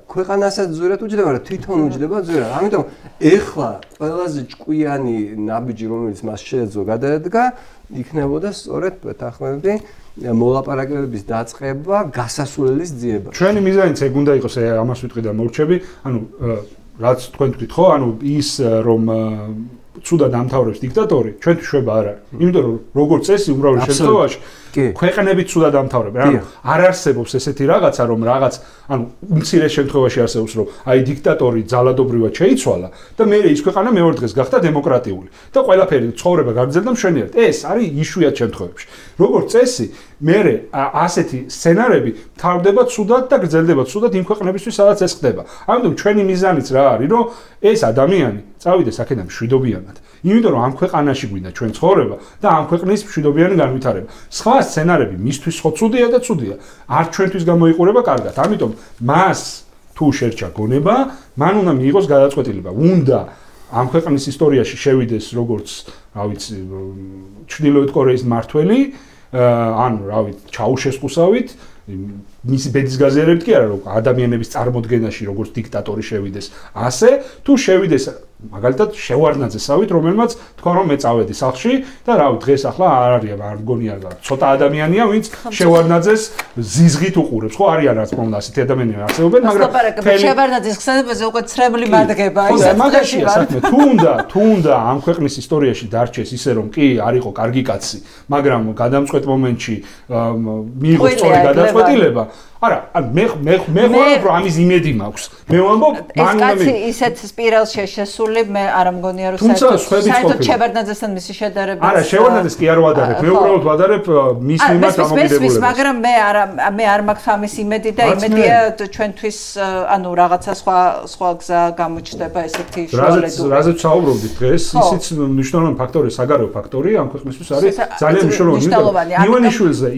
ქვეყანასაც ძვირად უჯდება, მაგრამ თვითონ უჯდება ძვირად. ამიტომ ეხლა ყველაზე ჭკვიანი ნაბიჯი, რომელიც მას შეეძლო გადაედგა, იქნებოდა სწორედ თანხმები მოლაპარაკებების დაწყება, გასასვლელის ძიება. ჩვენი მიზანიც ეგ უნდა იყოს, ამას ვიტყვი და მორჩები, ანუ რაც თქვენ თქვით ხო, ანუ ის რომ ცუდად ამთავრებს დიქტატორი, ჩვენ შვება არ არის. იმიტომ რომ როგორც წესი უმრავლეს შემთხვევაში ქვეყნები ცუდად ამთავრებენ. ანუ არ არსებობს ესეთი რაღაცა, რომ რაღაც, ანუ უმცირეს შემთხვევაში არსებობს, რომ აი დიქტატორი ძალადობრივად შეიცვალა და მე ის ქვეყანა მეორე დღეს გახდა დემოკრატიული და ყველაფერი ცხოვრება გაგრძელდა მშვენივრად. ეს არის იშვიათ შემთხვევებში. როგორც წესი, მე ასეთი სცენარები თავდება ცუდად და გრძელდება ცუდად იმ ქვეყნებისთვის, სადაც ეს ხდება. ამიტომ ჩვენი მიზანიც რა არის, რომ ეს ადამიანი წავიდეს აქედან მშვიდობიანად. იმიტომ რომ ამ ქვეყანაში გვინდა ჩვენ ცხოვრება და ამ ქვეყნის მშვიდობიანი განვითარება. სხვა სცენარები მისთვის ხო ცუდია და ცუდია. არ ჩვენთვის გამოიყურება კარგად. ამიტომ მას თუ შერჩა გონება, მან უნდა მიიღოს გადაწყვეტილება. უნდა ამ ქვეყნის ისტორიაში შევიდეს როგორც, რა ვიცი, ჩრდილოეთ კორეის მმართველი, ან რა ვიცი, ჩაუშესკუსავით, მისი ბედის გაზიარებით კი არა, რომ ადამიანების წარმოდგენაში როგორც დიქტატორი შევიდეს, ასე თუ შევიდეს მაგალითად შევარდნაძესავით, რომელმაც თქვა რომ მე წავედი სახლში და რა ვიცი, დღეს ახლა არ გონია და ცოტა ადამიანია, ვინც შევარდნაძეს ზიზღით უყურებს. ხო არიან რაც მომდა ასეთი ადამიანები არსებობენ, მაგრამ შევარდნაძის ხსენებაზე უკვე ცრემლი მადგება ისე მაგაში საქმე. თუ უნდა ამ ქვეყნის ისტორიაში დარჩეს ისე რომ კი არ იყო კარგი კაცი, მაგრამ გადამწყვეტ მომენტში მიიღო სწორი გადაწყვეტილება. არა, მე ვამბობ, რომ ამის იმედი მაქვს. მე ვამბობ, მან უნდა ეს კაცი ისეთ სპირალში შესული, მე არ მგონია რომ საერთოდ შევარდნაძესთან მისი შედარება. არა, შევარდნაძეს კი არ ვადარებ. მე უბრალოდ ვადარებ მის მიმართ დამოკიდებულებას. მაგრამ მე არ მაქვს ამის იმედი და იმედია ჩვენთვის ანუ რაღაცა სხვა გზა გამოჩნდება ესეთი შუალედური. რაზეც საუბრობდით დღეს, ისიც მნიშვნელოვანი ფაქტორი, საგარეო ფაქტორი ამ ქვეყნისთვის არის ძალიან მნიშვნელოვანი.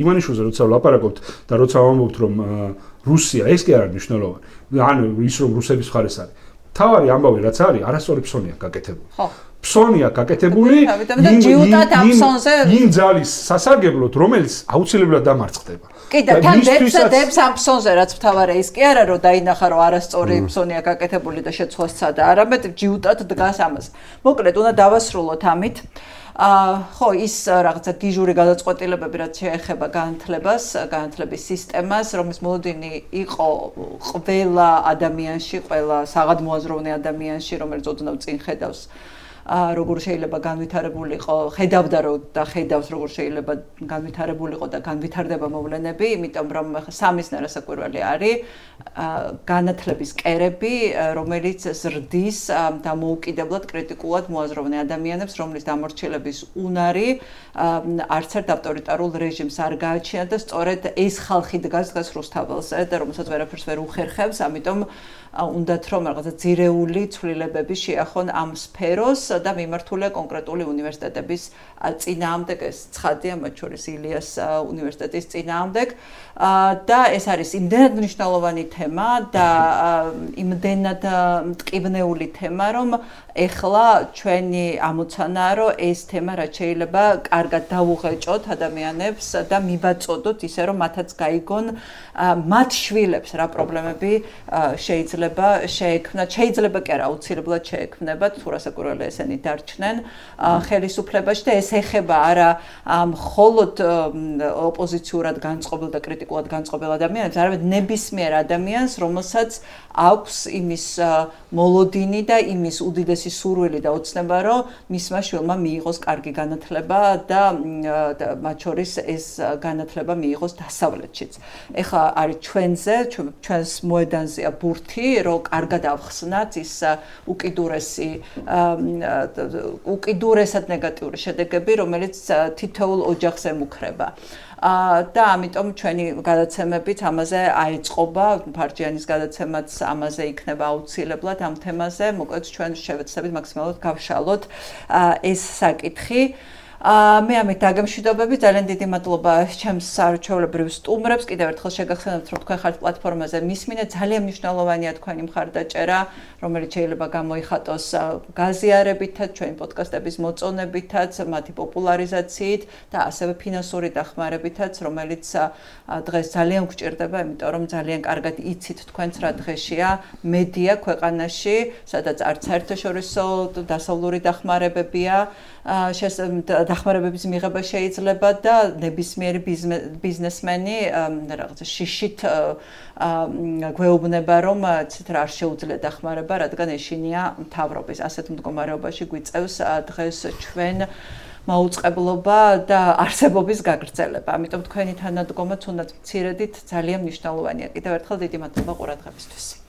ივანიშვილზე როცა ვლაპარაკობთ და როცა ვამბობთ რომ რუსია ეს კი არ არის მნიშვნელოვანი. ანუ ის რომ რუსების მხარეს არის. თავარი ამბავი რაც არის, არასწორი ფსონია გაკეთებული. ხო. ფსონია გაკეთებული იმ ძალის სასარგებლოდ, რომელიც აუცილებლად დამარცხდება. კი და თან დებს ამ ფსონზე რაც მთავარია ის კი არა რომ დაინახა რომ არასწორი ფსონია გაკეთებული და შეცვლა სცადა, არამედ ჯიუტად დგას ამას. მოკლედ უნდა დავასრულოთ ამით. ხო, ის რაღაცა გიჟური გადაწყვეტილებები რაც შეეხება განათლების სისტემას, რომლის მოლოდინი იყო ყველა ადამიანში, ყველა საღადმოაზროვნე ადამიანში, რომელიც ოდნავ წინ ხედავს როგორ შეიძლება განვითარებულიყო, ხედავდა და ხედავს როგორ შეიძლება განვითარებულიყო და განვითარდება მოვლენები, იმიტომ რომ სამის ნარასაკვირველი არის განათლების კერები, რომელიც ზრდის დამოუკიდებლად კრიტიკულად მოაზროვნე ადამიანებს, რომლის დამორჩილების უნარი არც ერთ ავტორიტარულ რეჟიმს არ გააჩნია და სწორედ ეს ხალხი დგას რუსთაველზე და რომელსაც ვერაფერს ვერ უხერხებს, ამიტომ უნდათ რომ რაღაცა ძირეული ცვლილებები შეახონ ამ სფეროს და მიმართულია კონკრეტული უნივერსიტეტების წინააღმდეგ, ეს ცხადია, მათ შორის ილიას უნივერსიტეტის წინააღმდეგ და ეს არის იმდენად მნიშვნელოვანი თემა და იმდენად მტკივნეული თემა, რომ ეხლა ჩვენი ამოცანაა, რომ ეს თემა რაც შეიძლება კარგად დავუღეჭოთ ადამიანებს და მიბაწოდოთ ისე, რომ მათაც გაიგონ მათ შვილებს რა პრობლემები შეიძლება შეექმნათ, შეიძლება კი არა აუცილებლად შეექმნებათ, თუ რასაკვირველია ესენი დარჩნენ ხელისუფლებაში და ეს ეხება არა მხოლოდ ოპოზიციურად განწყობილ და კრიტიკულად განწყობილ ადამიანებს, არამედ ნებისმიერ ადამიანს, რომელსაც აქვს იმის მოლოდინი და იმის უდიდესი სურვილი და ოცნება, რომ მისმა შვილმა მიიღოს კარგი განათლება და მათ შორის ეს განათლება მიიღოს დასავლეთშიც. ეხლა არის ჩვენზე, ჩვენს მოედანზეა ბურთი, რომ კარგად ავხსნათ ის უკიდურესად ნეგატიური შედეგები, რომელიც თითოეულ ოჯახს ემუქრება. და ამიტომ ჩვენი გადაცემებით ამაზე აიწყობა, ფარჯიანის გადაცემაც ამაზე იქნება აუცილებლად ამ თემაზე, მოკლედ ჩვენ შევეცდებით მაქსიმალურად გავშალოთ ეს საკითხი. მე ამით დაგემშვიდობები, ძალიან დიდი მადლობა ჩემს არჩევლებრივ სტუმრებს. კიდევ ერთხელ შეგახსენებთ, რომ თქვენ ხართ პლატფორმაზე მისმინეთ, ძალიან მნიშვნელოვანია თქვენი მხარდაჭერა, რომელიც შეიძლება გამოიხატოს გაზიარებითაც, ჩვენი პოდკასტების მოწონებითაც, მათი პოპულარიზაციით და ასევე ფინანსური დახმარებითაც, რომელიც დღეს ძალიან გვჭირდება, იმიტომ რომ ძალიან კარგად იცით თქვენც რა დღეშია მედია ქვეყანაში, სადაც არც საერთაშორისო დასავლური დახმარებებია, დახმარებების მიღება შეიძლება და ნებისმიერი ბიზნესმენი რაღაცა შიშით გვეუბნება, რომ ცით რა არ შეუძლია დახმარება, რადგან ეშინია მთავრობის. ასეთ მდგომარეობაში გვიწევს დღეს ჩვენ მაუწყებლობა და არსებობის გაგრძელება. ამიტომ თქვენი თანადგომა თუნდაც მცირედით ძალიან მნიშვნელოვანია. კიდევ ერთხელ დიდი მადლობა ყურადღებისთვის.